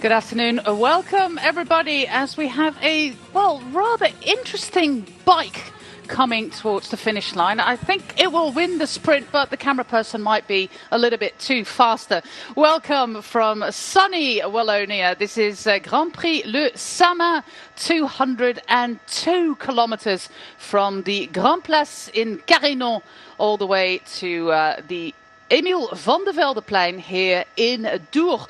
Good afternoon. Welcome, everybody, as we have a, well, rather interesting bike coming towards the finish line. I think it will win the sprint, but the camera person might be a little bit too faster. Welcome from sunny Wallonia. This is Grand Prix Le Samyn, 202 kilometers from the Grand Place in Carignan all the way to the Emile van der Veldeplein here in Dour.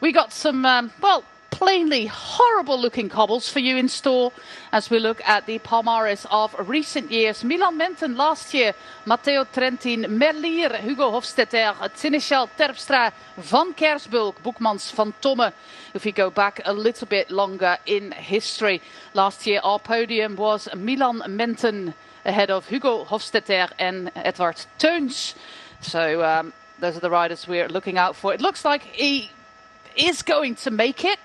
We got some, well, plainly horrible-looking cobbles for you in store as we look at the palmares of recent years. Milan Menten last year, Matteo Trentin, Merlier, Hugo Hofstetter, Seneschal Terpstra, Van Kersbulk, Boekmans, Van Tomme. If we go back a little bit longer in history, last year our podium was Milan Menten ahead of Hugo Hofstetter and Edward Teuns. So those are the riders we're looking out for. It looks like he is going to make it.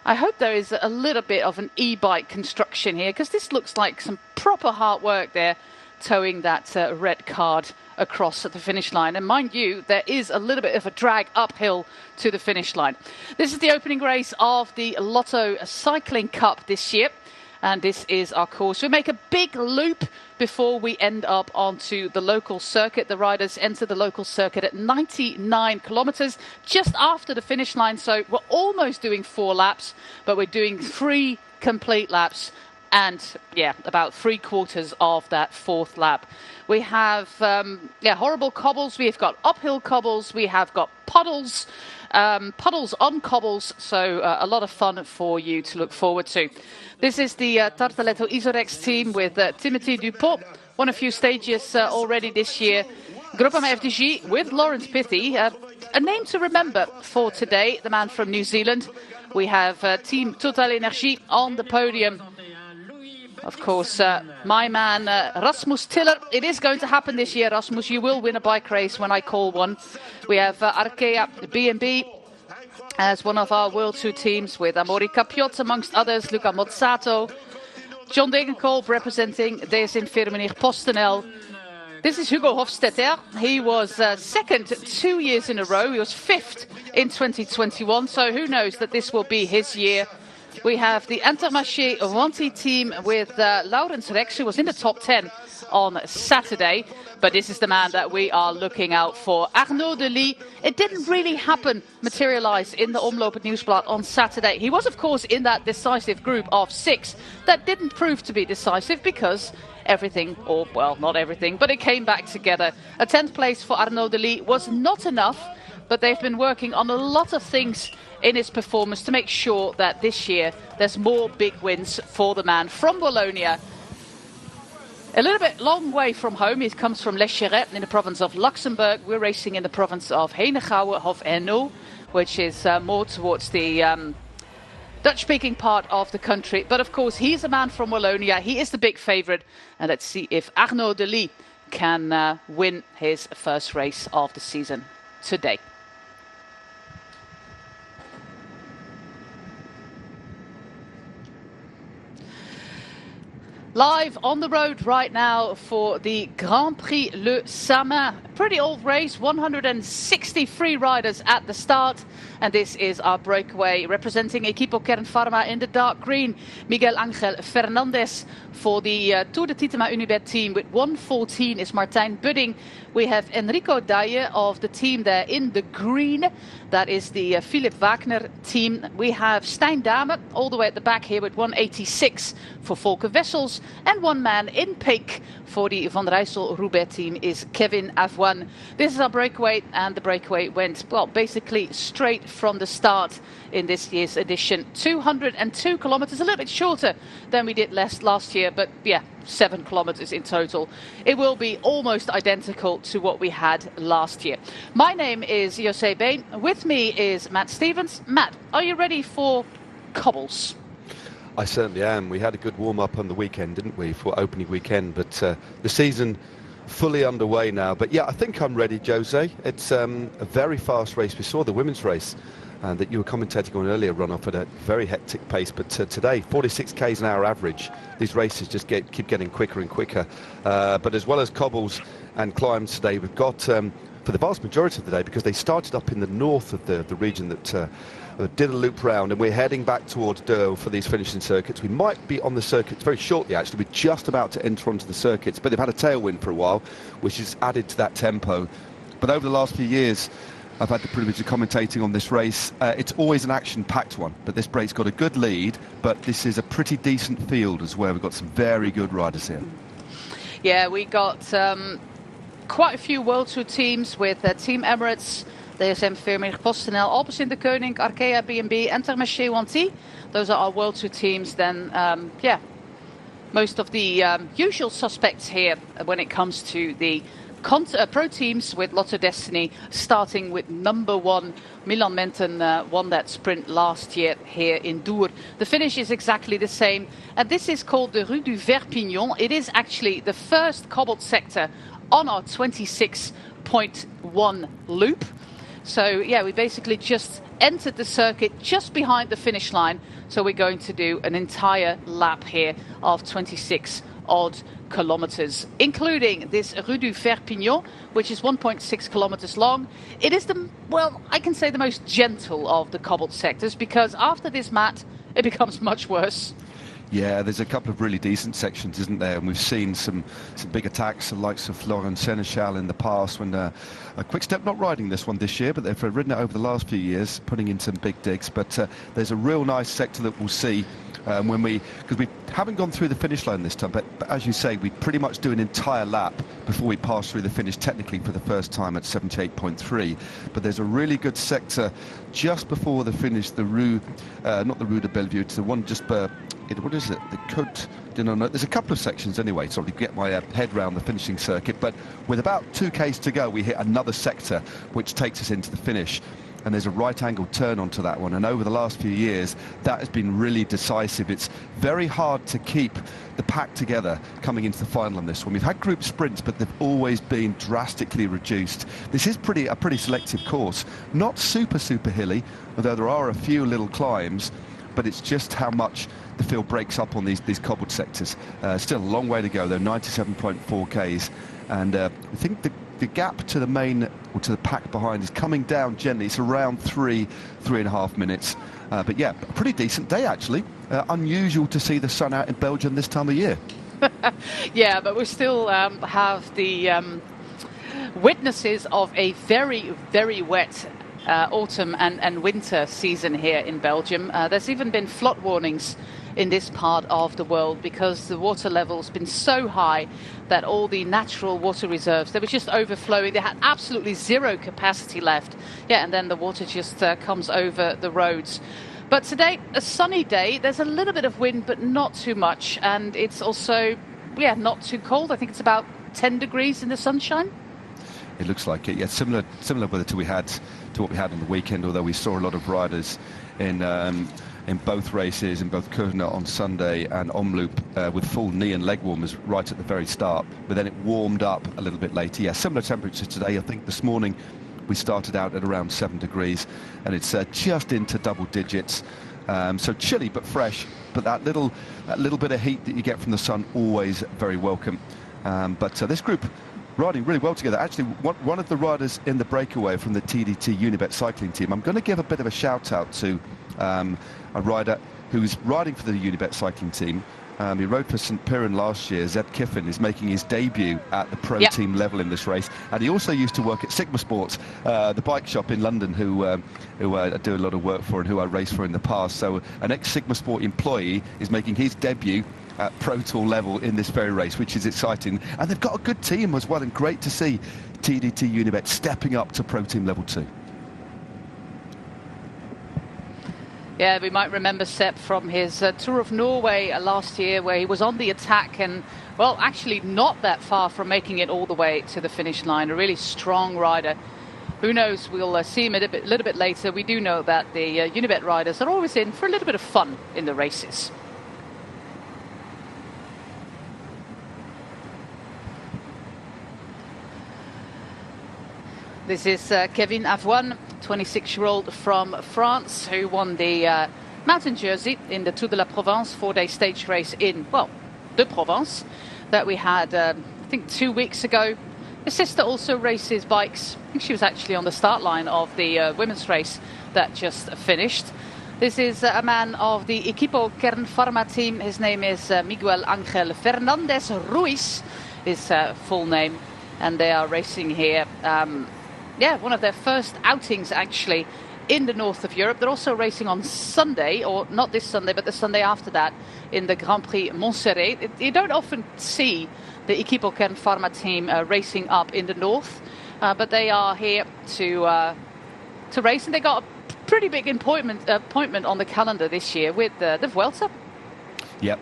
I hope there is a little bit of an e-bike construction here, because this looks like some proper hard work there, towing that red card across at the finish line. And mind you, there is a little bit of a drag uphill to the finish line. This is the opening race of the Lotto Cycling Cup this year. And this is our course. We make a big loop before we end up onto the local circuit. The riders enter the local circuit at 99 kilometers, just after the finish line. So we're almost doing 4 laps, but we're doing 3 complete laps. And yeah, about 3/4 of that 4th lap. We have horrible cobbles. We've got uphill cobbles. We have got puddles. Puddles on cobbles, so a lot of fun for you to look forward to. This is the Tartaletto Isorex team with Timothy Dupont. Won a few stages already this year. Groupama FDG with Lawrence Pithy. A name to remember for today, the man from New Zealand. We have Team Total Energie on the podium. Of course, my man Rasmus Tiller. It is going to happen this year, Rasmus. You will win a bike race when I call one. We have Arkea B&B as one of our World Tour teams with Amaury Capiot, amongst others, Luca Mozzato. John Degenkolb representing Desinfirmenich PostNL. This is Hugo Hofstetter. He was second 2 years in a row. He was 5th in 2021, so who knows that this will be his year. We have the Intermarché Wanty team with Laurens Rex, who was in the top 10 on Saturday. But this is the man that we are looking out for. Arnaud Delis. It didn't really materialize in the Omloop het Nieuwsblad on Saturday. He was, of course, in that decisive group of 6. That didn't prove to be decisive because everything, or well, not everything, but it came back together. A 10th place for Arnaud Delis was not enough, but they've been working on a lot of things in his performance to make sure that this year there's more big wins for the man from Wallonia. A little bit long way from home. He comes from Les Chérets in the province of Luxembourg. We're racing in the province of Henegouwen, Hof-Hainaut, which is more towards the Dutch-speaking part of the country. But of course, he's a man from Wallonia. He is the big favourite. And let's see if Arnaud Delis can win his first race of the season today. Live on the road right now for the Grand Prix Le Samyn. Pretty old race, 163 riders at the start. And this is our breakaway, representing Equipo Kernpharma in the dark green. Miguel Angel Fernandez for the Tour de Titema Unibet team. With 1:14 is Martijn Budding. We have Enrico Daye of the team there in the green. That is the Philip Wagner team. We have Stijn Dame all the way at the back here with 1:86 for Volker Wessels. And one man in pink for the Van Rijssel-Roubaix team is Kevin Avoine. This is our breakaway, and the breakaway went, well, basically straight from the start in this year's edition. 202 kilometers, a little bit shorter than we did last year, but yeah, 7 kilometers in total. It will be almost identical to what we had last year. My name is José Bain. With me is Matt Stevens. Matt, are you ready for cobbles? I certainly am. We had a good warm-up on the weekend, didn't we, for opening weekend, but the season fully underway now. But yeah, I think I'm ready, Jose. It's a very fast race. We saw the women's race that you were commentating on earlier run off at a very hectic pace, but today 46 k's an hour average. These races just keep getting quicker and quicker. But as well as cobbles and climbs today, we've got for the vast majority of the day, because they started up in the north of the region that did a loop round, and we're heading back towards Dour for these finishing circuits. We might be on the circuits very shortly, actually. We're just about to enter onto the circuits, but they've had a tailwind for a while, which has added to that tempo. But over the last few years, I've had the privilege of commentating on this race. It's always an action-packed one, but this break's got a good lead, but this is a pretty decent field as well. We've got some very good riders here. Yeah, we got quite a few World Tour teams with Team Emirates, DSM Firmenich, PostNL, Alpes in de Koning, Arkea, B&B, Intermarché, Wanty. Those are our World Tour teams. Then, yeah, most of the usual suspects here when it comes to the pro teams, with Lotto Destiny starting with number 1. Milan Menten won that sprint last year here in Dour. The finish is exactly the same, and this is called the Rue du Verpignon. It is actually the first cobbled sector on our 26.1 loop. So yeah, we basically just entered the circuit just behind the finish line. So we're going to do an entire lap here of 26 odd kilometers, including this Rue du Verpignon, which is 1.6 kilometers long. It is I can say the most gentle of the cobbled sectors, because after this mat, it becomes much worse. Yeah, there's a couple of really decent sections, isn't there? And we've seen some big attacks, the likes of Florent Seneschal in the past, when a Quick Step not riding this one this year, but they've ridden it over the last few years, putting in some big digs. But there's a real nice sector that we'll see because we haven't gone through the finish line this time, but as you say, we pretty much do an entire lap before we pass through the finish, technically for the first time at 78.3. But there's a really good sector just before the finish, the Rue, not the Rue de Bellevue, it's the one just what is it? The Côte? No, there's a couple of sections anyway, so I can get my head round the finishing circuit. But with about 2Ks to go, we hit another sector which takes us into the finish. And there's a right-angled turn onto that one. And over the last few years, that has been really decisive. It's very hard to keep the pack together coming into the final on this one. We've had group sprints, but they've always been drastically reduced. This is a pretty selective course. Not super hilly, although there are a few little climbs, but it's just how much the field breaks up on these cobbled sectors. Still a long way to go, though, 97.4 Ks. And I think the gap to the main, or to the pack behind, is coming down gently. It's around 3.5 minutes. But yeah, a pretty decent day, actually. Unusual to see the sun out in Belgium this time of year. Yeah, but we still have the witnesses of a very, very wet autumn and winter season here in Belgium. There's even been flood warnings in this part of the world, because the water level's been so high that all the natural water reserves, they were just overflowing. They had absolutely zero capacity left. Yeah, and then the water just comes over the roads. But today, a sunny day. There's a little bit of wind, but not too much. And it's also, yeah, not too cold. I think it's about 10 degrees in the sunshine. It looks like it. Yeah, similar weather to what we had on the weekend. Although we saw a lot of riders in both races, in both Kuurne on Sunday and Omloop, with full knee and leg warmers right at the very start. But then it warmed up a little bit later. Yeah, similar temperatures today. I think this morning we started out at around 7 degrees, and it's just into double digits. So chilly but fresh. But that little bit of heat that you get from the sun, always very welcome. But this group riding really well together. Actually, one of the riders in the breakaway from the TDT Unibet cycling team, I'm going to give a bit of a shout out to a rider who's riding for the Unibet cycling team. He rode for St. Piran last year. Zeb Kiffin is making his debut at the pro team level in this race, and he also used to work at Sigma Sports, the bike shop in London, who I do a lot of work for and who I raced for in the past. So an ex-Sigma Sport employee is making his debut at Pro Tour level in this very race, which is exciting. And they've got a good team as well, and great to see TDT Unibet stepping up to Pro Team Level 2. Yeah, we might remember Sepp from his Tour of Norway last year, where he was on the attack and, well, actually not that far from making it all the way to the finish line. A really strong rider. Who knows, we'll see him a little bit later. We do know that the Unibet riders are always in for a little bit of fun in the races. This is Kevin Avoine, 26-year-old from France, who won the mountain jersey in the Tour de la Provence 4-day stage race in, well, de Provence, that we had, I think 2 weeks ago. His sister also races bikes. I think she was actually on the start line of the women's race that just finished. This is a man of the Equipo Kern Pharma team. His name is Miguel Angel Fernandez Ruiz, his full name. And they are racing here. One of their first outings actually in the north of Europe. They're also racing on Sunday, or not this Sunday, but the Sunday after that, in the Grand Prix Montserrat. You don't often see the Equipo Kern Pharma team racing up in the north, but they are here to race, and they got a pretty big appointment on the calendar this year with the Vuelta. Yep.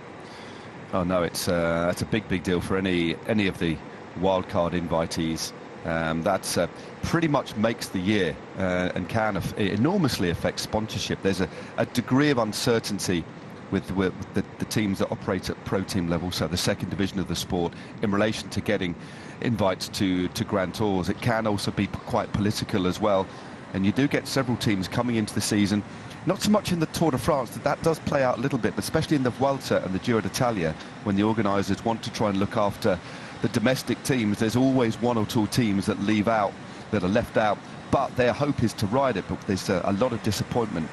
Oh no, it's a big deal for any of the wildcard invitees. That's pretty much makes the year and can enormously affect sponsorship. There's a degree of uncertainty with the teams that operate at pro team level, so the second division of the sport, in relation to getting invites to Grand Tours. It can also be quite political as well, and you do get several teams coming into the season. Not so much in the Tour de France, that does play out a little bit, but especially in the Vuelta and the Giro d'Italia, when the organisers want to try and look after the domestic teams, there's always one or two teams that are left out, but their hope is to ride it. But there's a lot of disappointment,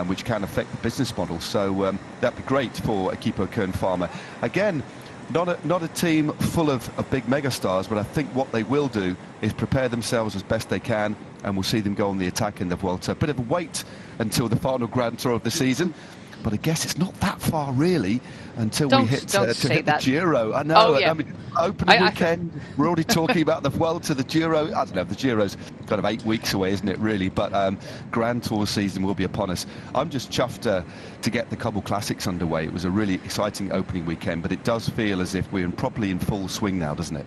which can affect the business model. So that'd be great for Equipo Kern Pharma. Again, not a team full of big megastars, but I think what they will do is prepare themselves as best they can, and we'll see them go on the attack in the Vuelta. A bit of a wait until the final Grand Tour of the season. But I guess it's not that far, really, until we hit the Giro. I know. Oh, yeah. I mean, opening weekend, we're already talking about the Vuelta, the Giro. I don't know, the Giro's kind of 8 weeks away, isn't it, really? But Grand Tour season will be upon us. I'm just chuffed to get the Cobble Classics underway. It was a really exciting opening weekend, but it does feel as if we're properly in full swing now, doesn't it?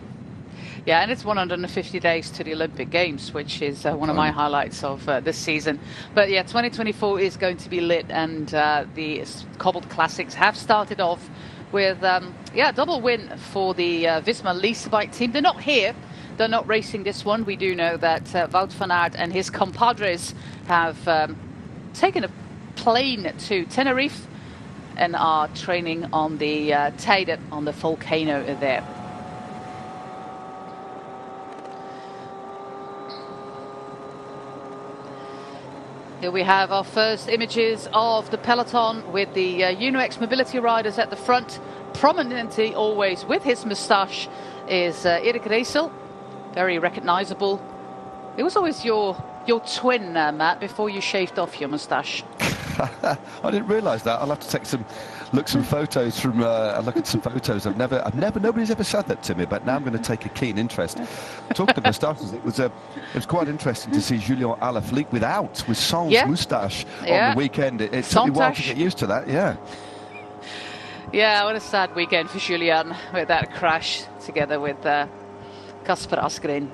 Yeah, and it's 150 days to the Olympic Games, which is one of my highlights of this season. But yeah, 2024 is going to be lit, and the Cobbled Classics have started off with a double win for the Visma Lease bike team. They're not here. They're not racing this one. We do know that Wout van Aert and his compadres have taken a plane to Tenerife and are training on the Teide, on the volcano there. Here we have our first images of the peloton with the UnoX mobility riders at the front. Prominently, always with his moustache, is Erik Reisel. Very recognisable. It was always your twin, Matt, before you shaved off your moustache. I didn't realise that. I'll have to take some photos from. Look at some photos. Nobody's ever said that to me, but now I'm going to take a keen interest. Talking of moustaches, it was quite interesting to see Julien Alaphilippe with sans moustache on the weekend. It took me a while to get used to that. Yeah. Yeah, what a sad weekend for Julien with that crash together with Kasper Asgreen.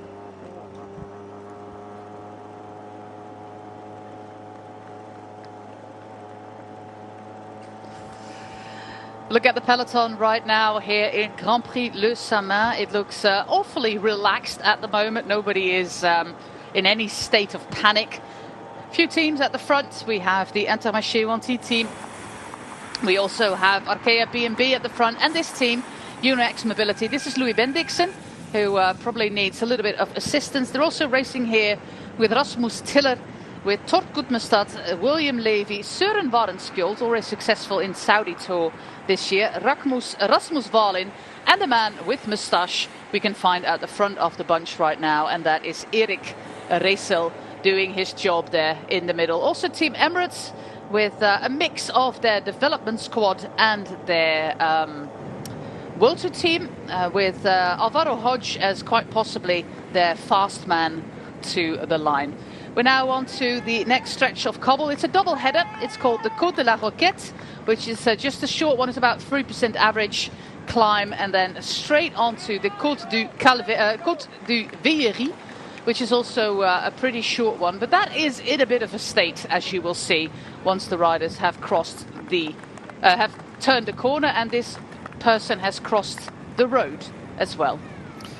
Look at the peloton right now here in Grand Prix Le Samyn. It looks awfully relaxed at the moment. Nobody is in any state of panic. A few teams at the front. We have the Intermarché Wanty team. We also have Arkea B&B at the front. And this team, UnoX Mobility. This is Louis Bendixen, who probably needs a little bit of assistance. They're also racing here with Rasmus Tiller, with Tord Gudmestad, William Levy, Søren Warenskjold, already successful in Saudi Tour this year, Rasmus Wallin, and the man with moustache we can find at the front of the bunch right now, and that is Erik Reisel doing his job there in the middle. Also Team Emirates with a mix of their development squad and their World Tour team with Alvaro Hodge as quite possibly their fast man to the line. We're now on to the next stretch of cobble. It's a double header. It's called the Côte de la Roquette, which is just a short one. It's about 3% average climb, and then straight onto the Côte du Vieillery, which is also a pretty short one. But that is in a bit of a state, as you will see, once the riders have crossed have turned the corner, and this person has crossed the road as well,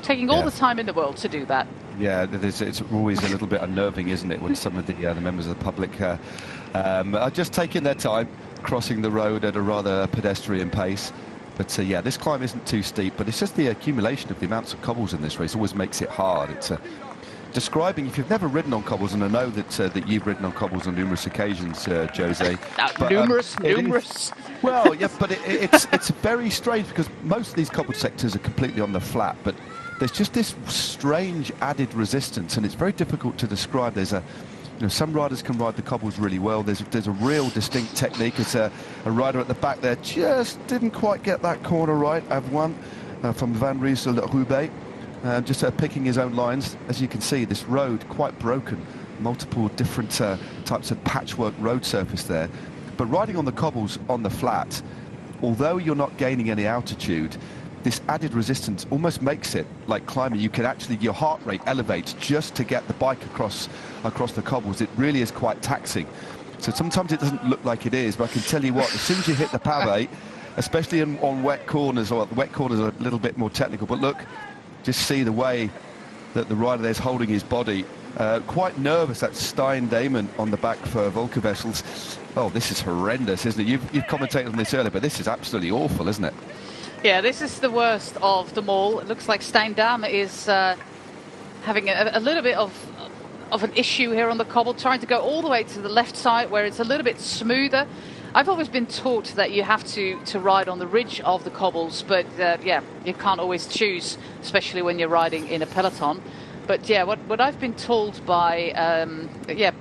taking all the time in the world to do that. Yeah, it's always a little bit unnerving, isn't it, when some of the members of the public are just taking their time, crossing the road at a rather pedestrian pace. But yeah, this climb isn't too steep, but it's just the accumulation of the amounts of cobbles in this race always makes it hard. It's describing, if you've never ridden on cobbles, and I know that you've ridden on cobbles on numerous occasions, Jose. But, numerous. Well, yeah, but it's very strange because most of these cobbled sectors are completely on the flat, but there's just this strange added resistance, and it's very difficult to describe. There's some riders can ride the cobbles really well. There's a real distinct technique. It's a rider at the back there just didn't quite get that corner right. I've won from Van Riesel at Roubaix, just picking his own lines. As you can see, this road quite broken, multiple different types of patchwork road surface there. But riding on the cobbles on the flat, although you're not gaining any altitude, this added resistance almost makes it like climbing. You can actually, your heart rate elevates just to get the bike across the cobbles. It really is quite taxing. So sometimes it doesn't look like it is, but I can tell you what, as soon as you hit the pave, especially on wet corners, or the wet corners are a little bit more technical, but look, just see the way that the rider there's holding his body. Quite nervous, that Stein Damon on the back for Volkervessels. Oh, this is horrendous, isn't it? You've commentated on this earlier, but this is absolutely awful, isn't it? Yeah, this is the worst of them all. It looks like Steindam is having a little bit of an issue here on the cobble, trying to go all the way to the left side where it's a little bit smoother. I've always been taught that you have to ride on the ridge of the cobbles, but yeah, you can't always choose, especially when you're riding in a peloton. But yeah, what I've been told by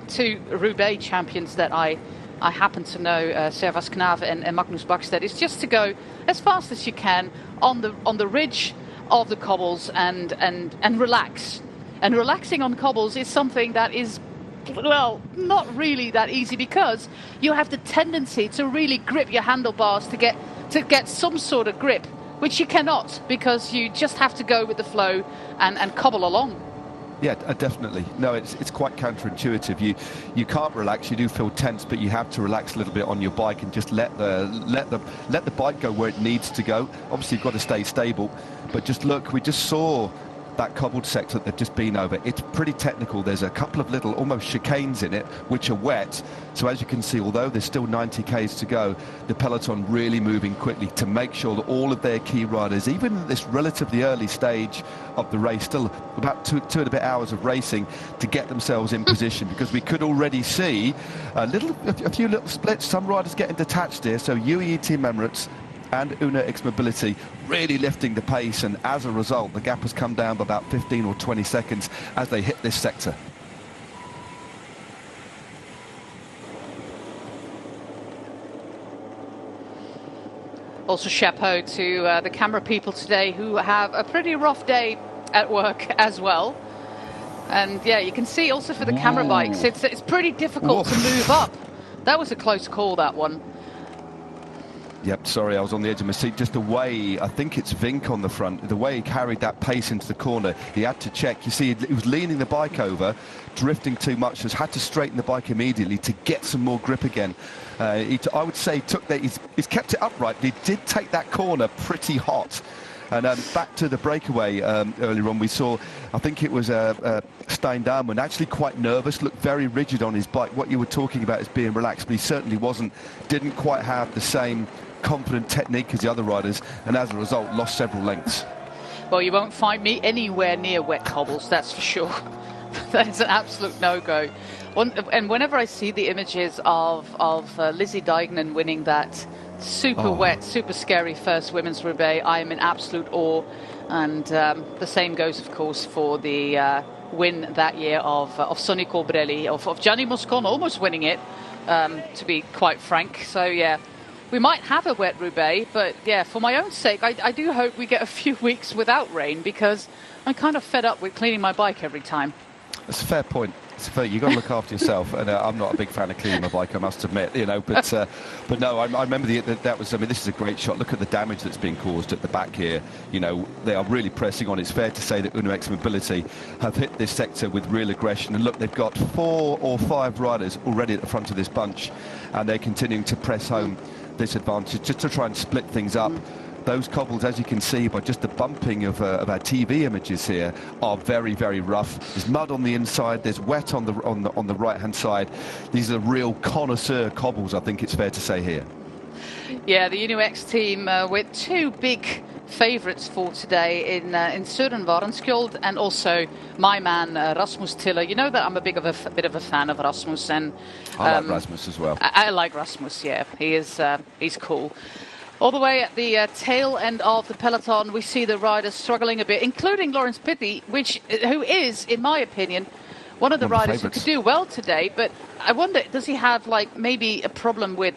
two Roubaix champions that I happen to know, Servas Knave and Magnus Bakstedt, is just to go as fast as you can on the ridge of the cobbles and relax. And relaxing on cobbles is something that is, well, not really that easy, because you have the tendency to really grip your handlebars to get some sort of grip, which you cannot, because you just have to go with the flow and cobble along. Yeah, definitely. No, it's quite counterintuitive. You can't relax. You do feel tense, but you have to relax a little bit on your bike and just let the bike go where it needs to go. Obviously, you've got to stay stable. But just look, we just saw that cobbled sector that they've just been over. It's pretty technical. There's a couple of little almost chicanes in it which are wet. So as you can see, although there's still 90 k's to go, the peloton really moving quickly to make sure that all of their key riders, even at this relatively early stage of the race, still about two and a bit hours of racing, to get themselves in position, because we could already see a few little splits. Some riders getting detached here. So UAE Team Emirates and Una X Mobility really lifting the pace, and as a result the gap has come down by about 15 or 20 seconds as they hit this sector. Also chapeau to the camera people today, who have a pretty rough day at work as well. And yeah, you can see also for the camera bikes, it's pretty difficult to move up. That was a close call, that one. Yep, sorry, I was on the edge of my seat. Just the way, I think it's Vink on the front, the way he carried that pace into the corner, he had to check. You see, he was leaning the bike over, drifting too much, just had to straighten the bike immediately to get some more grip again. I would say he's kept it upright, but he did take that corner pretty hot. And back to the breakaway earlier on, we saw, I think it was Stein Dahlmann, actually quite nervous, looked very rigid on his bike. What you were talking about is being relaxed, but he certainly wasn't, didn't quite have the same confident technique as the other riders, and as a result lost several lengths. Well, you won't find me anywhere near wet cobbles, that's for sure. That is an absolute no-go. And whenever I see the images of Lizzie Deignan winning that super wet, super scary first women's Roubaix, I am in absolute awe. And the same goes, of course, for the win that year of Sonny Colbrelli, of Gianni Moscon almost winning it, to be quite frank. So yeah, we might have a wet Roubaix, but yeah, for my own sake, I do hope we get a few weeks without rain, because I'm kind of fed up with cleaning my bike every time. That's a fair point. You've got to look after yourself, and I'm not a big fan of cleaning my bike, I must admit, but no, I remember that was, I mean, this is a great shot. Look at the damage that's been caused at the back here. They are really pressing on. It's fair to say that Uno X Mobility have hit this sector with real aggression, and look, they've got 4 or 5 riders already at the front of this bunch, and they're continuing to press home this advantage just to try and split things up. Those cobbles, as you can see by just the bumping of our TV images here, are very, very rough. There's mud on the inside, there's wet on the right-hand side. These are real connoisseur cobbles, I think it's fair to say here. Yeah, the UNOX team with two big favourites for today in Søren Varenskjold and also my man Rasmus Tiller. You know that I'm a bit of a fan of Rasmus, and I like Rasmus as well. I like Rasmus. Yeah, he's cool. All the way at the tail end of the peloton, we see the riders struggling a bit, including Laurens Pithy, who is, in my opinion, one of the riders who could do well today. But I wonder, does he have like maybe a problem with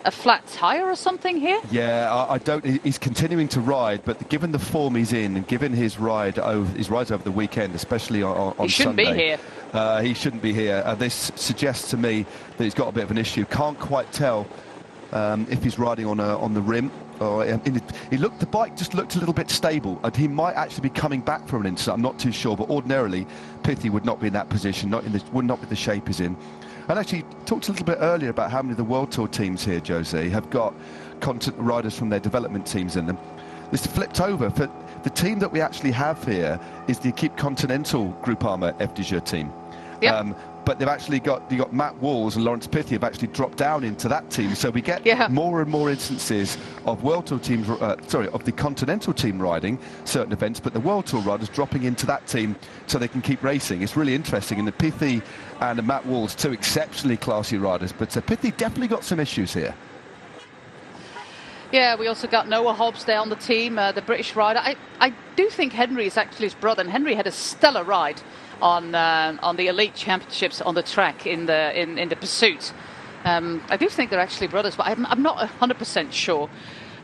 a flat tyre or something here? Yeah, I don't. He's continuing to ride, but given the form he's in and given his rides over the weekend, especially on Sunday, he shouldn't be here. He shouldn't be here. This suggests to me that he's got a bit of an issue. Can't quite tell if he's riding on the rim. The bike just looked a little bit stable, and he might actually be coming back from an incident. I'm not too sure, but ordinarily Pithy would not be in that position, would not be the shape he's in. And actually talked a little bit earlier about how many of the World Tour teams here, Jose, have got riders from their development teams in them. This flipped over. For the team that we actually have here is the Equipe Continental Groupama FDJ team. Yep. But they've actually got Matt Walls and Laurens Pithy have actually dropped down into that team. So we get more and more instances of World Tour teams, of the Continental team riding certain events, but the World Tour riders dropping into that team so they can keep racing. It's really interesting. And the Pithy and Matt Walls, two exceptionally classy riders, but Pithy definitely got some issues here. Yeah, we also got Noah Hobbs there on the team, the British rider. I do think Henry is actually his brother, and Henry had a stellar ride on the Elite Championships on the track in the pursuit. I do think they're actually brothers, but I'm not 100% sure.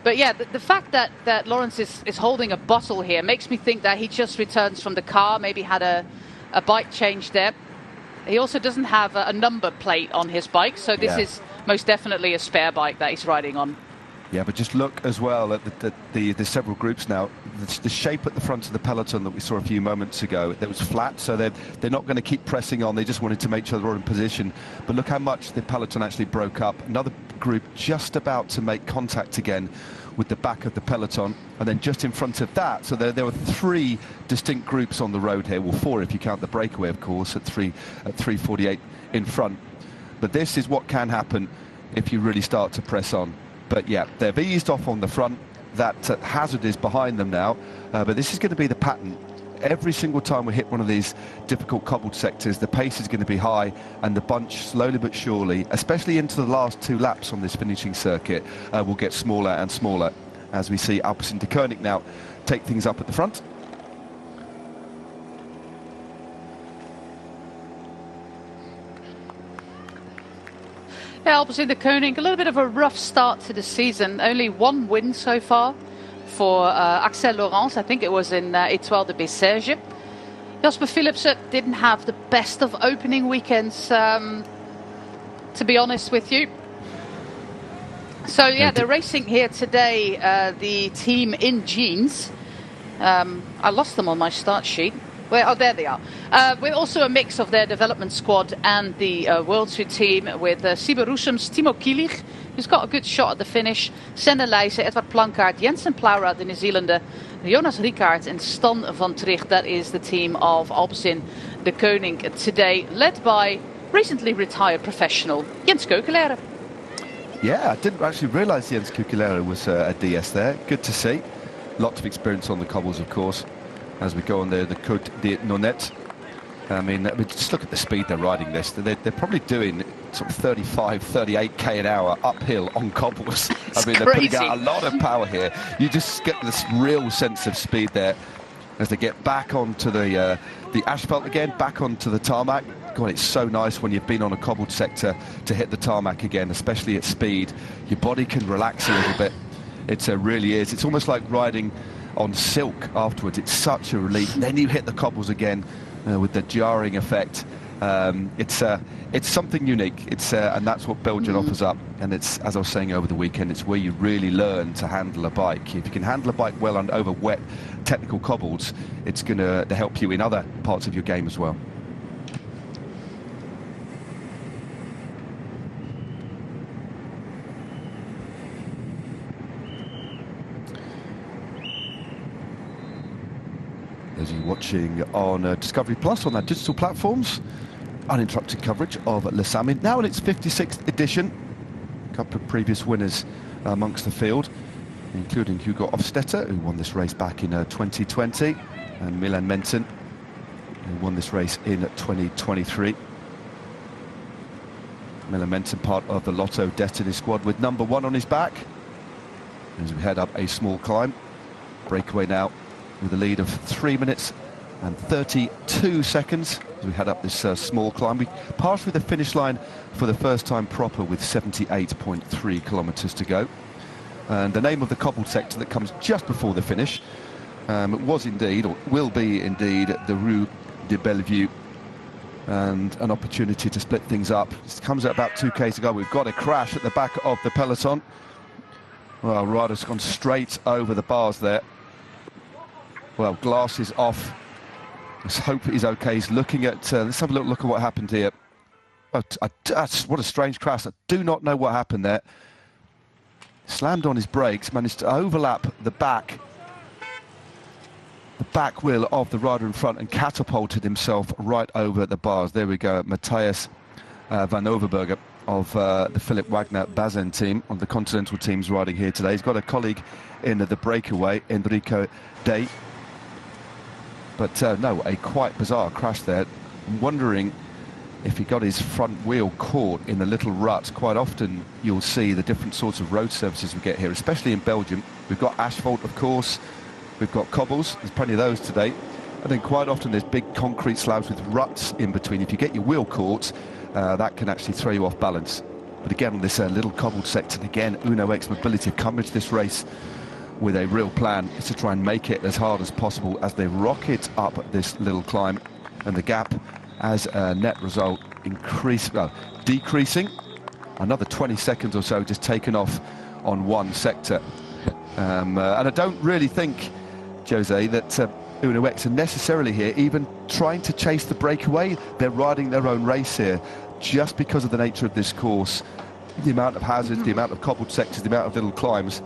But yeah, the fact that Laurens is holding a bottle here makes me think that he just returns from the car, maybe had a bike change there. He also doesn't have a number plate on his bike, so this is most definitely a spare bike that he's riding on. Yeah, but just look as well at the several groups now. The shape at the front of the peloton that we saw a few moments ago, that was flat, so they're not going to keep pressing on. They just wanted to make sure they were in position. But look how much the peloton actually broke up. Another group just about to make contact again with the back of the peloton, and then just in front of that, so there were three distinct groups on the road here. Well, four if you count the breakaway, of course, at 3:48 in front. But this is what can happen if you really start to press on. But yeah, they've eased off on the front. That hazard is behind them now. But this is going to be the pattern. Every single time we hit one of these difficult cobbled sectors, the pace is going to be high, and the bunch, slowly but surely, especially into the last two laps on this finishing circuit, will get smaller and smaller as we see Alpecin de Koning now take things up at the front. Yeah, Alpecin de Koning, a little bit of a rough start to the season. Only one win so far for Axel Laurens. I think it was in Étoile de Bessèges. Jasper Philipsen didn't have the best of opening weekends, to be honest with you. So yeah, they're racing here today, the team in jeans. I lost them on my start sheet. Well, oh, there they are. With also a mix of their development squad and the World Tour team, with Siber Roesum's Timo Kielich, who's got a good shot at the finish, Senne Leijsen, Edward Plankaart, Jensen Plaurat, the New Zealander, Jonas Rickaert and Stan van Tricht. That is the team of Alpecin de Koning today, led by recently retired professional Jens Keukelaere. Yeah, I didn't actually realise Jens Keukelaere was a DS there. Good to see. Lots of experience on the cobbles, of course, as we go on there, the Côte de Nonette. I mean, just look at the speed they're riding this. They're probably doing sort of 35, 38k an hour uphill on cobbles. I mean, they're putting out a lot of power here. You just get this real sense of speed there as they get back onto the asphalt again, back onto the tarmac. God, it's so nice when you've been on a cobbled sector to hit the tarmac again, especially at speed. Your body can relax a little bit. It really is. It's almost like riding on silk afterwards. It's such a relief. Then you hit the cobbles again with the jarring effect. It's something unique. And that's what Belgium offers up. And it's, as I was saying over the weekend, it's where you really learn to handle a bike. If you can handle a bike well on over wet technical cobbles, it's going to help you in other parts of your game as well. As you're watching on Discovery Plus on our digital platforms, uninterrupted coverage of Le Samyn, now in its 56th edition. A couple of previous winners amongst the field, including Hugo Hofstetter, who won this race back in 2020, and Milan Menton, who won this race in 2023. Milan Menton, part of the Lotto Destiny squad, with number 1 on his back as we head up a small climb. Breakaway now with a lead of 3 minutes and 32 seconds as we head up this small climb. We passed through the finish line for the first time proper with 78.3 kilometres to go. And the name of the cobbled sector that comes just before the finish was indeed, or will be indeed, the Rue de Bellevue, and an opportunity to split things up. It comes at about 2k to go. We've got a crash at the back of the peloton. Well, rider's gone straight over the bars there. Well, glasses off. Let's hope he's okay. He's looking at, let's have a look at what happened here. What a strange crash. I do not know what happened there. Slammed on his brakes, managed to overlap the back wheel of the rider in front and catapulted himself right over the bars. There we go, Matthias van Overberger of the Philip Wagner Bazin team, on the Continental teams riding here today. He's got a colleague in the breakaway, Enrico Day. But no, a quite bizarre crash there. I'm wondering if he got his front wheel caught in the little rut. Quite often you'll see the different sorts of road surfaces we get here, especially in Belgium. We've got asphalt, of course. We've got cobbles, there's plenty of those today. And then quite often there's big concrete slabs with ruts in between. If you get your wheel caught, that can actually throw you off balance. But again, on this little cobbled sector, again, Uno X Mobility have come into this race with a real plan. Is to try and make it as hard as possible as they rocket up this little climb. And the gap, as a net result, decreasing. Another 20 seconds or so just taken off on one sector. And I don't really think, Jose, that Uno X are necessarily here even trying to chase the breakaway. They're riding their own race here just because of the nature of this course, the amount of hazards, the amount of cobbled sectors, the amount of little climbs.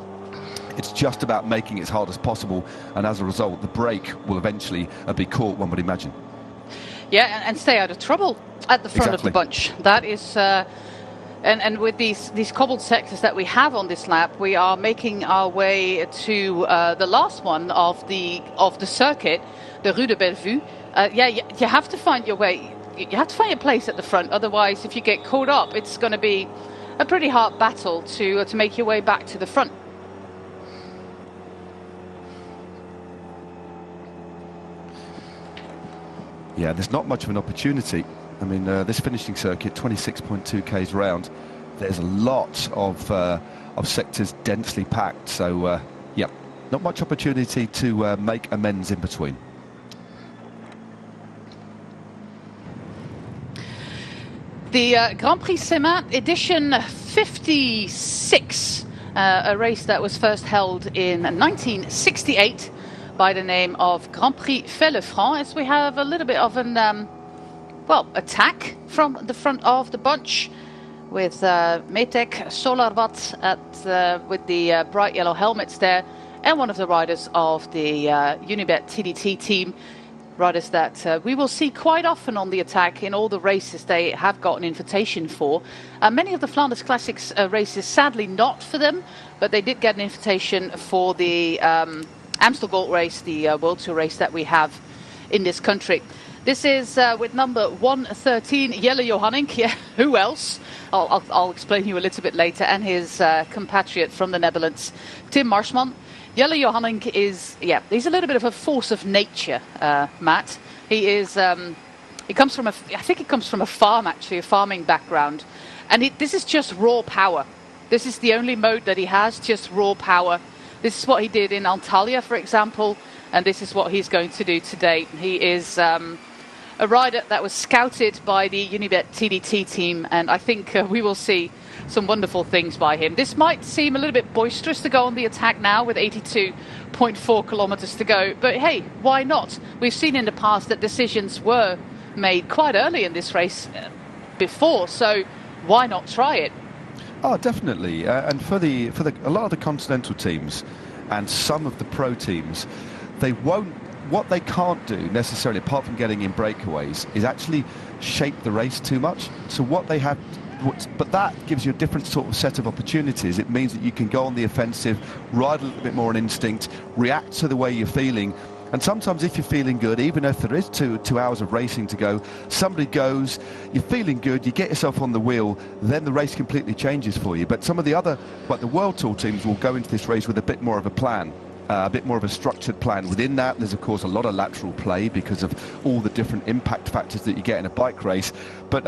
It's just about making it as hard as possible, and as a result the break will eventually be caught, one would imagine. Yeah, and stay out of trouble at the front of the bunch. That is and with these cobbled sectors that we have on this lap, we are making our way to the last one of the circuit, the Rue de Bellevue. You have to find your way. You have to find your place at the front. Otherwise, if you get caught up, it's going to be a pretty hard battle to make your way back to the front. Yeah, there's not much of an opportunity. I mean, this finishing circuit, 26.2 k's round, there's a lot of sectors densely packed. So, yeah, not much opportunity to make amends in between. The Grand Prix Samyn edition 56, a race that was first held in 1968 by the name of Grand Prix Fait-le-Franc, as we have a little bit of an attack from the front of the bunch with Metek Solarvat with the bright yellow helmets there, and one of the riders of the Unibet TDT team, riders that we will see quite often on the attack in all the races they have got an invitation for. Many of the Flanders Classics races, sadly not for them, but they did get an invitation for the Amstel Gold race, the World Tour race that we have in this country. This is with number 113, Jelle Johanning. Yeah, who else? I'll explain you a little bit later. And his compatriot from the Netherlands, Tim Marsman. Jelle Johanning is, he's a little bit of a force of nature, Matt. He is, he comes from a farm, actually, a farming background. And this is just raw power. This is the only mode that he has, just raw power. This is what he did in Antalya, for example, and this is what he's going to do today. He is a rider that was scouted by the Unibet TDT team, and I think we will see some wonderful things by him. This might seem a little bit boisterous to go on the attack now with 82.4 kilometers to go, but hey, why not? We've seen in the past that decisions were made quite early in this race before, so why not try it? Oh, definitely. And for a lot of the continental teams and some of the pro teams, what they can't do necessarily, apart from getting in breakaways, is actually shape the race too much. So what they have but that gives you a different sort of set of opportunities. It means that you can go on the offensive, ride a little bit more on instinct, react to the way you're feeling. And sometimes if you're feeling good, even if there is two hours of racing to go, somebody goes, you're feeling good, you get yourself on the wheel, then the race completely changes for you. But some of the other, like the World Tour teams, will go into this race with a bit more of a plan. A bit more of a structured plan. Within that, there's of course a lot of lateral play because of all the different impact factors that you get in a bike race. But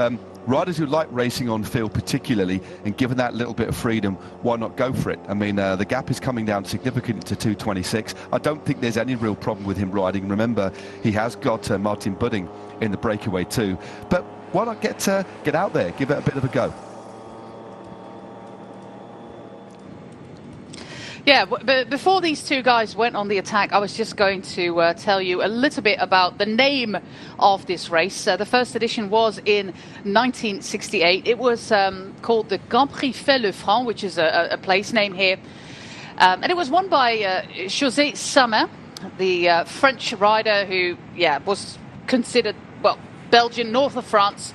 riders who like racing on field particularly, and given that little bit of freedom, why not go for it? I mean, the gap is coming down significantly to 2:26. I don't think there's any real problem with him riding. Remember, he has got Martin Budding in the breakaway too. But why not get out there, give it a bit of a go? Yeah, but before these two guys went on the attack, I was just going to tell you a little bit about the name of this race. The first edition was in 1968. It was called the Grand Prix Fait-le-Franc, which is a place name here. And it was won by José Samyn, the French rider who, was considered, Belgian, north of France.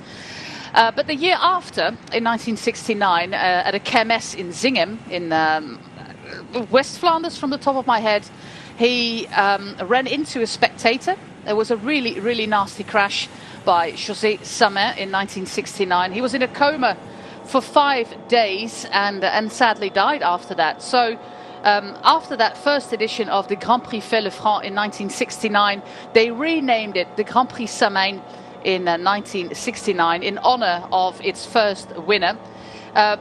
But the year after, in 1969, at a kermesse in Zinghem, in West Flanders, from the top of my head, he ran into a spectator. There was a really, really nasty crash by José Samyn in 1969. He was in a coma for 5 days and sadly died after that. So after that first edition of the Grand Prix Fait-le-Franc in 1969, they renamed it the Grand Prix Samyn in 1969 in honor of its first winner.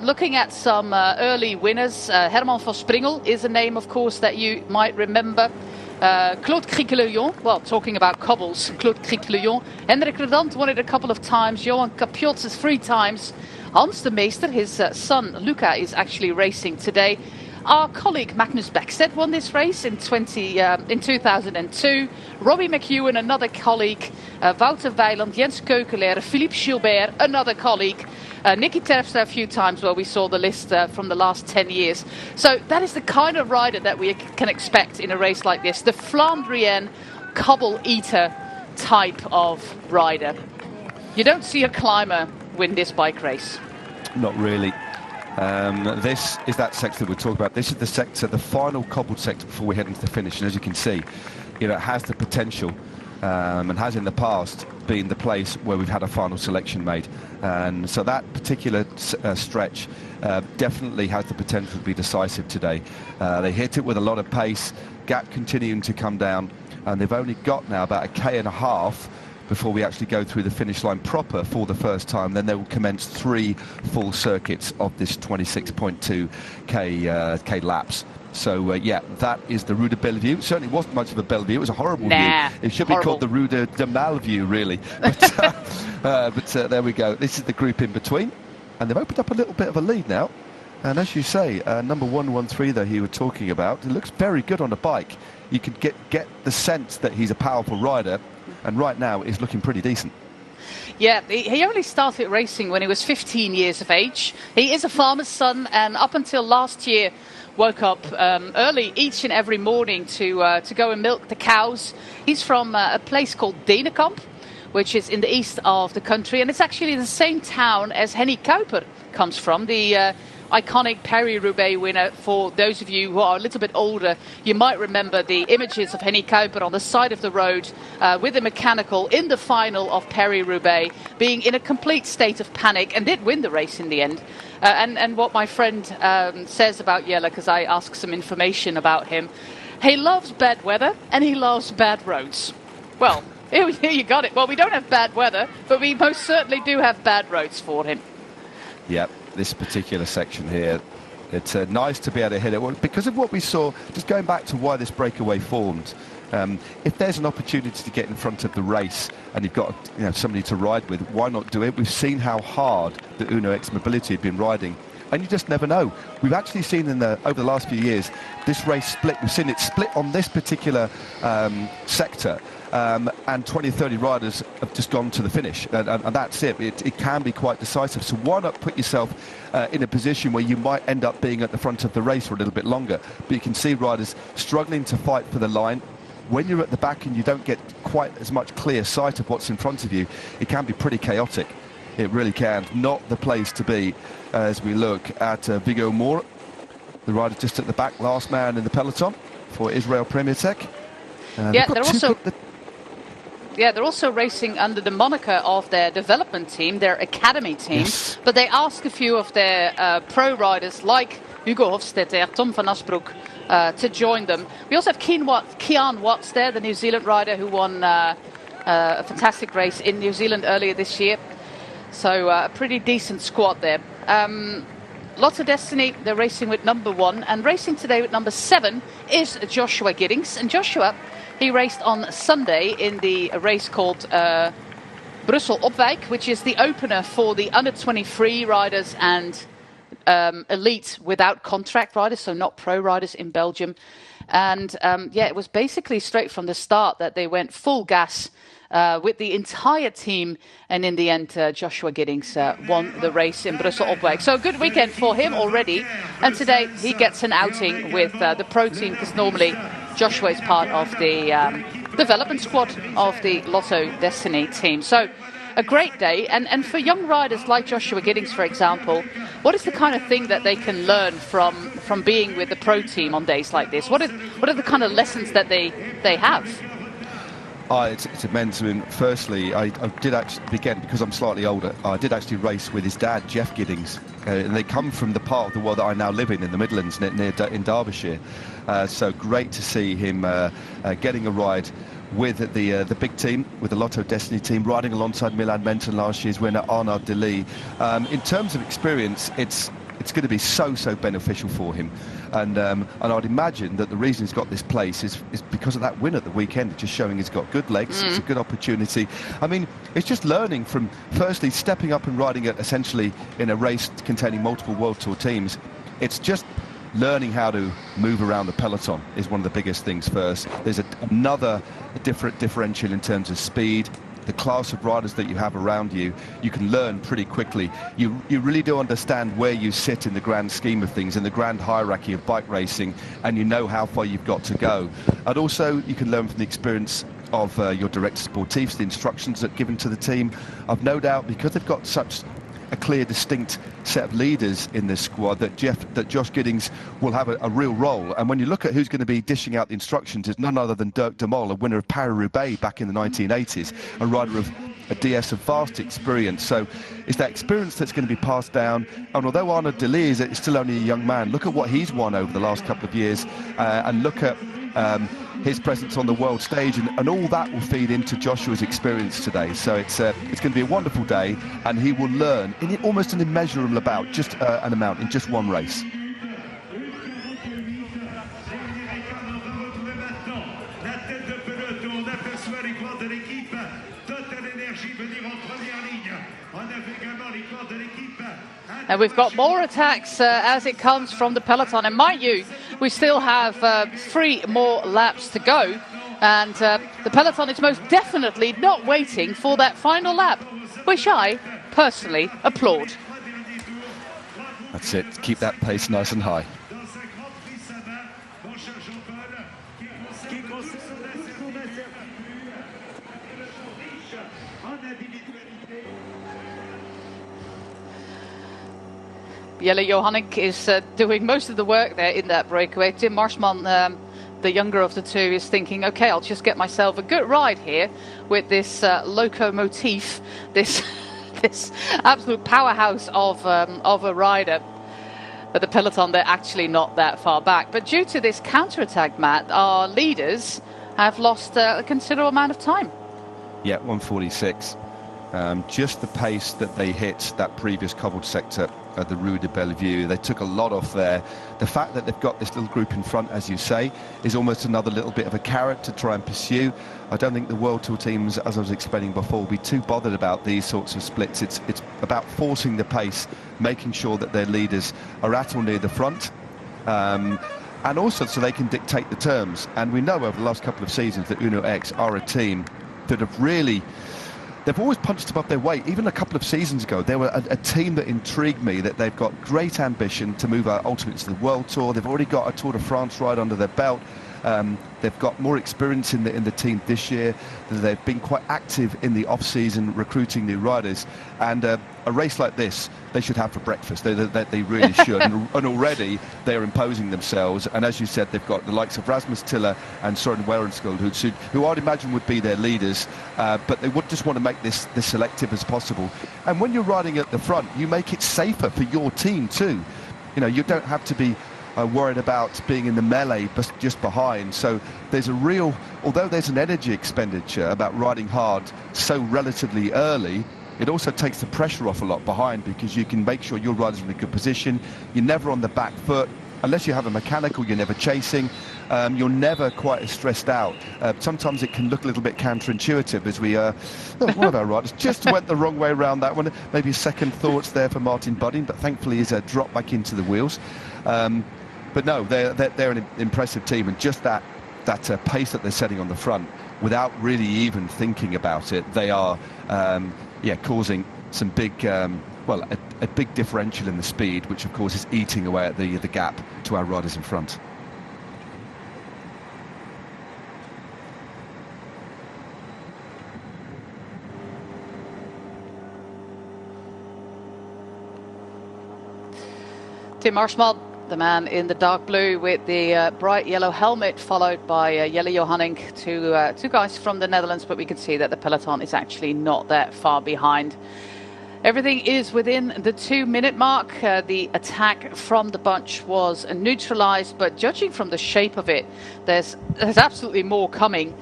Looking at some early winners, Herman van Springel is a name, of course, that you might remember. Claude Criquelion, talking about cobbles, Claude Criquelion. Hendrik Redant won it a couple of times. Johan Capiotz 3 times. Hans de Meester, his son Luca, is actually racing today. Our colleague Magnus Bäckstedt won this race in 2002. Robbie McEwen, another colleague. Wouter Weiland, Jens Keukelaere, Philippe Gilbert, another colleague. Nicky Terpstra a few times, where we saw the list from the last 10 years. So that is the kind of rider that we can expect in a race like this. The Flandrian cobble eater type of rider. You don't see a climber win this bike race. Not really. This is that sector we're talking about. This is the sector, the final cobbled sector before we head into the finish. And as you can see, it has the potential and has in the past been the place where we've had a final selection made. And so that particular stretch definitely has the potential to be decisive today. They hit it with a lot of pace, gap continuing to come down, and they've only got now about 1.5 km before we actually go through the finish line proper for the first time. Then they will commence 3 full circuits of this 26.2 k laps. So, that is the Rue de Bellevue. It certainly wasn't much of a Bellevue. It was a horrible view. It should be called the Rue de Malview, really. But there we go. This is the group in between. And they've opened up a little bit of a lead now. And as you say, number 113 that he was talking about, it looks very good on the bike. You could get the sense that he's a powerful rider. And right now, he's looking pretty decent. Yeah, he only started racing when he was 15 years of age. He is a farmer's son, and up until last year, woke up early each and every morning to go and milk the cows. He's from a place called Denenkamp, which is in the east of the country, and it's actually the same town as Henny Kuiper comes from, the iconic Paris-Roubaix winner. For those of you who are a little bit older, you might remember the images of Henny Kuiper on the side of the road with the mechanical in the final of Paris-Roubaix, being in a complete state of panic, and did win the race in the end. And what my friend says about Jelle, because I asked some information about him, he loves bad weather and he loves bad roads. Well, here you got it. Well, we don't have bad weather, but we most certainly do have bad roads for him. Yep, this particular section here, it's nice to be able to hit it. Well, because of what we saw, just going back to why this breakaway formed, if there's an opportunity to get in front of the race and you've got somebody to ride with, why not do it? We've seen how hard the Uno X Mobility had been riding, and you just never know. We've actually seen over the last few years this race split. We've seen it split on this particular sector, and 20, 30 riders have just gone to the finish, and that's it. It can be quite decisive. So why not put yourself in a position where you might end up being at the front of the race for a little bit longer? But you can see riders struggling to fight for the line. When you're at the back and you don't get quite as much clear sight of what's in front of you, it can be pretty chaotic. It really can. Not the place to be as we look at Viggo Moore, the rider just at the back, last man in the peloton for Israel Premier Tech. They're also racing under the moniker of their development team, their academy team. Yes. But they ask a few of their pro riders, like Hugo Hofstetter, Tom van Asbroek, to join them. We also have Kian Watts there, the New Zealand rider who won a fantastic race in New Zealand earlier this year. So a pretty decent squad there. Lots of Destiny, they're racing with number 1. And racing today with number 7 is Joshua Giddings. And Joshua, he raced on Sunday in the race called Brussel Opwijk, which is the opener for the under-23 riders and elite without contract riders, so not pro riders in Belgium. And it was basically straight from the start that they went full gas with the entire team, and in the end Joshua Giddings won the race in Brussel Opwijk. So a good weekend for him already, and today he gets an outing with the pro team, because normally Joshua is part of the development squad of the Lotto Destiny team. So a great day, and for young riders like Joshua Giddings, for example, what is the kind of thing that they can learn from being with the pro team on days like this? What are the kind of lessons that they have? It's immense. I mean, firstly, I did actually, again, because I'm slightly older, I did actually race with his dad, Jeff Giddings. And they come from the part of the world that I now live in the Midlands, in Derbyshire. So great to see him getting a ride with the big team, with the Lotto Destiny team, riding alongside Milan Menton, last year's winner, Arnaud Delis. In terms of experience, it's going to be so beneficial for him. And I'd imagine that the reason he's got this place is because of that win at the weekend, just showing he's got good legs. It's a good opportunity. I mean, it's just learning from, firstly, stepping up and riding it essentially in a race containing multiple World Tour teams. It's just learning how to move around the peloton is one of the biggest things first. There's another different differential in terms of speed. The class of riders that you have around you, you can learn pretty quickly. You really do understand where you sit in the grand scheme of things, in the grand hierarchy of bike racing, and you know how far you've got to go. And also, you can learn from the experience of your director sportifs, the instructions that are given to the team. I've no doubt, because they've got such a clear, distinct set of leaders in this squad, that Josh Giddings will have a real role. And when you look at who's going to be dishing out the instructions, it's none other than Dirk de Mol, a winner of Paris-Roubaix back in the 1980s, a rider of a DS of vast experience. So it's that experience that's going to be passed down. And although Arnaud Delis is still only a young man, look at what he's won over the last couple of years, and look at his presence on the world stage, and all that will feed into Joshua's experience today. So it's going to be a wonderful day, and he will learn in almost an immeasurable amount, just an amount in just one race. And we've got more attacks as it comes from the peloton. And mind you, we still have 3 more laps to go. And the peloton is most definitely not waiting for that final lap, which I personally applaud. That's it. Keep that pace nice and high. Jelle Johannek is doing most of the work there in that breakaway. Tim Marsman, the younger of the two, is thinking, okay, I'll just get myself a good ride here with this locomotive, this absolute powerhouse of a rider. But the peloton, they're actually not that far back. But due to this counter-attack, Matt, our leaders have lost a considerable amount of time. Yeah, 1:46. Just the pace that they hit that previous cobbled sector at the Rue de Bellevue, they took a lot off there. The fact that they've got this little group in front, as you say, is almost another little bit of a carrot to try and pursue. I don't think the World Tour teams, as I was explaining before, will be too bothered about these sorts of splits. It's about forcing the pace, making sure that their leaders are at or near the front, and also so they can dictate the terms. And we know over the last couple of seasons that Uno X are a team that have really... They've always punched above their weight. Even a couple of seasons ago, they were a team that intrigued me, that they've got great ambition to move ultimately to the World Tour. They've already got a Tour de France ride under their belt. They've got more experience in the team this year. They've been quite active in the off-season recruiting new riders, and a race like this they should have for breakfast. They really should. and already they're imposing themselves. And as you said, they've got the likes of Rasmus Tiller and Søren Werenskjold, who I'd imagine would be their leaders, but they would just want to make this selective as possible. And when you're riding at the front, you make it safer for your team too. You know, you don't have to be worried about being in the melee just behind. So there's a real, although there's an energy expenditure about riding hard so relatively early, it also takes the pressure off a lot behind, because you can make sure your rider's in a good position. You're never on the back foot. Unless you have a mechanical, you're never chasing. You're never quite as stressed out. Sometimes it can look a little bit counterintuitive, as one of our riders just went the wrong way around that one. Maybe second thoughts there for Martin Budding, but thankfully he's dropped back into the wheels. But no, they're an impressive team, and just that pace that they're setting on the front, without really even thinking about it, they are causing some big, a big differential in the speed, which of course is eating away at the gap to our riders in front. Tim Marsman, the man in the dark blue with the bright yellow helmet, followed by Jelle Johanning, two guys from the Netherlands, but we can see that the peloton is actually not that far behind. Everything is within the 2-minute mark. The attack from the bunch was neutralized, but judging from the shape of it, there's absolutely more coming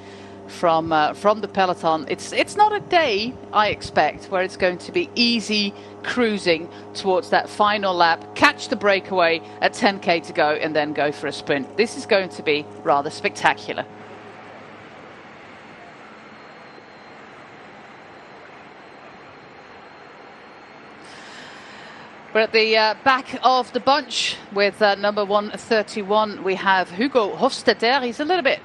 from the peloton. It's not a day, I expect, where it's going to be easy cruising towards that final lap, catch the breakaway at 10k to go, and then go for a sprint. This is going to be rather spectacular. We're at the back of the bunch with number 131. We have Hugo Hofstetter. He's a little bit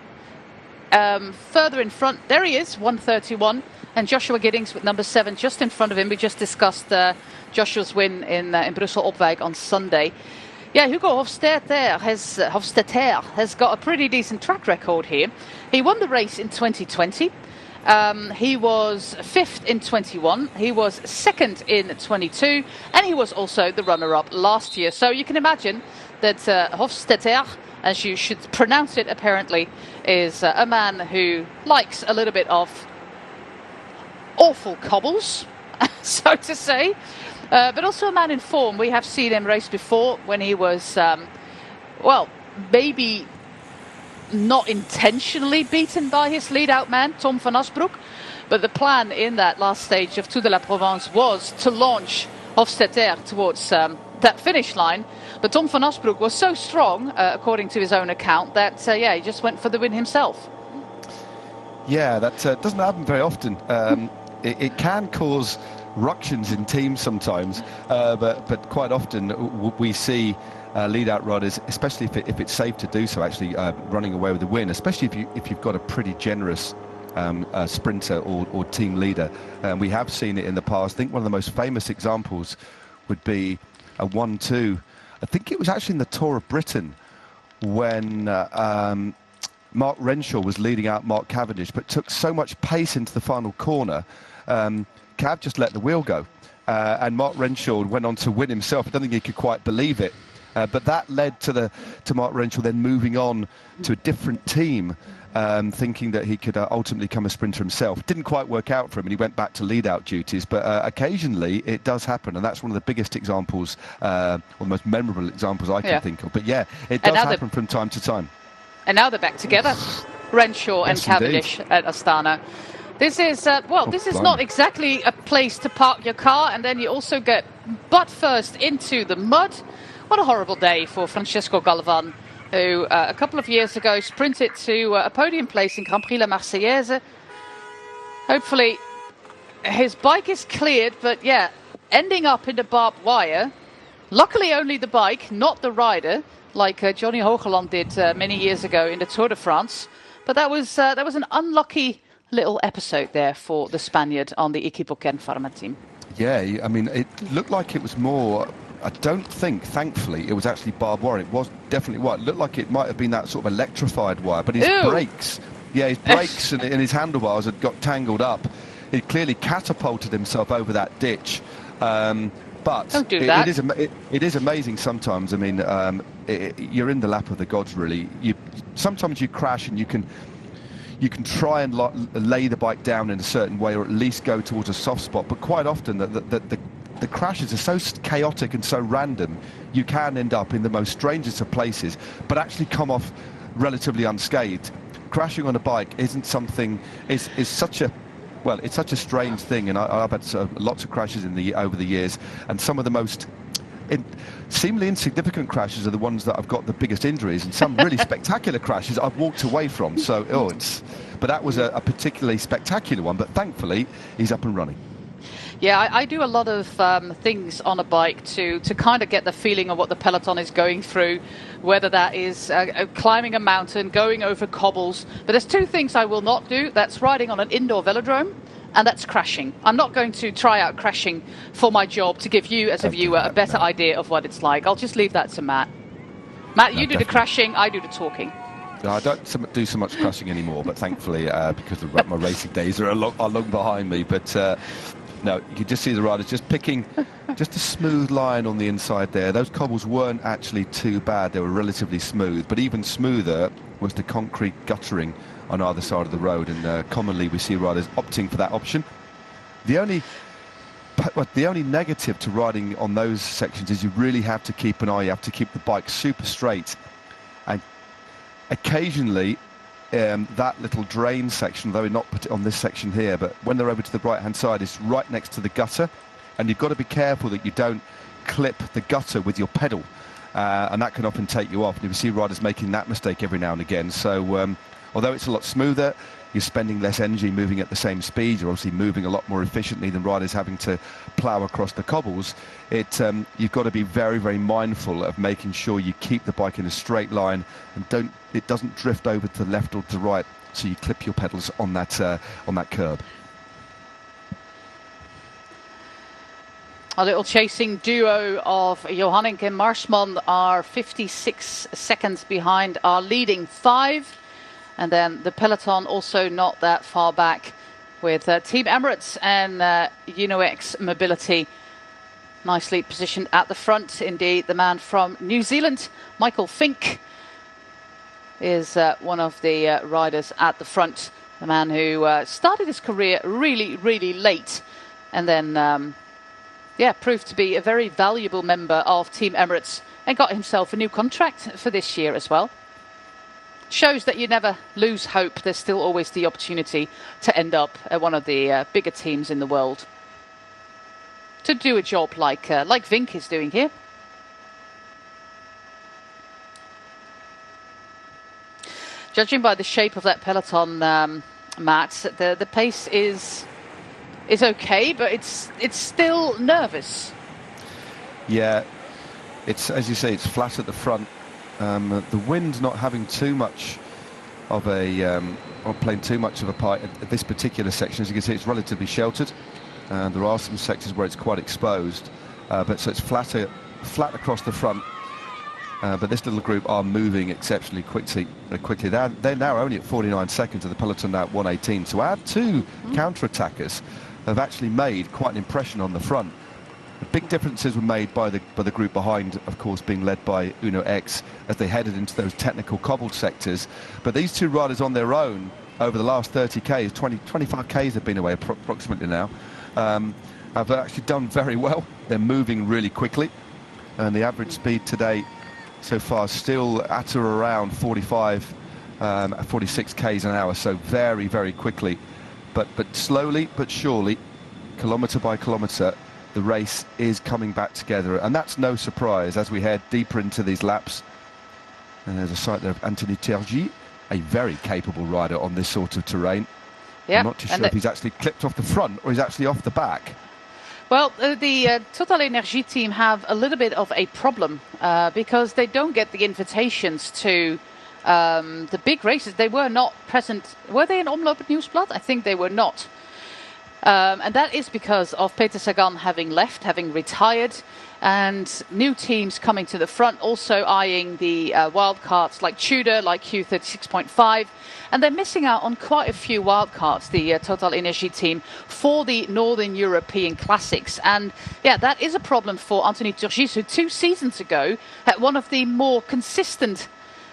further in front. There he is, 131. And Joshua Giddings with number 7 just in front of him. We just discussed Joshua's win in Brussel-Opwijk on Sunday. Yeah, Hugo Hofstetter has got a pretty decent track record here. He won the race in 2020. He was 5th in 21. He was 2nd in 22. And he was also the runner-up last year. So you can imagine that Hofstetter, as you should pronounce it apparently, is a man who likes a little bit of awful cobbles, so to say, but also a man in form. We have seen him race before when he was, maybe not intentionally beaten by his lead-out man, Tom van Asbroek, but the plan in that last stage of Tour de la Provence was to launch Hofstetter towards that finish line. But Tom van Asbroek was so strong, according to his own account, that he just went for the win himself. Yeah, that doesn't happen very often. It can cause ructions in teams sometimes, but quite often we see lead-out riders, especially if it's safe to do so, actually running away with the win, especially if you've got a pretty generous sprinter or team leader. We have seen it in the past. I think one of the most famous examples would be a 1-2. I think it was actually in the Tour of Britain when Mark Renshaw was leading out Mark Cavendish, but took so much pace into the final corner, Cav just let the wheel go. And Mark Renshaw went on to win himself. I don't think he could quite believe it. But that led to Mark Renshaw then moving on to a different team, thinking that he could ultimately become a sprinter himself. Didn't quite work out for him, and he went back to lead-out duties. But occasionally it does happen, and that's one of the biggest examples, or the most memorable examples I can think of. But yeah, it does happen from time to time. And now they're back together, Renshaw and Cavendish at Astana. This is, this is not exactly a place to park your car, and then you also get butt first into the mud. What a horrible day for Francesco Galvan, who a couple of years ago sprinted to a podium place in Grand Prix La Marseillaise. Hopefully his bike is cleared, but yeah, ending up in the barbed wire. Luckily only the bike, not the rider, like Johnny Hogeland did many years ago in the Tour de France. But that was an unlucky little episode there for the Spaniard on the Equipo Ken Pharma team. Yeah, I mean, it looked like it was more I don't think, thankfully, it was actually barbed wire. It was definitely wire. It looked like it might have been that sort of electrified wire, but his brakes, his brakes and his handlebars had got tangled up. He clearly catapulted himself over that ditch. But Don't do that. It is amazing sometimes. I mean, you're in the lap of the gods, really. Sometimes you crash and you can try and lay the bike down in a certain way, or at least go towards a soft spot. But quite often, the crashes are so chaotic and so random, you can end up in the most strangest of places, but actually come off relatively unscathed. Crashing on a bike isn't something. Is such a Well, it's such a strange thing, and I've had lots of crashes over the years, and some of the most seemingly insignificant crashes are the ones that I've got the biggest injuries, and some really spectacular crashes I've walked away from. So, but that was a particularly spectacular one. But thankfully, he's up and running. Yeah, I do a lot of things on a bike to kind of get the feeling of what the peloton is going through, whether that is climbing a mountain, going over cobbles. But there's two things I will not do. That's riding on an indoor velodrome, and that's crashing. I'm not going to try out crashing for my job to give you, as a viewer, a better idea of what it's like. I'll just leave that to Matt. Matt, you do the crashing, I do the talking. No, I don't do so much crashing anymore, but thankfully, because my racing days are long behind me. But no, you can just see the riders just picking just a smooth line on the inside there. Those cobbles weren't actually too bad. They were relatively smooth, but even smoother was the concrete guttering on either side of the road, and commonly we see riders opting for that option. The only negative to riding on those sections is you really have to keep an eye. You have to keep the bike super straight, and occasionally that little drain section, though not put it on this section here, but when they're over to the right hand side, is right next to the gutter, and you've got to be careful that you don't clip the gutter with your pedal, and that can often take you off, and you see riders making that mistake every now and again. So although it's a lot smoother, you're spending less energy moving at the same speed. You're obviously moving a lot more efficiently than riders having to plough across the cobbles. You've got to be very, very mindful of making sure you keep the bike in a straight line and it doesn't drift over to the left or to the right, so you clip your pedals on that curb. A little chasing duo of Johanink and Marsman are 56 seconds behind our leading 5. And then the peloton also not that far back with Team Emirates and UnoX Mobility nicely positioned at the front. Indeed, the man from New Zealand, Michael Fink, is one of the riders at the front. The man who started his career really, really late, and then, proved to be a very valuable member of Team Emirates and got himself a new contract for this year as well. Shows that you never lose hope. There's still always the opportunity to end up at one of the bigger teams in the world, to do a job like Vink is doing here. Judging by the shape of that peloton, Matt, the pace is okay, but it's still nervous. Yeah, it's, as you say, it's flat at the front. The wind's not having too much of or playing too much of a part at this particular section. As you can see, it's relatively sheltered. There are some sections where it's quite exposed, but so it's flat across the front. But this little group are moving exceptionally quickly. They're now only at 49 seconds, and the peloton now at 118. So our two counter-attackers have actually made quite an impression on the front. The big differences were made by the group behind, of course, being led by UnoX as they headed into those technical cobbled sectors. But these two riders on their own over the last 30 Ks, 25 Ks have been away approximately now, have actually done very well. They're moving really quickly, and the average speed today so far still at or around 45, 46 Ks an hour, so very, very quickly. But slowly but surely, kilometre by kilometre, the race is coming back together, and that's no surprise as we head deeper into these laps. And there's a sight there of Anthony Tergy, a very capable rider on this sort of terrain. Yep. I'm not too sure if he's actually clipped off the front or he's actually off the back. Well, the Total Energie team have a little bit of a problem because they don't get the invitations to the big races. They were not present. Were they in Omloop Nieuwsblad? I think they were not. And that is because of Peter Sagan having left, having retired, and new teams coming to the front, also eyeing the wildcards like Tudor, like Q36.5. And they're missing out on quite a few wildcards, the Total Energy team, for the Northern European Classics. And yeah, that is a problem for Anthony Turgis, who 2 seasons ago had one of the more consistent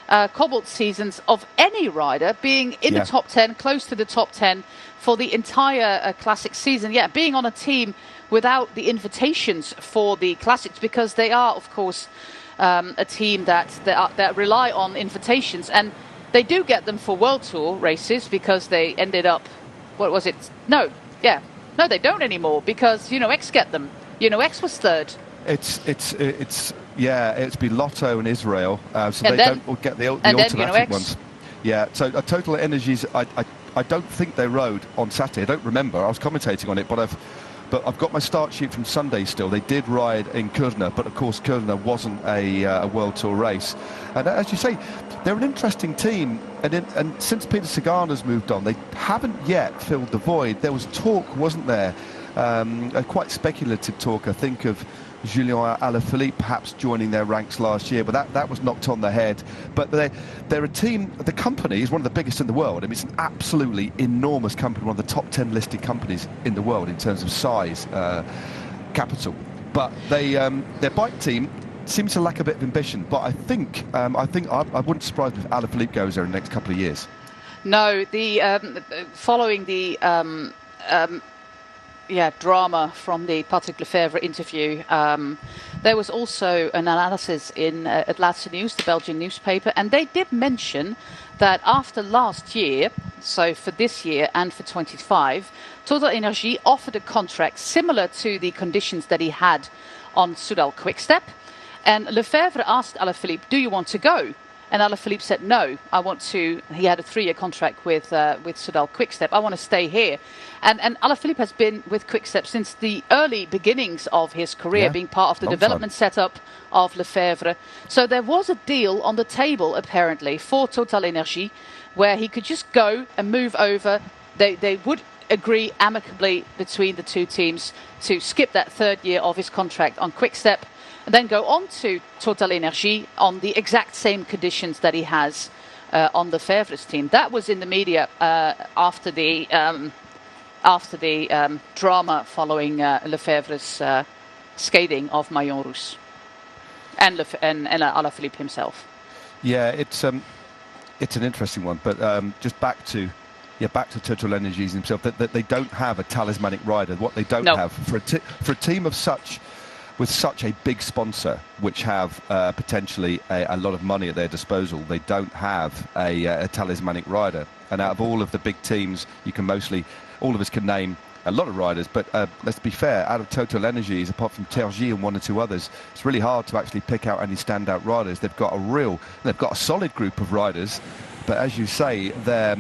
cobbled seasons of any rider, being in the top 10, close to the top 10 for the entire classic season. Yeah, being on a team without the invitations for the classics, because they are, of course, a team that rely on invitations, and they do get them for World Tour races because they ended up, what was it? No, they don't anymore because X get them. X was third. It's been Lotto and Israel, so they don't get the automatic ones. Yeah, so Total Energies, I don't think they rode on Saturday. I don't remember. I was commentating on it, but I've got my start sheet from Sunday still. They did ride in Kurna, but of course Kurna wasn't a World Tour race. And as you say, they're an interesting team. And since Peter Sagan has moved on, they haven't yet filled the void. There was talk, wasn't there? A quite speculative talk, I think, of Julien Alaphilippe perhaps joining their ranks last year, but that was knocked on the head. But they're a team. The company is one of the biggest in the world. I mean, it's an absolutely enormous company, one of the top 10 listed companies in the world in terms of size, capital. But their bike team seems to lack a bit of ambition. But I think I wouldn't surprise me if Alaphilippe goes there in the next couple of years. No, following the drama from the Patrick Lefevre interview. There was also an analysis in Het Laatste Nieuws, the Belgian newspaper, and they did mention that after last year, so for this year and for 25, Total Energie offered a contract similar to the conditions that he had on Soudal Quickstep. And Lefevre asked Alaphilippe, do you want to go? And Alaphilippe said, no, I want to. He had a 3-year contract with Soudal Quickstep. I want to stay here. And Alaphilippe has been with Quickstep since the early beginnings of his career, being part of the development setup of Lefevre. So there was a deal on the table, apparently, for Total Energie, where he could just go and move over. They would agree amicably between the two teams to skip that 3rd year of his contract on Quickstep, and then go on to Total Energie on the exact same conditions that he has on Lefevre's team. That was in the media after the drama following Lefevre's scathing of Maillon Rousse and Alaphilippe himself. Yeah, it's an interesting one, but just back to Total Energies himself. That they don't have a talismanic rider. What they don't have for a team of with such a big sponsor, which have potentially a lot of money at their disposal, they don't have a talismanic rider. And out of all of the big teams, all of us can name a lot of riders, but let's be fair, out of Total Energies, apart from Tergy and 1 or 2 others, it's really hard to actually pick out any standout riders. They've got a solid group of riders, but as you say, they're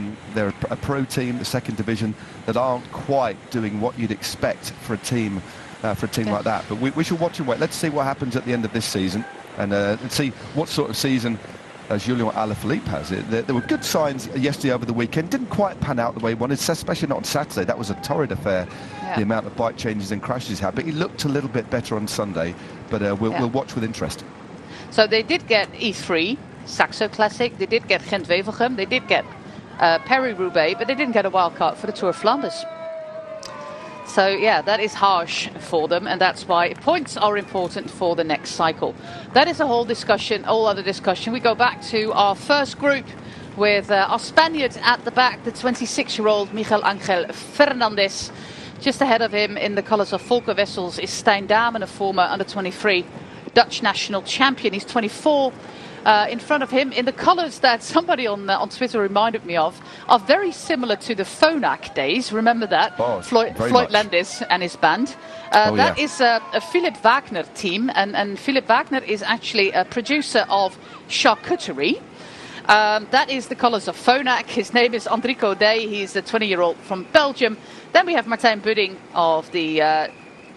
a pro team, the 2nd division, that aren't quite doing what you'd expect for a team like that. But we shall watch and wait. Let's see what happens at the end of this season, and see what sort of season Julien Alaphilippe has. There were good signs yesterday over the weekend. Didn't quite pan out the way he wanted, especially not on Saturday. That was a torrid affair, the amount of bike changes and crashes he had. But he looked a little bit better on Sunday. But we'll watch with interest. So they did get E3, Saxo Classic. They did get Gent-Wevelgem. They did get Paris-Roubaix, but they didn't get a wild card for the Tour of Flanders. So, yeah, that is harsh for them, and that's why points are important for the next cycle. That is a whole other discussion. We go back to our first group with our Spaniard at the back, the 26-year-old Miguel Ángel Fernández. Just ahead of him in the colours of Volker Wessels is Stijn Damen, a former under-23 Dutch national champion. He's 24. In front of him, in the colours that somebody on Twitter reminded me of, are very similar to the Phonak days. Remember that? Floyd Landis and his band. That is a Philip Wagner team, and Philip Wagner is actually a producer of charcuterie. That is the colours of Phonak. His name is Andrico Day. He's a 20-year-old from Belgium. Then we have Martijn Budding of the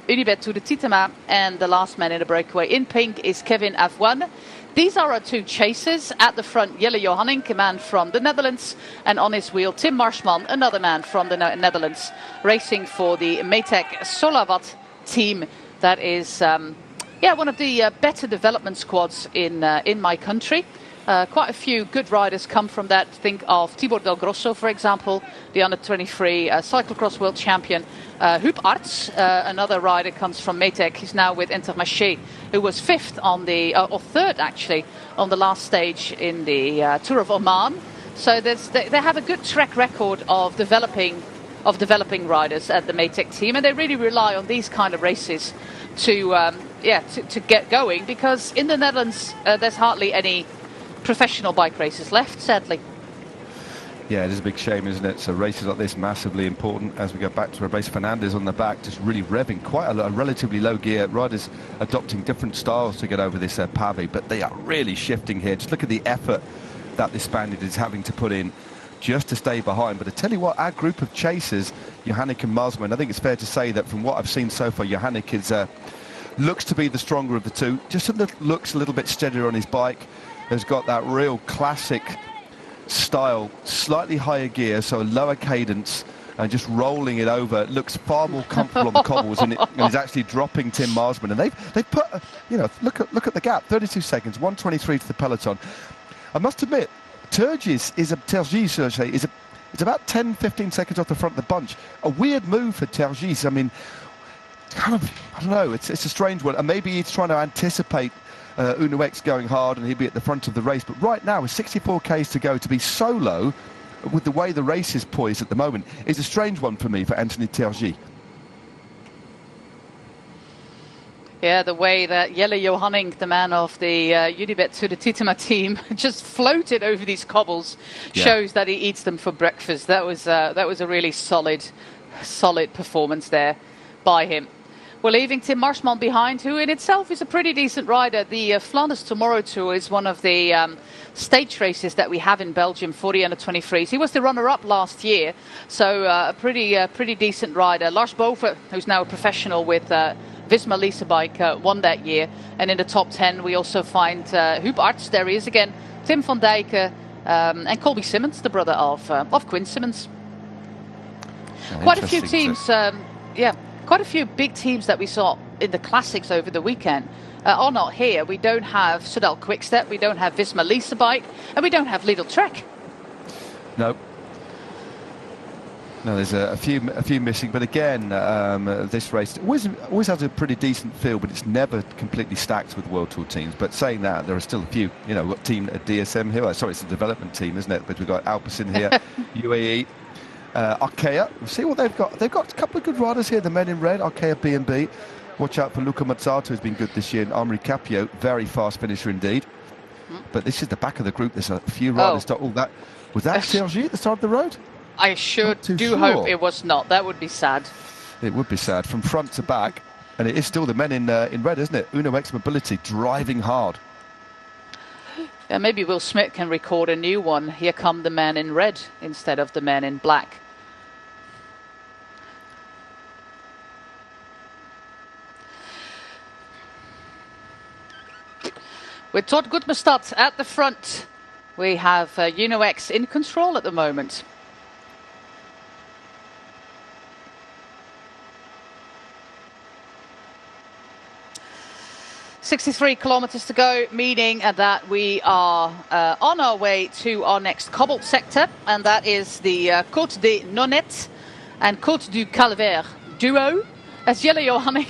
Unibet Tour de Titema, and the last man in the breakaway in pink is Kevin Avoine. These are our two chasers. At the front, Jelle Johanning, a man from the Netherlands, and on his wheel, Tim Marsman, another man from the Netherlands, racing for the Metec Solavat team. That is, one of the better development squads in my country. Quite a few good riders come from that. Think of Tibor Del Grosso, for example, the under-23 cyclocross world champion. Huub Arts, another rider, comes from Metec. He's now with Intermarché, who was fifth on the, or third actually, on the last stage in the Tour of Oman. So they have a good track record of developing riders at the Metec team, and they really rely on these kind of races to get going, because in the Netherlands there's hardly any professional bike races left, sadly. Yeah, it is a big shame, isn't it? So races like this, massively important. As we go back to a race, Fernandez on the back, just really revving, quite a relatively low gear. Riders adopting different styles to get over this pavé, but they are really shifting here. Just look at the effort that this Spaniard is having to put in just to stay behind. But I tell you what, our group of chasers, Johannik and Marsman, I think it's fair to say that from what I've seen so far, Johannik is looks to be the stronger of the two. Just looks a little bit steadier on his bike. Has got that real classic style, slightly higher gear, so a lower cadence, and just rolling it over. It looks far more comfortable on the cobbles, and he's actually dropping Tim Marsman. And they've put, look at the gap, 32 seconds, 1:23 to the peloton. I must admit, Tergis is it's about 10-15 seconds off the front of the bunch. A weird move for Tergis. I mean, kind of, I don't know, it's a strange one, and maybe he's trying to anticipate Uno X going hard and he'll be at the front of the race. But right now, with 64 Ks to go, to be so low with the way the race is poised at the moment is a strange one for me, for Anthony Tergis. Yeah, the way that Jelle Johanning, the man of the Unibet to the Titema team, just floated over these cobbles, shows that he eats them for breakfast. That was a really solid performance there by him. We're leaving Tim Marsman behind, who in itself is a pretty decent rider. The Flanders Tomorrow Tour is one of the stage races that we have in Belgium for the under-23s. He was the runner-up last year, so a pretty decent rider. Lars Boven, who's now a professional with Visma Lease Bike, won that year. And in the top 10, we also find Huub Arts, there he is again, Tim van Dijken, and Colby Simmons, the brother of Quinn Simmons. Quite a few teams, quite a few big teams that we saw in the classics over the weekend are not here. We don't have Soudal Quickstep, we don't have Visma Lease Bike, and we don't have Lidl Trek. No, there's a few missing, but again, this race always has a pretty decent feel, but it's never completely stacked with World Tour teams. But saying that, there are still a few, what team at DSM here? Sorry, it's a development team, isn't it? But we've got Alpecin here, UAE. Arkea, we'll see what they've got. They've got a couple of good riders here, the men in red, Arkea B&B. Watch out for Luca Mazzato, who's been good this year, and Amri Capio, very fast finisher indeed. But this is the back of the group. There's a few riders. Was that Sergi at the start of the road? I hope it was not. That would be sad. It would be sad. From front to back, and it is still the men in red, isn't it? Uno X Mobility driving hard. Yeah, maybe Will Smith can record a new one. Here come the men in red instead of the men in black. With Todd Goodmestad at the front, we have Uno X in control at the moment. "63 kilometers to go," meaning that we are on our way to our next cobbled sector, and that is the Côte des Nonnettes and Côte du Calvaire duo. As Jelle Johanning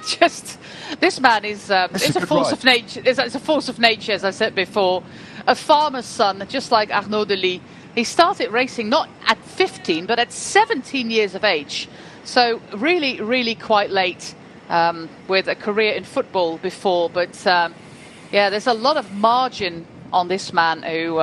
this man is a force of nature. It's a force of nature, as I said before. A farmer's son, just like Arnaud Delis. He started racing not at 15, but at 17 years of age. So really, really quite late. With a career in football before, but there's a lot of margin on this man who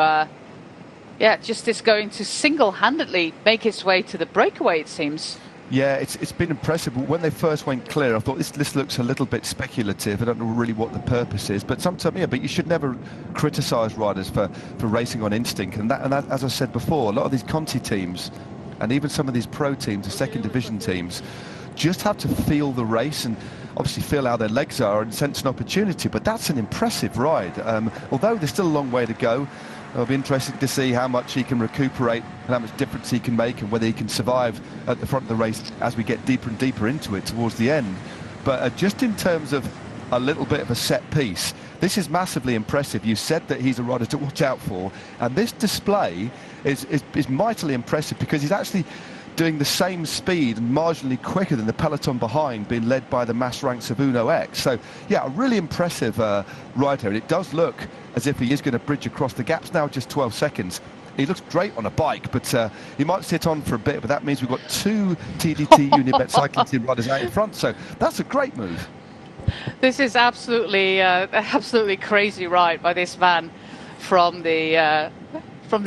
just is going to single-handedly make his way to the breakaway, it seems. Yeah, it's been impressive. When they first went clear, I thought this looks a little bit speculative. I don't know really what the purpose is, but sometimes, but you should never criticise riders for racing on instinct. And that, as I said before, a lot of these Conti teams, and even some of these pro teams, the second division teams, just have to feel the race, and obviously feel how their legs are and sense an opportunity. But that's an impressive ride. Although there's still a long way to go, it'll be interesting to see how much he can recuperate and how much difference he can make, and whether he can survive at the front of the race as we get deeper and deeper into it towards the end. But just in terms of a little bit of a set piece, this is massively impressive. You said that he's a rider to watch out for, and this display is mightily impressive, because he's actually doing the same speed and marginally quicker than the peloton behind, being led by the mass ranks of Uno X. So yeah, a really impressive ride here, and it does look as if he is going to bridge across the gaps now, just 12 seconds. He looks great on a bike, but he might sit on for a bit, but that means we've got 2 TDT Unibet cycling team riders out in front, so that's a great move. This is absolutely crazy ride by this man from the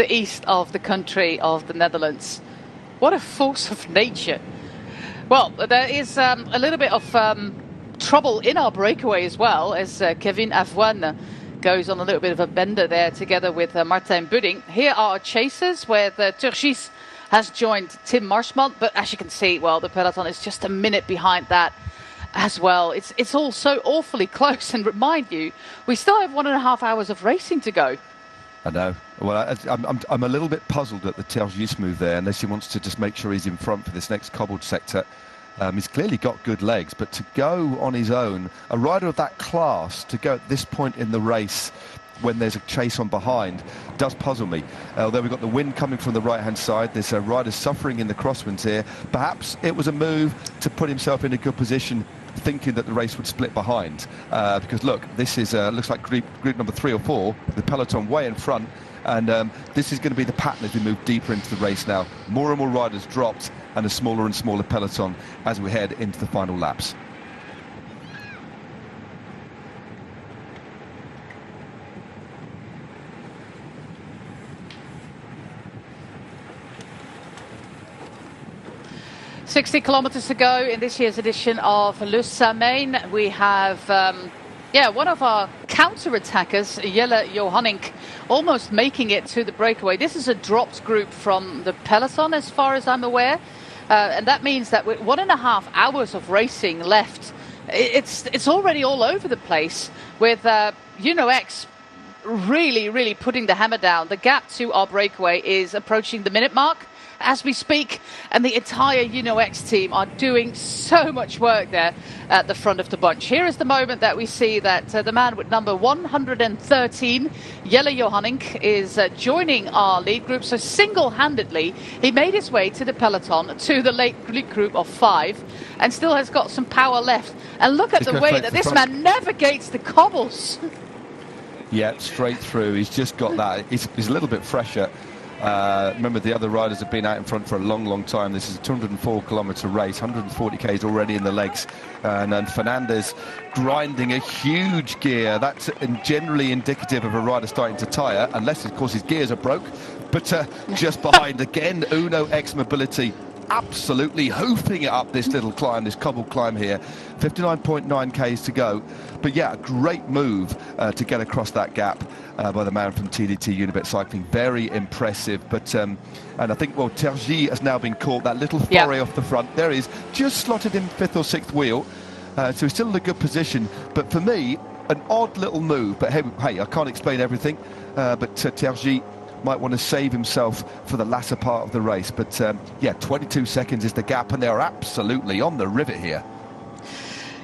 east of the country of the Netherlands. What a force of nature. Well, there is a little bit of trouble in our breakaway as well, as Kevin Avoine goes on a little bit of a bender there together with Martijn Budding. Here are our chasers, where the Turgis has joined Tim Marshmont, but as you can see, well, the peloton is just a minute behind that as well. It's all so awfully close, and remind you, we still have 1.5 hours of racing to go. I know. Well, I'm a little bit puzzled at the Tergis move there, unless he wants to just make sure he's in front for this next cobbled sector. He's clearly got good legs, but to go on his own, a rider of that class, to go at this point in the race when there's a chase on behind, does puzzle me. Although we've got the wind coming from the right-hand side, there's a rider suffering in the crosswinds here. Perhaps it was a move to put himself in a good position, thinking that the race would split behind. Because look, this is looks like group number 3 or 4, the peloton way in front, and this is going to be the pattern as we move deeper into the race now. More and more riders dropped, and a smaller and smaller peloton as we head into the final laps. "60 kilometers to go in this year's edition of Le Samyn." We have, one of our counter-attackers, Jelle Johannink, almost making it to the breakaway. This is a dropped group from the peloton, as far as I'm aware. And that means that with 1.5 hours of racing left, it's already all over the place, with Uno X really putting the hammer down. The gap to our breakaway is approaching the minute mark as we speak, and the entire Uno X team are doing so much work there at the front of the bunch. Here is the moment that we see that the man with number 113, Jelle Johannink, is joining our lead group. So single-handedly, he made his way to the peloton, to the lead group of 5, and still has got some power left. And look at the way that this man navigates the cobbles. Yeah, straight through. He's just got that. He's a little bit fresher. Remember, the other riders have been out in front for a long time. This is a 204-kilometre race, 140 k's already in the legs, and Fernandez grinding a huge gear. That's generally indicative of a rider starting to tire, unless of course his gears are broke. But just behind again, Uno X Mobility absolutely hoofing it up this little climb, this cobbled climb here. 59.9 k's to go. But yeah, a great move to get across that gap by the man from TDT Unibet Cycling. Very impressive. But and I think, well, Tergis has now been caught. That little foray off the front. There he is, just slotted in 5th or 6th wheel. So he's still in a good position. But for me, an odd little move. But hey, I can't explain everything. But Tergis might want to save himself for the latter part of the race. But yeah, 22 seconds is the gap, and they are absolutely on the rivet here.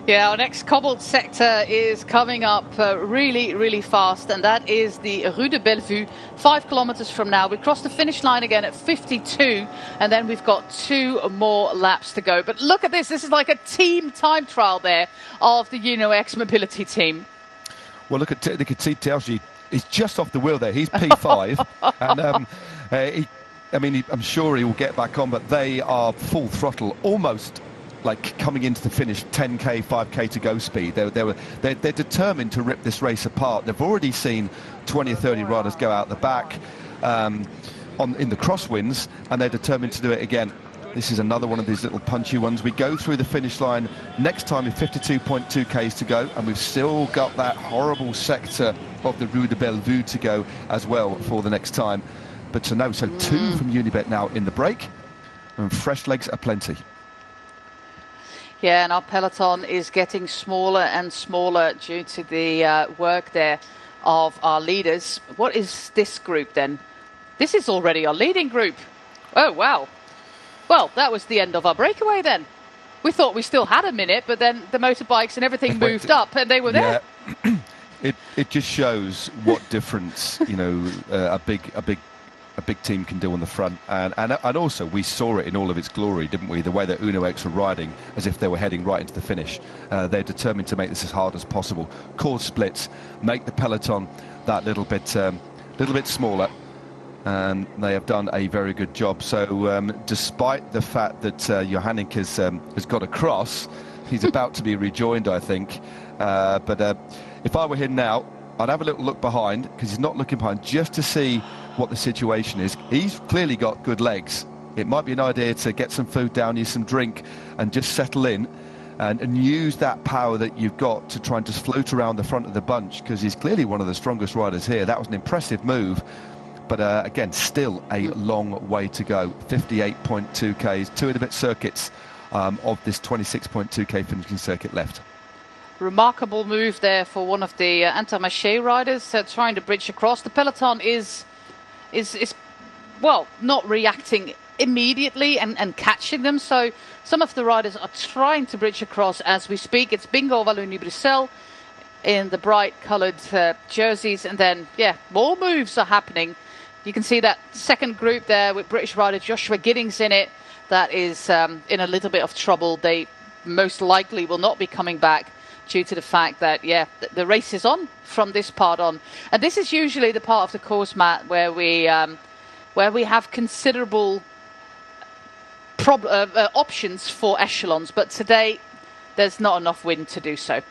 Yeah, our next cobbled sector is coming up really fast, and that is the Rue de Bellevue, 5 kilometers from now. We cross the finish line again at 52, and then we've got 2 more laps to go. But look at this. This is like a team time trial there of the Uno X Mobility team. Well, look at you can see Tergis. He's just off the wheel there. He's P5, and I'm sure he will get back on, but they are full throttle, almost like coming into the finish, 10k, 5k to go speed. They're determined to rip this race apart. They've already seen 20 or 30 riders go out the back in the crosswinds, and they're determined to do it again. This is another one of these little punchy ones. We go through the finish line next time with 52.2 k's to go, and we've still got that horrible sector of the Rue de Bellevue to go as well for the next time. But to know, so 2 from Unibet now in the break, and fresh legs are plenty. Yeah, and our peloton is getting smaller and smaller due to the work there of our leaders. What is this group then? This is already our leading group. Oh, wow. Well, that was the end of our breakaway then. We thought we still had a minute, but then the motorbikes and everything moved up and they were there. It just shows what difference, a big team can do on the front, and also we saw it in all of its glory, didn't we? The way that Uno X were riding as if they were heading right into the finish. They're determined to make this as hard as possible. Cause splits, make the peloton that little bit smaller, and they have done a very good job. So despite the fact that Johannik has got across, he's about to be rejoined, I think. But if I were him now, I'd have a little look behind, because he's not looking behind, just to see what the situation is. He's clearly got good legs. It might be an idea to get some food down you, some drink, and just settle in and use that power that you've got to try and just float around the front of the bunch, because he's clearly one of the strongest riders here. That was an impressive move, but again, still a long way to go. 58.2 Ks, 2 and a bit circuits of this 26.2 K finishing circuit left. Remarkable move there for one of the Intermarché riders, trying to bridge across. The peloton is well, not reacting immediately and catching them. So some of the riders are trying to bridge across as we speak. It's Bingo Wallonie-Bruxelles in the bright coloured jerseys, and then more moves are happening. You can see that second group there with British rider Joshua Giddings in it. That is in a little bit of trouble. They most likely will not be coming back due to the fact that, the race is on from this part on. And this is usually the part of the course, Matt, where we have considerable options for echelons. But today, there's not enough wind to do so.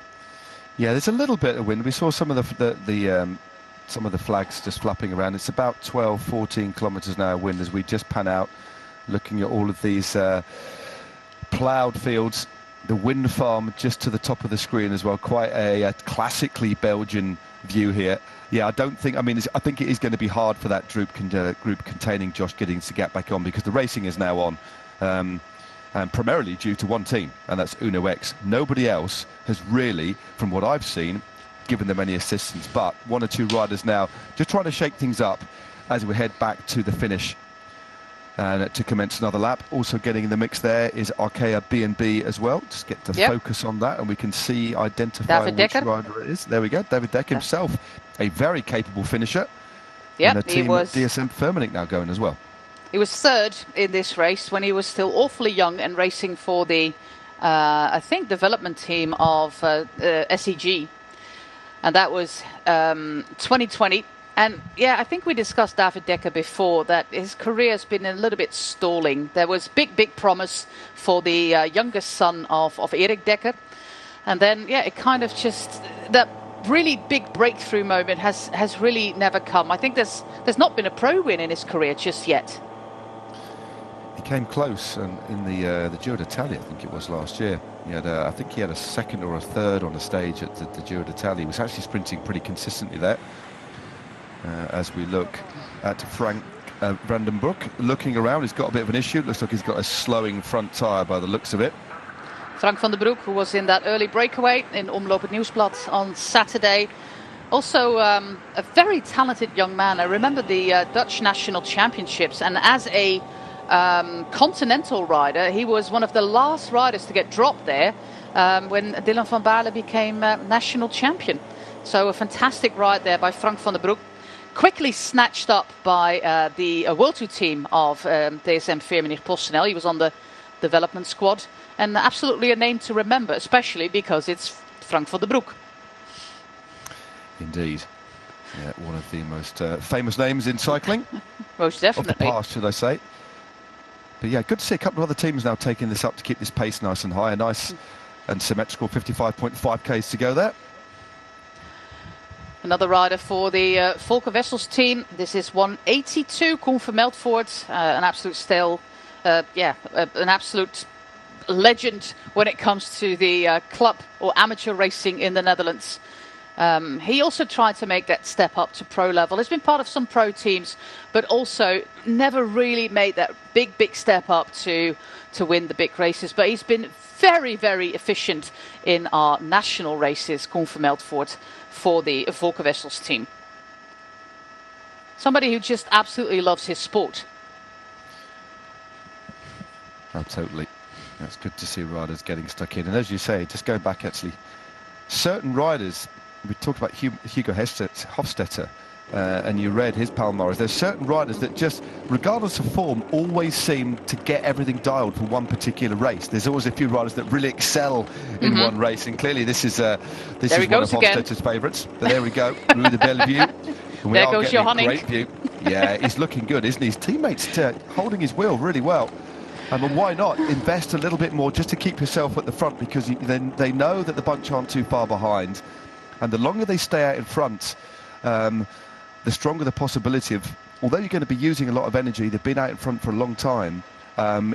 Yeah, there's a little bit of wind. We saw some of the flags just flapping around. It's about 12, 14 kilometres an hour wind as we just pan out, looking at all of these ploughed fields. The wind farm just to the top of the screen as well. Quite a classically Belgian view here. Yeah, I think it is going to be hard for that group containing Josh Giddings to get back on, because the racing is now on, and primarily due to one team, and that's Uno X. Nobody else has really, from what I've seen, given them any assistance, but one or two riders now just trying to shake things up as we head back to the finish. And to commence another lap. Also getting in the mix there is Arkea B&B as well. Just get to focus on that, and we can identify which rider it is. There we go, David Dekker himself, a very capable finisher. And a team at DSM Firmenich now going as well. He was third in this race when he was still awfully young and racing for the, I think, development team of SEG. And that was 2020. And I think we discussed David Dekker before, that his career has been a little bit stalling. There was big promise for the youngest son of Erik Dekker. And then, it kind of just, that really big breakthrough moment has really never come. I think there's not been a pro win in his career just yet. He came close in the Giro d'Italia, I think it was last year. I think he had a second or a third on the stage at the Giro d'Italia. He was actually sprinting pretty consistently there. As we look at Frank Vandenbroek looking around, he's got a bit of an issue. Looks like he's got a slowing front tyre by the looks of it. Frank van den Broek, who was in that early breakaway in Omloop het Nieuwsblad on Saturday. Also a very talented young man. I remember the Dutch National Championships, and as a continental rider, he was one of the last riders to get dropped there when Dylan van Baarle became national champion. So a fantastic ride there by Frank van den Broek. Quickly snatched up by the World Tour team of DSM Firmenich PostNL. He was on the development squad, and absolutely a name to remember, especially because it's Frank van den Broek. Indeed. Yeah, one of the most famous names in cycling. Most definitely. Of the past, should I say. But good to see a couple of other teams now taking this up to keep this pace nice and high. A nice and symmetrical 55.5 Ks to go there. Another rider for the Volker Wessels team. This is 182, Koen Vermeldvoort. An absolute an absolute legend when it comes to the club or amateur racing in the Netherlands. He also tried to make that step up to pro level. He's been part of some pro teams, but also never really made that big step up to win the big races. But he's been very, very efficient in our national races, Koen Vermeldvoort, for the Volkerwessels team. Somebody who just absolutely loves his sport. Oh, totally. It's good to see riders getting stuck in. And as you say, just going back actually, certain riders, we talked about Hugo Hofstetter, and you read his Palmares. There's certain riders that just, regardless of form, always seem to get everything dialed for one particular race. There's always a few riders that really excel in one race, and clearly this is one of Hofstetter's favourites. But there we go, Rue de Bellevue. And we there are goes getting Johanning. a great view. Yeah, he's looking good, isn't he? His teammates holding his wheel really well. And why not invest a little bit more just to keep yourself at the front, because then they know that the bunch aren't too far behind, and the longer they stay out in front, the stronger the possibility of, although you're going to be using a lot of energy, they've been out in front for a long time,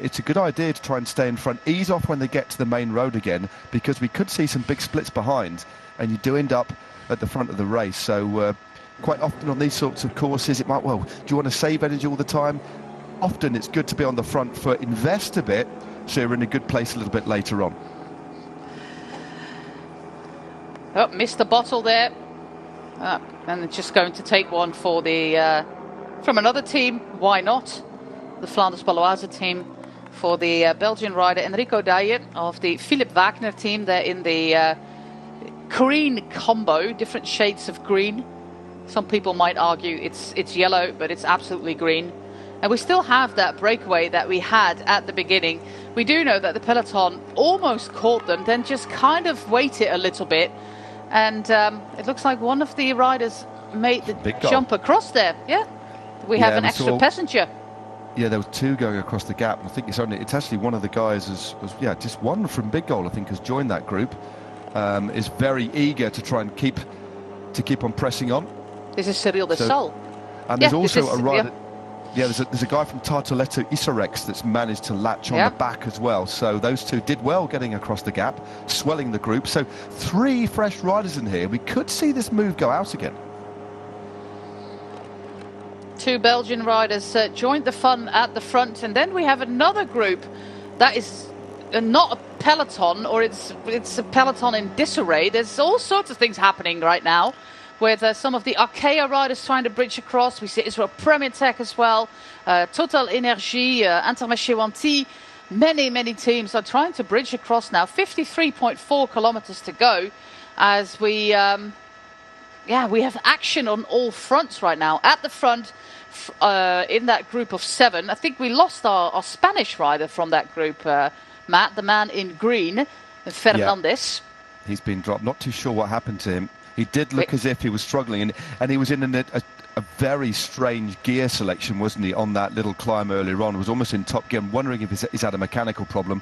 it's a good idea to try and stay in front, ease off when they get to the main road again, because we could see some big splits behind, and you do end up at the front of the race. So quite often on these sorts of courses, it might, well, do you want to save energy all the time? Often it's good to be on the front foot, invest a bit, so you're in a good place a little bit later on. Oh, missed the bottle there. And it's just going to take one for the from another team. Why not? The Flanders Baloise team, for the Belgian rider Enrico Dyer of the Philip Wagner team. They're in the green combo, different shades of green. Some people might argue it's yellow, but it's absolutely green. And we still have that breakaway that we had at the beginning. We do know that the peloton almost caught them, then just kind of waited a little bit. And it looks like one of the riders made the jump across there. Yeah, we have an extra passenger. Yeah, there were two going across the gap. I think it's actually one of the guys just one from Big Goal, I think, has joined that group. Is very eager to try and keep on pressing on. This is Cyril de Sal. And there's also a rider. Yeah, there's a guy from Tartoletto Isorex that's managed to latch on the back as well. So those two did well getting across the gap, swelling the group. So 3 fresh riders in here. We could see this move go out again. 2 Belgian riders joined the fun at the front. And then we have another group that is not a peloton, or it's a peloton in disarray. There's all sorts of things happening right now, with some of the Arkea riders trying to bridge across. We see Israel Premier Tech as well, Total Energy, Intermarché-Wanty. Many teams are trying to bridge across now. 53.4 kilometers to go, as we have action on all fronts right now. At the front, in that group of 7, I think we lost our Spanish rider from that group, Matt, the man in green, Fernandez. Yeah. He's been dropped. Not too sure what happened to him. He did look as if he was struggling, and he was in a very strange gear selection, wasn't he, on that little climb earlier on. It was almost in top gear. I'm wondering if he's had a mechanical problem,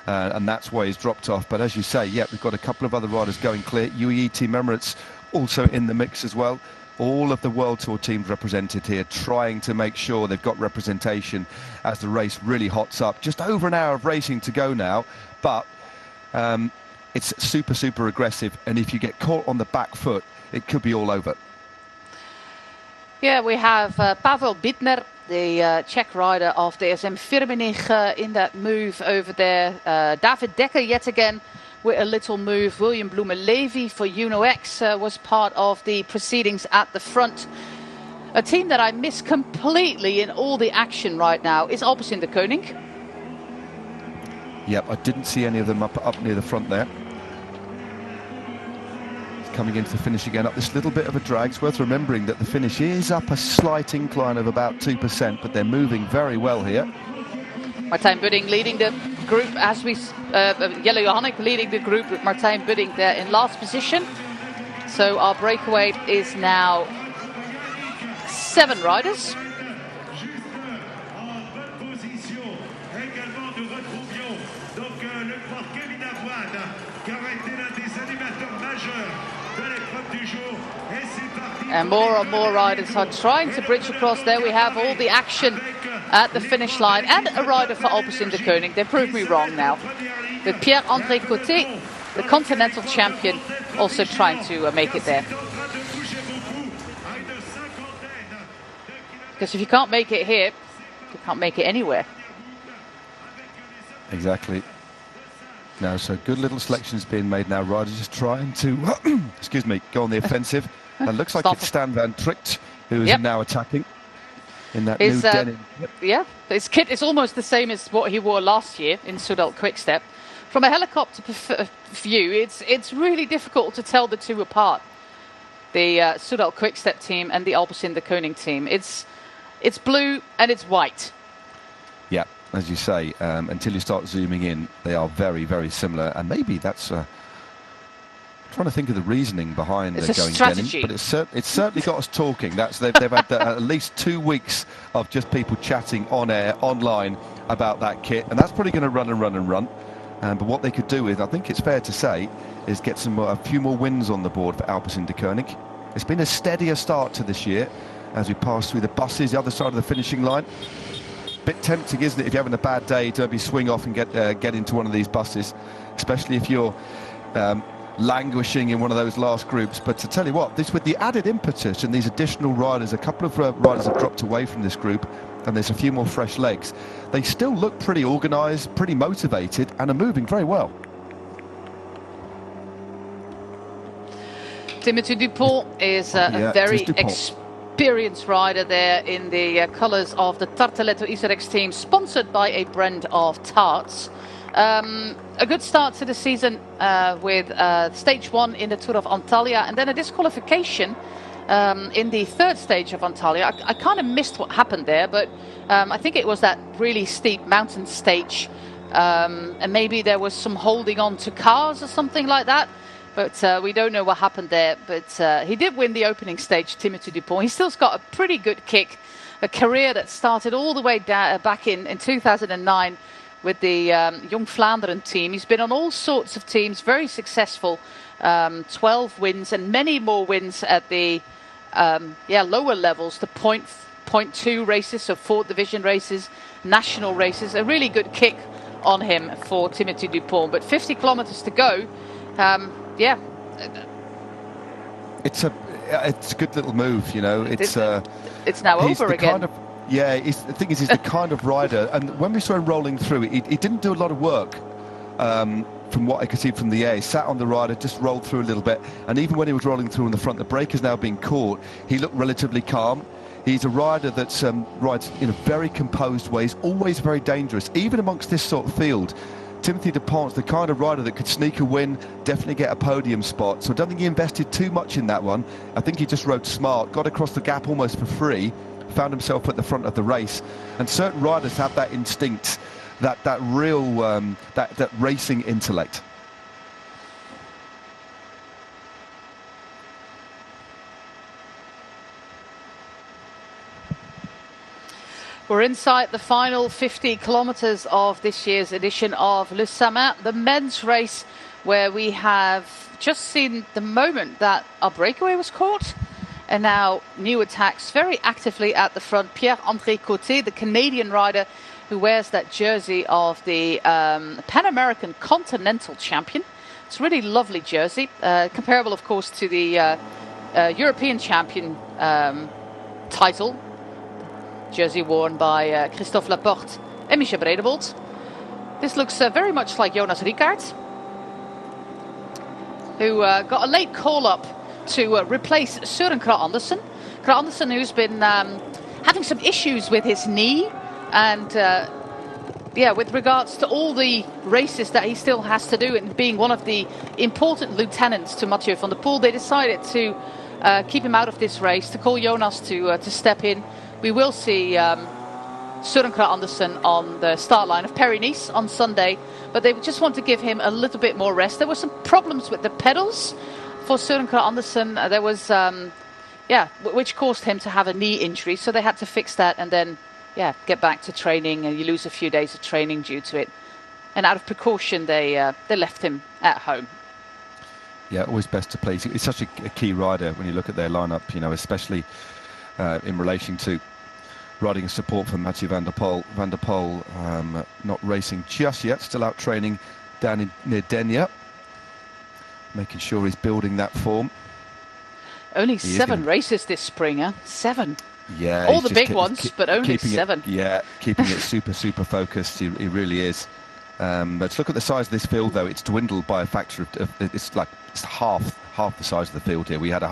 and that's why he's dropped off. But as you say, we've got a couple of other riders going clear. UAE Team Emirates also in the mix as well. All of the World Tour teams represented here, trying to make sure they've got representation as the race really hots up. Just over an hour of racing to go now, but it's super aggressive, and if you get caught on the back foot, it could be all over. Yeah, we have Pavel Bittner, the Czech rider of DSM Firmenich, in that move over there. David Dekker yet again with a little move. William Bloemen-Levy for UNOX was part of the proceedings at the front. A team that I miss completely in all the action right now is Alpecin de Koning. Yep, I didn't see any of them up near the front there. Coming into the finish again, up this little bit of a drag. It's worth remembering that the finish is up a slight incline of about 2%, but they're moving very well here. Martijn Budding leading the group as we... Jelle Johannek leading the group with Martijn Budding there in last position. So our breakaway is now 7 riders. And more riders are trying to bridge across. There we have all the action at the finish line, and a rider for Alpecin de Koning. They proved me wrong now. With Pierre-André Côté, the continental champion, also trying to make it there. Because if you can't make it here, you can't make it anywhere. Exactly. Now, so good little selections being made now. Riders just trying to, excuse me, go on the offensive. It looks like it's Stan van Tricht who is now attacking in that new denim. Yeah, his kit is almost the same as what he wore last year in Soudal Quickstep. From a helicopter view, it's really difficult to tell the two apart. The Soudal Quickstep team and the Alpecin de Koning team. It's blue and it's white. Yeah, as you say, until you start zooming in, they are very, very similar. And maybe that's... trying to think of the reasoning behind it's going strategy. denim, but it's certainly got us talking. They've had at least 2 weeks of just people chatting on air, online about that kit, and that's probably going to run and run and run. But what they could do with, I think it's fair to say, is get a few more wins on the board for Alpecin de Koning. It's been a steadier start to this year as we pass through the buses, the other side of the finishing line. Bit tempting, isn't it, if you're having a bad day to maybe swing off and get into one of these buses, especially if you're languishing in one of those last groups. But to tell you what, this with the added impetus and these additional riders, a couple of riders have dropped away from this group, and there's a few more fresh legs. They still look pretty organised, pretty motivated, and are moving very well. Timothy Dupont is a very experienced rider there in the colours of the Tarteletto Isorex team, sponsored by a brand of tarts. A good start to the season with stage 1 in the Tour of Antalya, and then a disqualification in the third stage of Antalya. I kind of missed what happened there, but I think it was that really steep mountain stage, and maybe there was some holding on to cars or something like that. But we don't know what happened there. But he did win the opening stage, Timothy Dupont. He's still got a pretty good kick, a career that started all the way back in 2009 with the Jong Vlaanderen team. He's been on all sorts of teams, very successful, 12 wins and many more wins at the lower levels, the point 2 races, so 4th division races, national races. A really good kick on him for Timothy Dupont. But 50 kilometers to go. It's a good little move, you know. It's now over again. The thing is, he's the kind of rider, and when we saw him rolling through, he didn't do a lot of work. From what I could see from the air, he sat on the rider, just rolled through a little bit, and even when he was rolling through in the front, the brake is now being caught. He looked relatively calm. He's a rider that rides in a very composed way. He's always very dangerous, even amongst this sort of field. Timothy Dupont's the kind of rider that could sneak a win, definitely get a podium spot. So I don't think he invested too much in that one. I think he just rode smart, got across the gap almost for free, found himself at the front of the race. And certain riders have that instinct, that real that racing intellect. We're inside the final 50 kilometers of this year's edition of Le Samyn, the men's race, where we have just seen the moment that our breakaway was caught. And now new attacks very actively at the front. Pierre-André Côté, the Canadian rider who wears that jersey of the Pan American Continental Champion. It's a really lovely jersey, comparable, of course, to the European Champion title. Jersey worn by Christophe Laporte and Michel Bredevoort. This looks very much like Jonas Rickaert, who got a late call-up to replace Søren Kragh Andersen. Kragh Andersen, who's been having some issues with his knee, and with regards to all the races that he still has to do, and being one of the important lieutenants to Mathieu van der Poel, they decided to keep him out of this race, to call Jonas to step in. We will see Søren Kragh Andersen on the start line of Paris-Nice on Sunday, but they just want to give him a little bit more rest. There were some problems with the pedals for Søren Kragh Andersen. There was, which caused him to have a knee injury, so they had to fix that and then, get back to training, and you lose a few days of training due to it. And out of precaution, they left him at home. Yeah, always best to play. He's such a key rider when you look at their lineup, you know, especially in relation to riding a support for Mathieu van der Poel. Van der Poel not racing just yet, still out training down near Denia. making sure he's building that form. Only 7 races this spring, huh? 7. Yeah, all the big ones, but only 7. Keeping it super focused. He really is. Let's look at the size of this field, though. It's dwindled by a factor of it's half the size of the field here. We had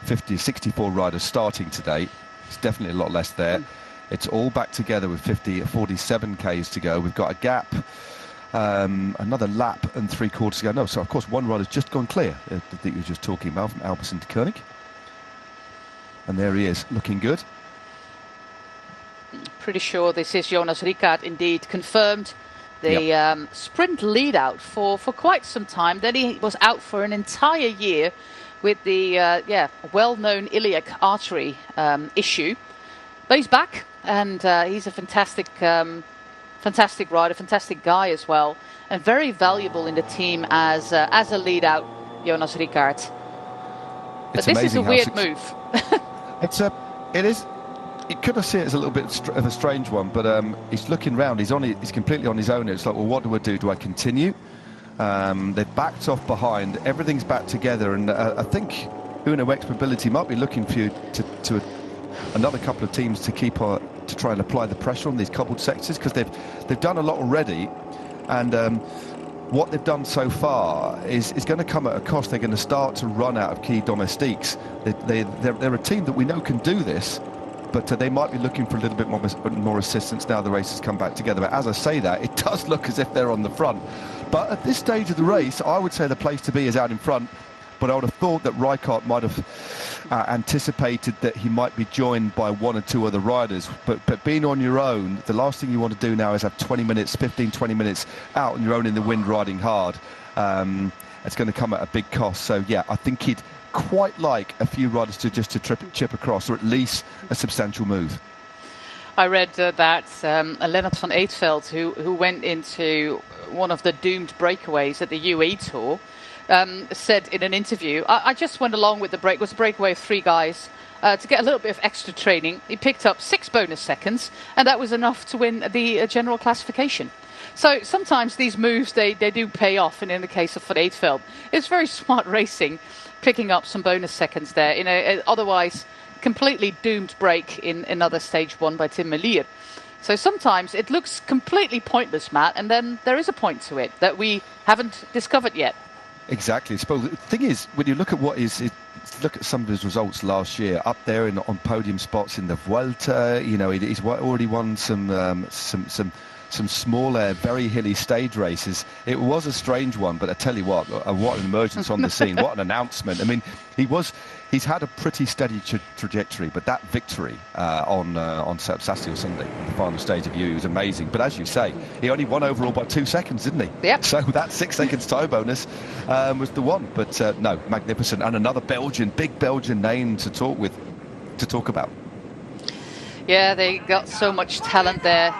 64 riders starting today. It's definitely a lot less there. It's all back together with 47 Ks to go. We've got a gap, another lap and 3/4 to go. No, so of course one rider's just gone clear. I think you were just talking about, from Albertson to Koenig. And there he is, looking good. Pretty sure this is Jonas Rickaert indeed confirmed. The sprint lead out for quite some time. Then he was out for an entire year with the well-known iliac artery issue. But he's back, and he's a fantastic rider, fantastic guy as well, and very valuable in the team as a lead out, Jonas Rickaert. But this is a weird move. It is. You could have seen it as a little bit of a strange one, but he's looking round. He's completely on his own. It's like, well, what do I do? Do I continue? They've backed off behind. Everything's back together, and I think Uno X Mobility might be looking for you to another couple of teams to to try and apply the pressure on these cobbled sectors, because they've done a lot already, and what they've done so far is going to come at a cost. They're going to start to run out of key domestiques. They're a team that we know can do this, but they might be looking for a little bit more assistance now the race has come back together. But as I say that, it does look as if they're on the front. But at this stage of the race, I would say the place to be is out in front. But I would have thought that Rickaert might have anticipated that he might be joined by 1 or 2 other riders. But being on your own, the last thing you want to do now is have 20 minutes out on your own in the wind riding hard. It's going to come at a big cost. So, yeah, I think he'd quite like a few riders to chip across, or at least a substantial move. I read that Lennart van Eetveld, who went into one of the doomed breakaways at the UE Tour, said in an interview, I just went along with the break. It was a breakaway of 3 guys to get a little bit of extra training. He picked up 6 bonus seconds, and that was enough to win the general classification. So sometimes these moves, they do pay off, and in the case of Van Eetveld, it's very smart racing, picking up some bonus seconds there in a otherwise completely doomed break in another stage 1 by Tim Merlier. So sometimes it looks completely pointless, Matt, and then there is a point to it that we haven't discovered yet. Exactly. So the thing is, when you look at look at some of his results last year, up there on podium spots in the Vuelta, he's already won some smaller, very hilly stage races. It was a strange one, but I tell you what an emergence on the scene, what an announcement. I mean, he's had a pretty steady trajectory, but that victory on Saturday or Sunday, the final stage of UE, was amazing. But as you say, he only won overall by 2 seconds, didn't he? Yep. So that 6 seconds time bonus was the one. But no, magnificent. And another big Belgian name to talk about. Yeah, they got so much talent there.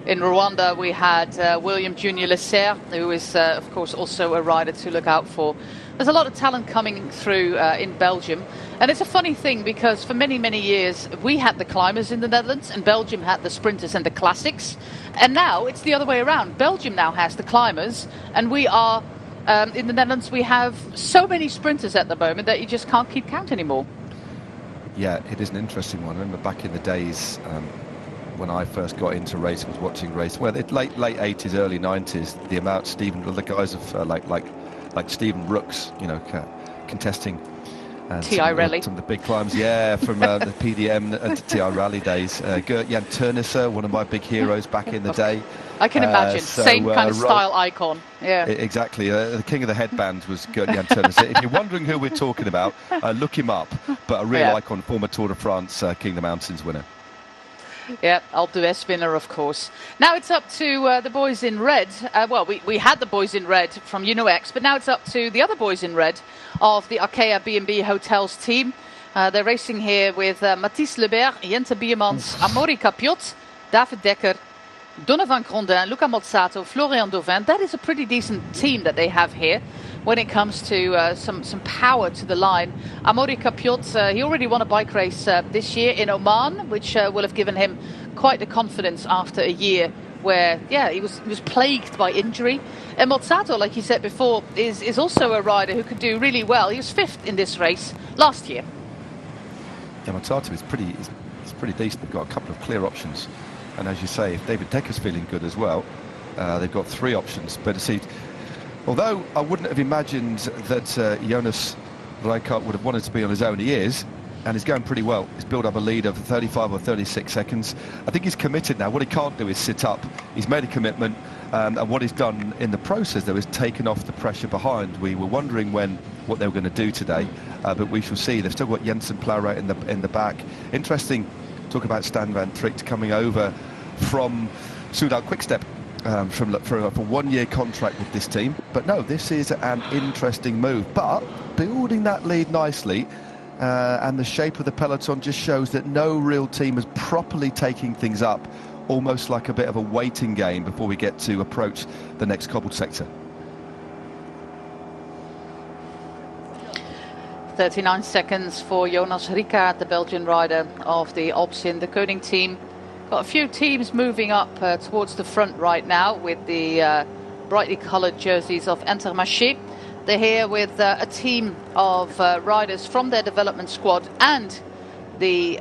In Rwanda, we had William Junior Lesser, who is, of course, also a rider to look out for. There's a lot of talent coming through in Belgium. And it's a funny thing, because for many, many years, we had the climbers in the Netherlands, and Belgium had the sprinters and the classics. And now it's the other way around. Belgium now has the climbers, and we are, in the Netherlands, we have so many sprinters at the moment that you just can't keep count anymore. Yeah, it is an interesting one. I remember back in the days, when I first got into racing, was watching racing. Well, late 80s, early 90s, the amount the guys of like Stephen Rooks, contesting TI Rally, some of the big climbs, from the PDM and TI Rally days. Gert-Jan Teunissen, one of my big heroes back in the day. I can imagine, same kind of style icon. Yeah, exactly. The king of the headband was Gert-Jan Teunissen. If you're wondering who we're talking about, look him up. But a real icon, former Tour de France King of the Mountains winner. Yeah, Alpe d'Huez winner, of course. Now it's up to the boys in red. We had the boys in red from Uno X, but now it's up to the other boys in red of the Arkea B&B Hotels team. They're racing here with Mathis Lebert, Jente Biermans, Amaury Capiot, David Dekker, Donovan Grondin, Luca Mozzato, Florian Dauvin. That is a pretty decent team that they have here when it comes to some power to the line. Amaury Capiot, he already won a bike race this year in Oman, which will have given him quite the confidence after a year where, yeah, he was plagued by injury. And Mozzato, like you said before, is also a rider who could do really well. He was 5th in this race last year. Yeah, Mozzato is pretty decent. They've got a couple of clear options. And as you say, if David Decker's feeling good as well, they've got 3 options. But see, although I wouldn't have imagined that Jonas Rijkaard would have wanted to be on his own, he is, and he's going pretty well. He's built up a lead of 35 or 36 seconds. I think he's committed now. What he can't do is sit up. He's made a commitment, and what he's done in the process, though, is taken off the pressure behind. We were wondering what they were going to do today, but we shall see. They've still got Jensen Plowright in the back. Interesting, talk about Stan van Tricht coming over from Soudal Quickstep. For a 1-year contract with this team. But no, this is an interesting move, but building that lead nicely, and the shape of the peloton just shows that no real team is properly taking things up, almost like a bit of a waiting game before we get to approach the next cobbled sector. 39 seconds for Jonas Rijkaard, the Belgian rider of the Alpecin, the Koning team. Got a few teams moving up towards the front right now with the brightly coloured jerseys of Intermarché. They're here with a team of riders from their development squad and the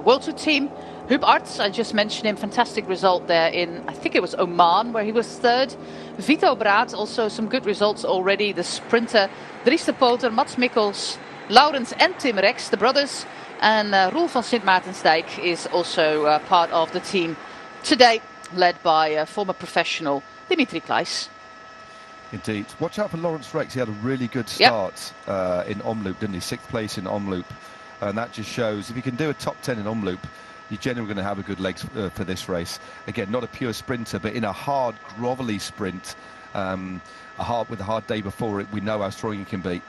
World Tour team. Huub Arts, I just mentioned him, fantastic result there in, I think it was Oman, where he was 3rd. Vito Braat, also some good results already. The sprinter, Dries de Poter, Mats Mikkels, Laurens and Tim Rex, the brothers. And Roel van Sint Maartensdijk is also part of the team today, led by former professional Dimitri Kleis. Indeed. Watch out for Laurens Rex. He had a really good start in Omloop, didn't he? 6th place in Omloop. And that just shows if you can do a top 10 in Omloop, you're generally going to have a good legs for this race. Again, not a pure sprinter, but in a hard, grovelly sprint, with a hard day before it, we know how strong he can be.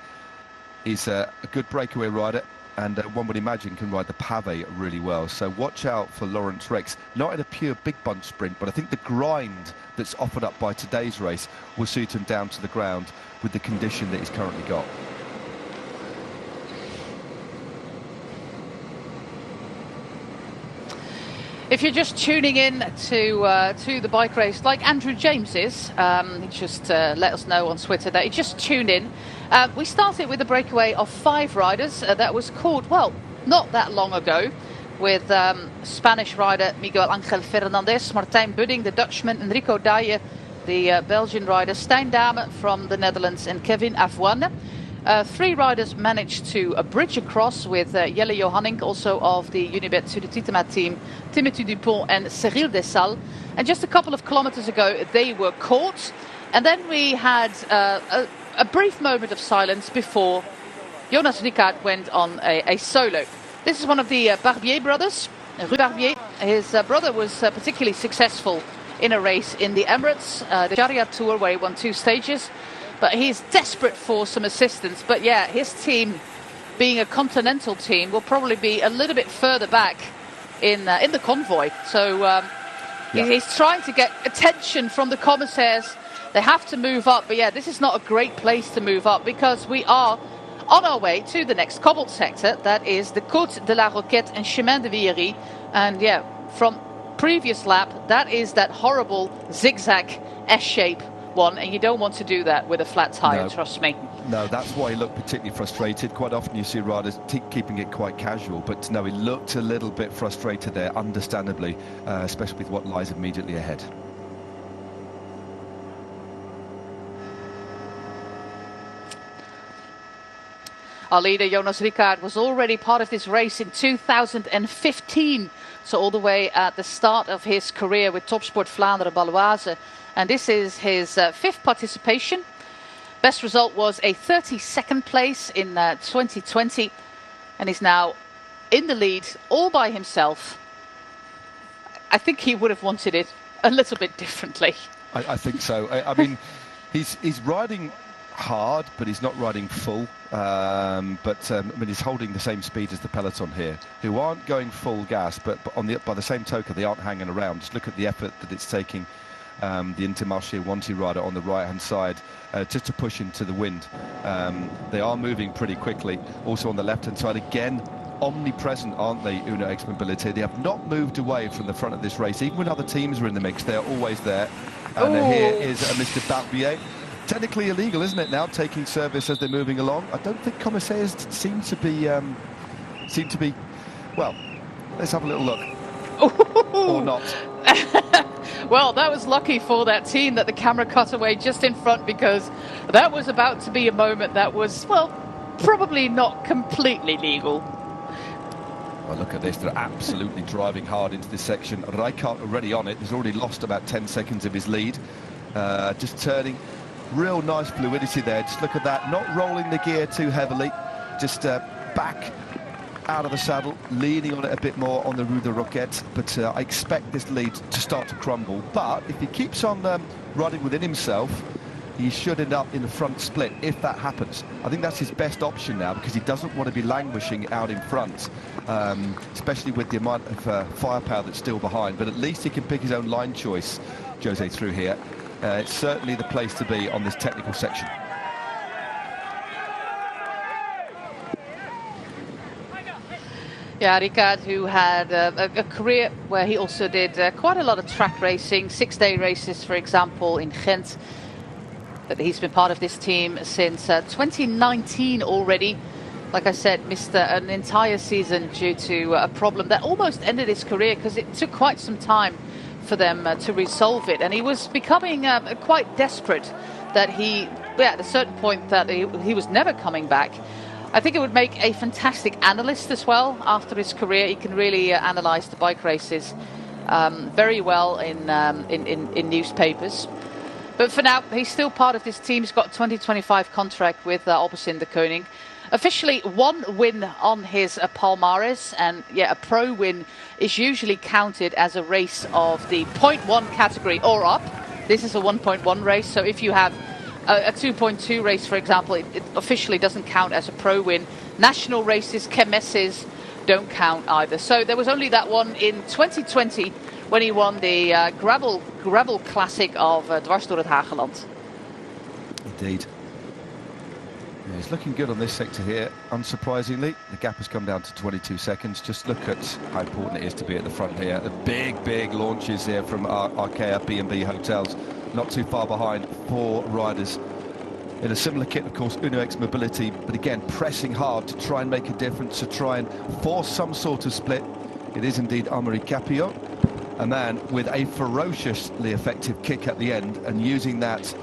He's a good breakaway rider. And one would imagine can ride the pavé really well. So watch out for Laurens Rex. Not in a pure big bunch sprint, but I think the grind that's offered up by today's race will suit him down to the ground with the condition that he's currently got. If you're just tuning in to the bike race, like Andrew James is, he just let us know on Twitter that he just tuned in. We started with a breakaway of 5 riders that was called, well, not that long ago, with Spanish rider Miguel Angel Fernandez, Martijn Budding, the Dutchman, Enrico Daje, the Belgian rider, Stijn Dame from the Netherlands, and Kevin Avoine. 3 riders managed to bridge across with Jelle Johannink, also of the Unibet Sud-Titema team, Timothy Dupont and Cyril Dessal. And just a couple of kilometers ago, they were caught. And then we had a brief moment of silence before Jonas Rijkaard went on a solo. This is one of the Barbier brothers, Rue Barbier. His brother was particularly successful in a race in the Emirates, the Chariot Tour, where he won 2 stages. But he's desperate for some assistance. But yeah, his team, being a continental team, will probably be a little bit further back in the convoy. So he's trying to get attention from the commissaires. They have to move up. But yeah, this is not a great place to move up because we are on our way to the next cobbled sector. That is the Côte de la Roquette and Chemin de Villery. And yeah, from previous lap, that is that horrible zigzag S-shape one, and you don't want to do that with a flat tyre, trust me. No, that's why he looked particularly frustrated. Quite often you see riders keeping it quite casual, but no, he looked a little bit frustrated there, understandably, especially with what lies immediately ahead. Our leader, Jonas Rijkaard, was already part of this race in 2015, so all the way at the start of his career with Topsport Vlaanderen Baloise. And this is his 5th participation. Best result was a 32nd place in 2020. And he's now in the lead all by himself. I think he would have wanted it a little bit differently. I think so. I mean, he's riding hard, but he's not riding full. I mean, he's holding the same speed as the peloton here, who aren't going full gas, but by the same token, they aren't hanging around. Just look at the effort that it's taking. The Intermarché Wanty rider on the right-hand side, just to push into the wind. They are moving pretty quickly. Also on the left-hand side, again, omnipresent, aren't they, Uno X Mobility? They have not moved away from the front of this race. Even when other teams are in the mix, they're always there. And here is Mr. Barbier. Technically illegal, isn't it, now, taking service as they're moving along? I don't think commissaires seem to be, well, let's have a little look. Or not. Well, that was lucky for that team that the camera cut away just in front, because that was about to be a moment that was, well, probably not completely legal. Well, look at this. They're absolutely driving hard into this section. Rijkaard already on it. He's already lost about 10 seconds of his lead. Just turning. Real nice fluidity there. Just look at that. Not rolling the gear too heavily. Just back out of the saddle, leaning on it a bit more on the Rue de Roquette. But I expect this lead to start to crumble. But if he keeps on riding within himself, he should end up in the front split if that happens. I think that's his best option now, because he doesn't want to be languishing out in front, especially with the amount of firepower that's still behind. But at least he can pick his own line choice, Jose, through here. It's certainly the place to be on this technical section. Yeah, Rijkaard, who had a career where he also did quite a lot of track racing, 6-day races, for example, in Ghent. But he's been part of this team since 2019 already. Like I said, missed an entire season due to a problem that almost ended his career, because it took quite some time for them to resolve it. And he was becoming quite desperate that at a certain point, that he was never coming back. I think it would make a fantastic analyst as well after his career. He can really analyse the bike races very well in newspapers. But for now, he's still part of this team. He's got a 2025 contract with Alpecin de Koning. Officially, one win on his Palmares, and yeah, a pro win is usually counted as a race of the 0.1 category or up. This is a 1.1 race, so if you have a 2.2 race, for example, it officially doesn't count as a pro win. National races, kermesses, don't count either. So there was only that one in 2020 when he won the gravel classic of Dwars door het Hageland. Indeed. Yeah, he's looking good on this sector here, unsurprisingly. The gap has come down to 22 seconds. Just look at how important it is to be at the front here. The big launches here from Arkea B&B Hotels. Not too far behind, 4 riders in a similar kit, of course, Uno X Mobility, but again, pressing hard to try and make a difference, to try and force some sort of split. It is indeed Amaury Capio, a man with a ferociously effective kick at the end, and using that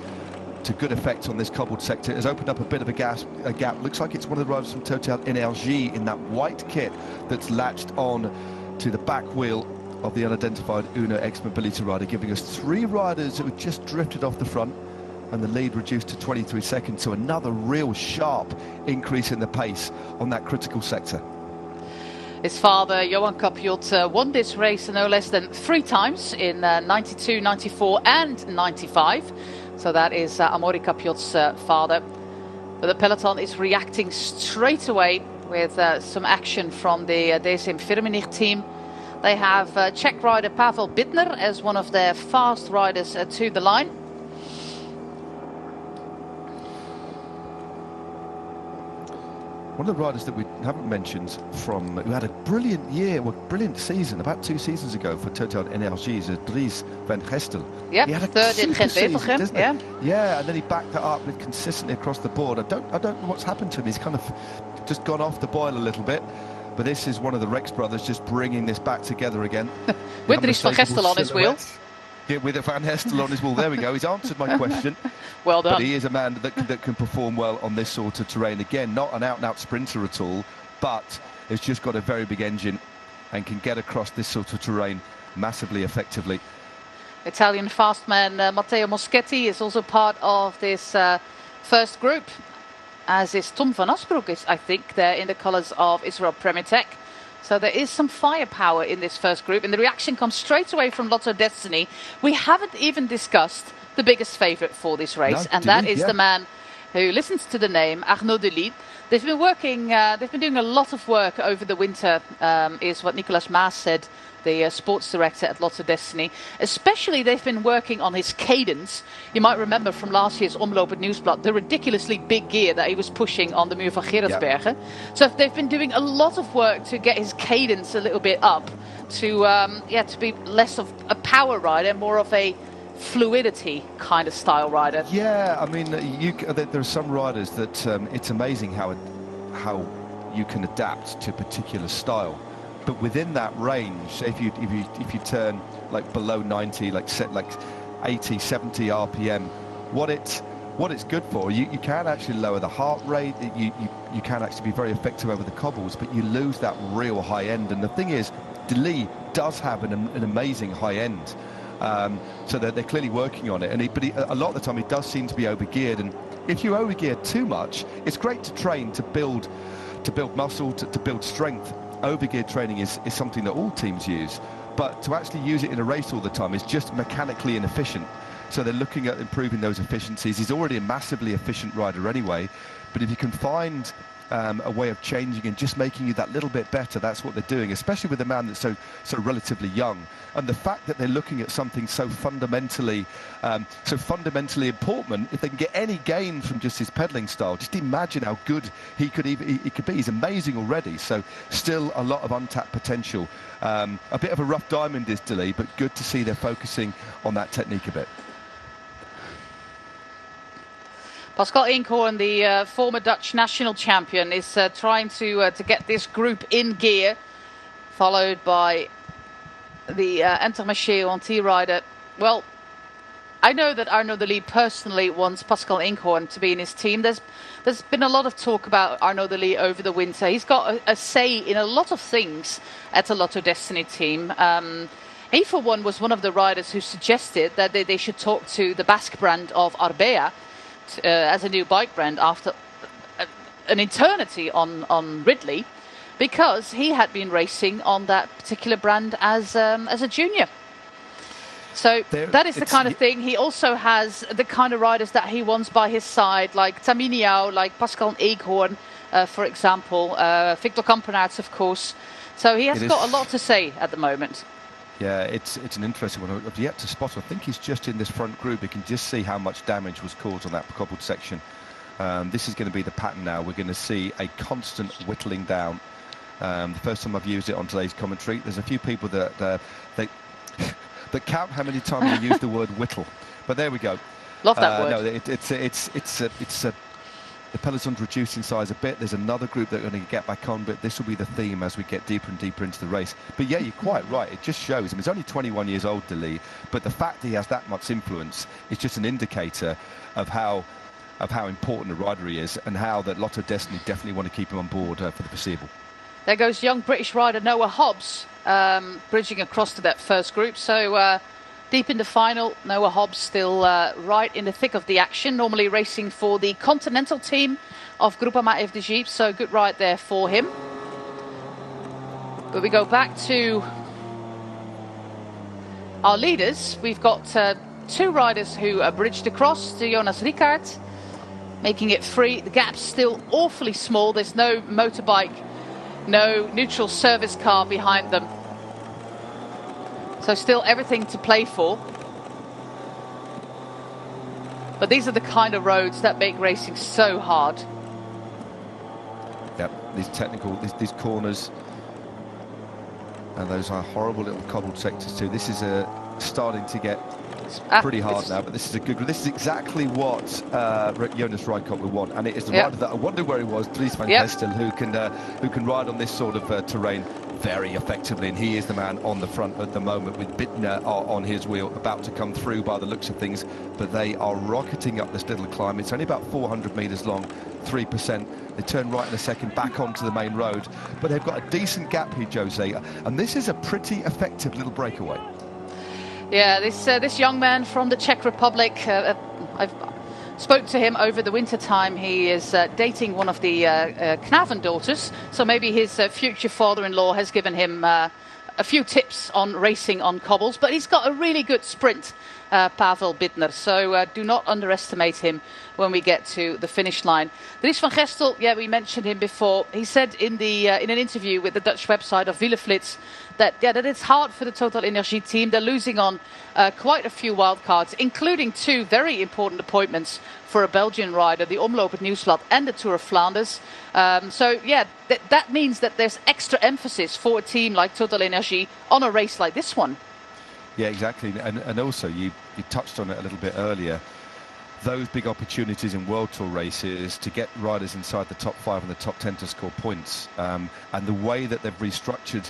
to good effect on this cobbled sector. It has opened up a bit of a gap. Looks like it's one of the riders from Total Energie in that white kit that's latched on to the back wheel of the unidentified Uno X Mobility rider, giving us 3 riders who have just drifted off the front, and the lead reduced to 23 seconds. So another real sharp increase in the pace on that critical sector. His father, Johan Capiot, won this race no less than 3 times in 92, 94 and 95. So that is Amaury Capiot's father. But the peloton is reacting straight away with some action from the DSM Firmenich team. They have Czech rider Pavel Bittner as one of their fast riders to the line. One of the riders that we haven't mentioned who had a brilliant year, brilliant season, about 2 seasons ago for Total Energie, is Dries van Gestel. Yeah, he had a third in Gent-Wevelgem, yeah. Yeah, and then he backed that up with consistently across the board. I don't know what's happened to him. He's kind of just gone off the boil a little bit. But this is one of the Rex brothers just bringing this back together again. With Dries van Gestel on his wheel. Yeah, with a Van Gestel on his wheel. There we go. He's answered my question. Well done. But he is a man that can perform well on this sort of terrain. Again, not an out-and-out sprinter at all, but has just got a very big engine and can get across this sort of terrain massively effectively. Italian fastman Matteo Moschetti is also part of this first group, as is Tom van Asbroek, I think, there in the colours of Israel Premier Tech. So there is some firepower in this first group, and the reaction comes straight away from Lotto Destiny. We haven't even discussed the biggest favourite for this race, and that is the man who listens to the name Arnaud Delis. They've been doing a lot of work over the winter, is what Nicolas Maas said, the sports director at Lotto Destiny. Especially they've been working on his cadence. You might remember from last year's Omloop het Nieuwsblad, the ridiculously big gear that he was pushing on the Muur van Gerardsbergen. Yep. So they've been doing a lot of work to get his cadence a little bit up, to be less of a power rider and more of a fluidity kind of style rider. Yeah, I mean, there are some riders that it's amazing how you can adapt to a particular style. But within that range, if you turn like below 90, like 80, 70 RPM, what it's good for, you can actually lower the heart rate. You can actually be very effective over the cobbles, but you lose that real high end. And the thing is, Delis does have an amazing high end. So they're clearly working on it, but a lot of the time he does seem to be overgeared, and if you overgear too much, it's great to train to build muscle, to build strength. Overgeared training is something that all teams use, but to actually use it in a race all the time is just mechanically inefficient. So they're looking at improving those efficiencies. He's already a massively efficient rider anyway, but if you can find a way of changing and just making you that little bit better, that's what they're doing, especially with a man that's so relatively young. And the fact that they're looking at something so fundamentally important, if they can get any gain from just his pedaling style, just imagine how good he could be. He's amazing already, so still a lot of untapped potential. A bit of a rough diamond is Delis, but good to see they're focusing on that technique a bit. Pascal Inkhorn, the former Dutch national champion, is trying to get this group in gear, followed by the Intermarché Wanty rider. Well, I know that Arnaud Delis personally wants Pascal Inkhorn to be in his team. There's been a lot of talk about Arnaud Delis over the winter. He's got a say in a lot of things at the Lotto Destiny team. He, for one, was one of the riders who suggested that they should talk to the Basque brand of Arbea as a new bike brand after an eternity on Ridley, because he had been racing on that particular brand as a junior. So that is the kind of thing. He also has the kind of riders that he wants by his side, like Taminiao, like Pascal Inkhorn, for example, Victor Kampenaerts, of course. So he has got a lot to say at the moment. Yeah, it's an interesting one. I've yet to spot. I think he's just in this front group. You can just see how much damage was caused on that cobbled section. This is going to be the pattern now. We're going to see a constant whittling down. The first time I've used it on today's commentary. There's a few people that count how many times they use the word whittle. But there we go. Love that word. No, the peloton's reduced in size a bit. There's another group that are going to get back on, but this will be the theme as we get deeper and deeper into the race. But yeah, you're quite right. It just shows. I mean, he's only 21 years old, Delis, but the fact that he has that much influence is just an indicator of how important a rider he is, and how that Lotto Destiny definitely want to keep him on board for the foreseeable. There goes young British rider Noah Hobbs, bridging across to that first group. So deep in the final, Noah Hobbs still right in the thick of the action, normally racing for the continental team of Groupama FDG, so good ride there for him. But we go back to our leaders. We've got two riders who bridged across to Jonas Rickaert, making it free. The gap's still awfully small. There's no motorbike, no neutral service car behind them. So still everything to play for. But these are the kind of roads that make racing so hard. Yep, these corners. And those are horrible little cobbled sectors too. This is starting to get pretty hard now, but this is a good. This is exactly what Jonas Rickaert would want, and it is the rider that I wonder where he was, Dries van Gestel, who can ride on this sort of terrain very effectively, and he is the man on the front at the moment with Bittner on his wheel, about to come through by the looks of things. But they are rocketing up this little climb. It's only about 400 metres long, 3%. They turn right in a second back onto the main road, but they've got a decent gap here, Jose, and this is a pretty effective little breakaway. Yeah, this young man from the Czech Republic, I've spoke to him over the winter time. He is dating one of the Knaven daughters, so maybe his future father-in-law has given him a few tips on racing on cobbles. But he's got a really good sprint Pavel Bittner. So do not underestimate him when we get to the finish line. Dries van Gestel, yeah, we mentioned him before. He said in an interview with the Dutch website of Wielerflits that it's hard for the Total Energie team. They're losing on quite a few wildcards, including 2 very important appointments for a Belgian rider, the Omloop het Nieuwsblad and the Tour of Flanders. So yeah, that means that there's extra emphasis for a team like Total Energie on a race like this one. Yeah, exactly. And also, you touched on it a little bit earlier. Those big opportunities in World Tour races to get riders inside the top 5 and the top 10 to score points. And the way that they've restructured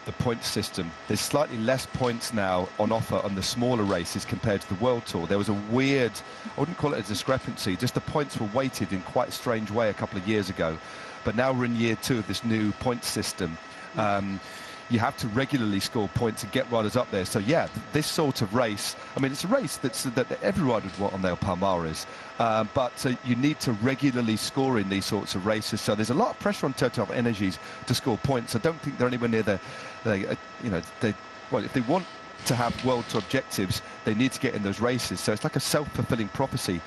the point system, there's slightly less points now on offer on the smaller races compared to the World Tour. There was a weird, I wouldn't call it a discrepancy, just the points were weighted in quite a strange way a couple of years ago. But now we're in year 2 of this new point system. You have to regularly score points and get riders up there. So yeah, this sort of race, I mean, it's a race that every rider would want on their Palmares, but you need to regularly score in these sorts of races. So there's a lot of pressure on Total Energies to score points. I don't think they're anywhere near well, if they want to have World Tour objectives, they need to get in those races. So it's like a self-fulfilling prophecy.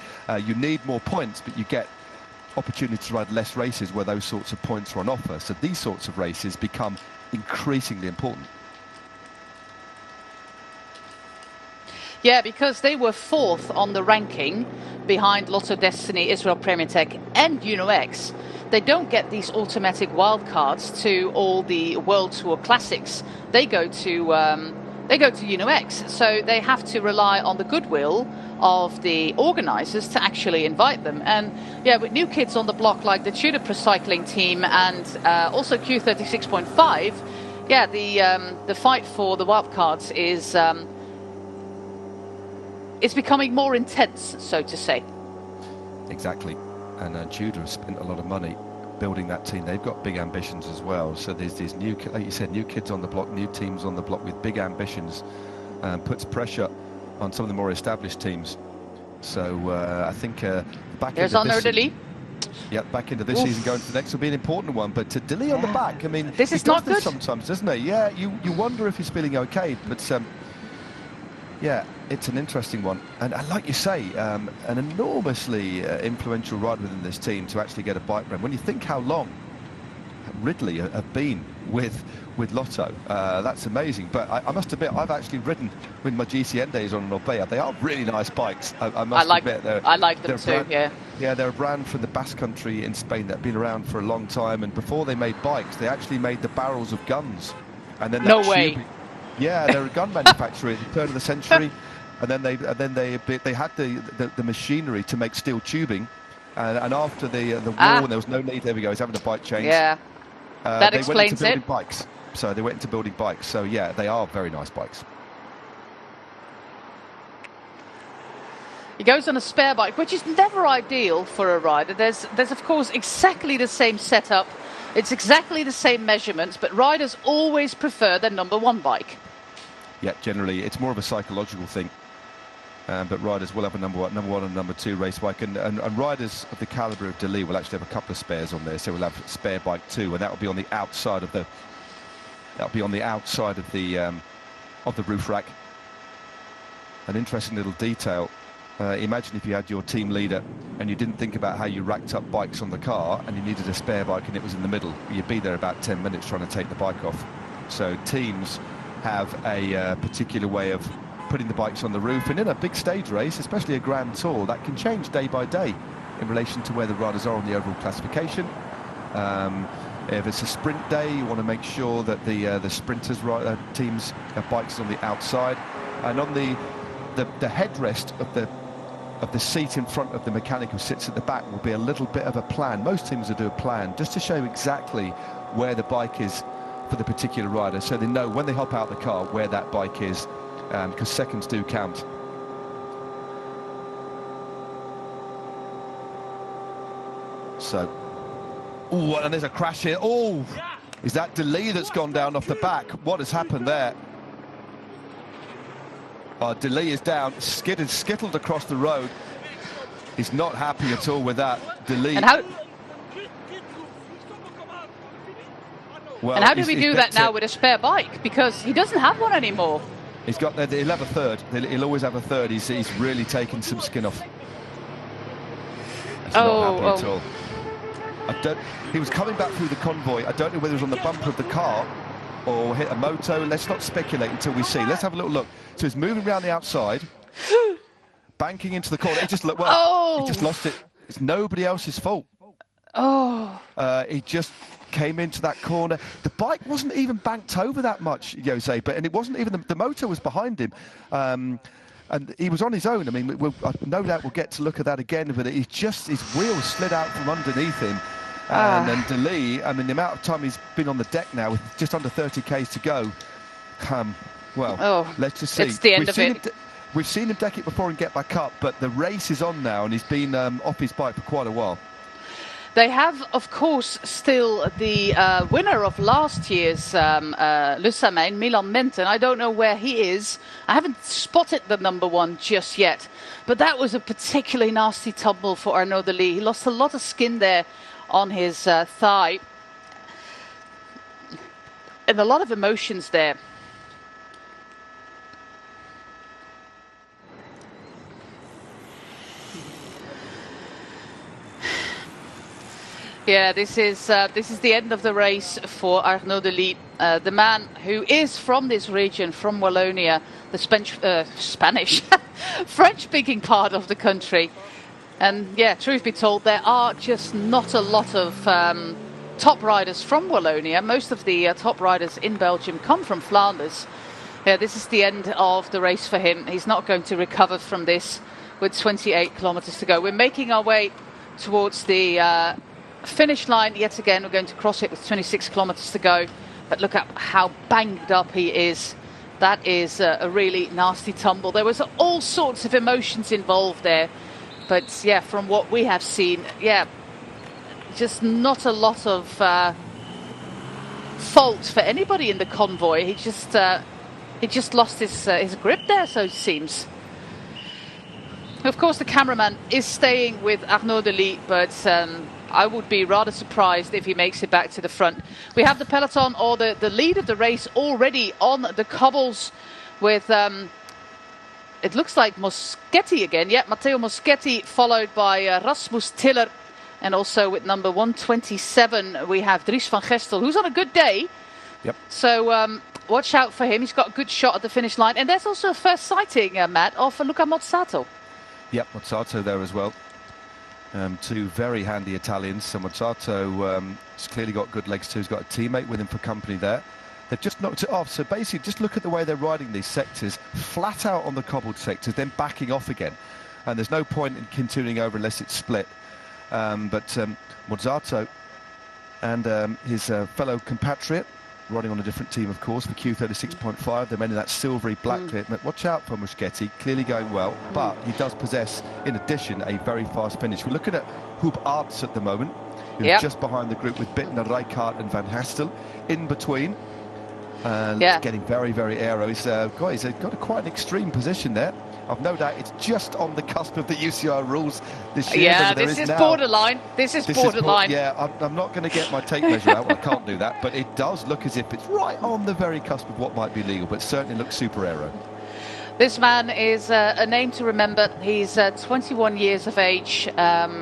You need more points, but you get opportunity to ride less races where those sorts of points are on offer. So these sorts of races become increasingly important. Yeah, because they were 4th on the ranking behind Lotto Destiny, Israel Premier Tech and UNO-X. They don't get these automatic wildcards to all the World Tour Classics. They go to UNO-X, so they have to rely on the goodwill of the organisers to actually invite them. And yeah, with new kids on the block like the Tudor Pro Cycling team and also Q36.5, yeah, the fight for the wildcards is it's becoming more intense, so to say. Exactly. And Tudor has spent a lot of money building that team. They've got big ambitions as well. So there's these new, like you said, new kids on the block, new teams on the block with big ambitions, puts pressure on some of the more established teams. So I think back there's into this yeah, back into this season, going to the next will be an important one. But to Dilly on the back, I mean, this is not good sometimes, doesn't he? Yeah, you wonder if he's feeling okay, but yeah, it's an interesting one. And like you say, an enormously influential rider within this team to actually get a bike run. When you think how long Ridley have been with Lotto, that's amazing. But I must admit, I've actually ridden with my GCN days on an Orbea. They are really nice bikes, I must admit. I like them too, yeah. Yeah, they're a brand from the Basque Country in Spain that have been around for a long time. And before they made bikes, they actually made the barrels of guns. And then no way. Yeah, they're a gun manufacturer at the turn of the century. And then they had the machinery to make steel tubing, and after the war, when there was no need, there we go, he's having a bike change. Yeah, that they explains went into building it. bikes. So they went into building bikes. So yeah, they are very nice bikes. He goes on a spare bike, which is never ideal for a rider. There's of course exactly the same setup, it's exactly the same measurements, but riders always prefer their number 1 bike. Yeah, generally it's more of a psychological thing. But riders will have a number 1 and number 2 race bike, and riders of the calibre of Dilly will actually have a couple of spares on there. So we'll have spare bike 2, and that will be on the outside of the roof rack. An interesting little detail. Imagine if you had your team leader and you didn't think about how you racked up bikes on the car, and you needed a spare bike and it was in the middle. You'd be there about 10 minutes trying to take the bike off. So teams have a particular way of putting the bikes on the roof, and in a big stage race, especially a Grand Tour, that can change day by day in relation to where the riders are on the overall classification. If it's a sprint day, you want to make sure that the sprinters teams have bikes on the outside, and on the headrest of the seat in front of the mechanic who sits at the back will be a little bit of a plan. Most teams will do a plan just to show exactly where the bike is for the particular rider, so they know when they hop out the car where that bike is, because seconds do count. So, oh, and there's a crash here. Oh, is that Dilly that's gone down off the back? What has happened there? Dilly is down, skittled across the road. He's not happy at all with that. Dilly. And how do we do that now with a spare bike? Because he doesn't have one anymore. He's got there. He'll have a third. He'll always have a third. He's really taken some skin off. He's not happy at all. He was coming back through the convoy. I don't know whether it was on the bumper of the car or hit a moto. Let's not speculate until we see. Let's have a little look. So he's moving around the outside, banking into the corner. He just looked well. He just lost it. It's nobody else's fault. He just came into that corner. The bike wasn't even banked over that much, Jose, and it wasn't even the motor was behind him. And he was on his own. I mean, no doubt we'll get to look at that again, but his wheels slid out from underneath him. And then De Lee, I mean, the amount of time he's been on the deck now with just under 30 Ks to go, let's just see. It's the end of it. We've seen him deck it before and get back up, but the race is on now, and he's been off his bike for quite a while. They have, of course, still the winner of last year's Le Samyn, Milan Menten. I don't know where he is. I haven't spotted the number one just yet. But that was a particularly nasty tumble for Arnaud De Lee. He lost a lot of skin there on his thigh. And a lot of emotions there. Yeah, this is the end of the race for Arnaud De Lee, the man who is from this region, from Wallonia, the Spanish, French-speaking part of the country. And yeah, truth be told, there are just not a lot of top riders from Wallonia. Most of the top riders in Belgium come from Flanders. Yeah, this is the end of the race for him. He's not going to recover from this with 28 kilometers to go. We're making our way towards the finish line yet again. We're going to cross it with 26 kilometers to go, but look at how banged up he is. That is a really nasty tumble. There was all sorts of emotions involved there, but yeah, from what we have seen, yeah, just not a lot of fault for anybody in the convoy. He just lost his grip there, so it seems. Of course, the cameraman is staying with Arnaud De Lee, but I would be rather surprised if he makes it back to the front. We have the peloton, or the lead of the race, already on the cobbles with, it looks like Moschetti again. Yeah, Matteo Moschetti, followed by Rasmus Tiller. And also with number 127, we have Dries van Gestel, who's on a good day. Yep. So watch out for him. He's got a good shot at the finish line. And there's also a first sighting, Matt, of Luca Mozzato. Yep, Mozzato there as well. Two very handy Italians. So Mozzato has clearly got good legs too. He's got a teammate with him for company there. They've just knocked it off. So basically, just look at the way they're riding these sectors, flat out on the cobbled sectors, then backing off again. And there's no point in continuing over unless it's split. But Mozzato and his fellow compatriot, riding on a different team, of course, for Q36.5. They're in that silvery black kit. Watch out for Moschetti, clearly going well, but he does possess, in addition, a very fast finish. We're looking at Huub Aerts at the moment, who's just behind the group with Bittner, Rijkaard and Van Hastel. In between, getting very, very aero. He's got quite an extreme position there. I've no doubt it's just on the cusp of the UCI rules this year. Yeah, this is borderline. This is borderline. I'm not going to get my tape measure out. I can't do that. But it does look as if it's right on the very cusp of what might be legal, but certainly looks super aero. This man is a name to remember. He's 21 years of age.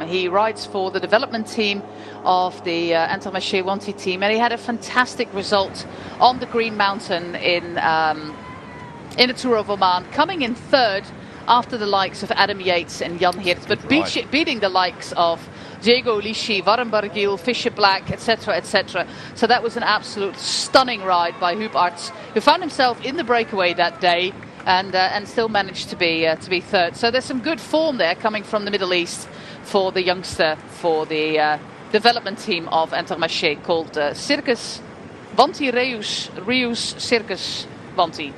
He rides for the development team of the Intermarché Wanty team, and he had a fantastic result on the Green Mountain in the Tour of Oman, coming in third after the likes of Adam Yates and Jan Hirt, but beating the likes of Diego Ulissi, Warren Barguil, Fisher Black, etc., etc. So that was an absolute stunning ride by Huub Aerts, who found himself in the breakaway that day and still managed to be third. So there's some good form there coming from the Middle East for the youngster, for the development team of Intermarché, called Circus Wanty Reus Circus Wanty.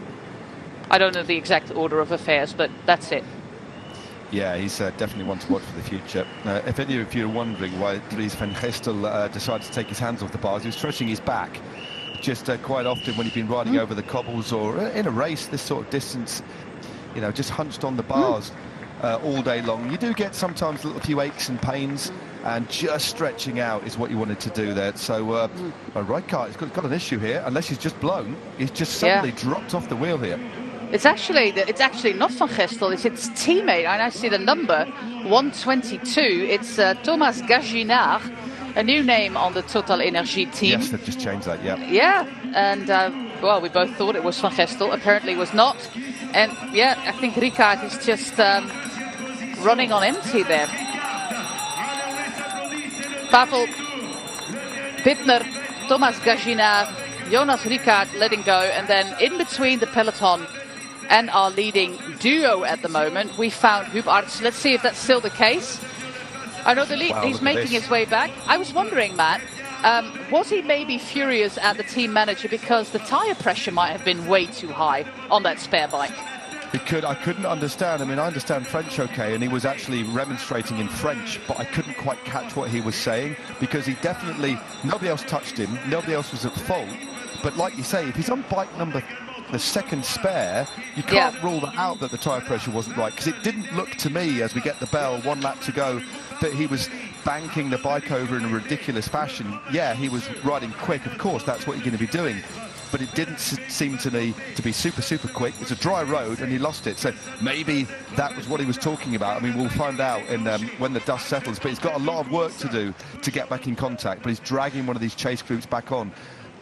I don't know the exact order of affairs, but that's it. Yeah, he's definitely one to watch for the future. If any of you are wondering why Dries van Gestel decided to take his hands off the bars, he was stretching his back. Just quite often when he's been riding over the cobbles or in a race, this sort of distance, just hunched on the bars all day long. You do get sometimes a few aches and pains, and just stretching out is what you wanted to do there. So Rijkaard has got an issue here, unless he's just blown. He's just suddenly dropped off the wheel here. It's actually not Van Gestel. It's its teammate. And I see the number 122. It's Thomas Gaginard, a new name on the Total Energie team. Yes, they've just changed that. Yeah. Yeah, and well, we both thought it was Van Gestel. Apparently, it was not. And yeah, I think Ricard is just running on empty there. Pavel, Bittner, Thomas Gaginard, Jonas Ricard letting go, and then in between the peloton and our leading duo at the moment, we found Huub Arts. Let's see if that's still the case. I know the lead, wow, he's making his way back. I was wondering, Matt, was he maybe furious at the team manager because the tyre pressure might have been way too high on that spare bike? I couldn't understand. I mean, I understand French okay, and he was actually remonstrating in French, but I couldn't quite catch what he was saying because he definitely, nobody else touched him, nobody else was at fault. But like you say, if he's on bike number the second spare, you can't rule that out that the tyre pressure wasn't right, because it didn't look to me as we get the bell 1 lap to go that he was banking the bike over in a ridiculous fashion. Yeah, he was riding quick, of course, that's what you're going to be doing, but it didn't seem to me to be super quick. It's a dry road and he lost it, so maybe that was what he was talking about. I mean, we'll find out in when the dust settles, but he's got a lot of work to do to get back in contact, but he's dragging one of these chase groups back on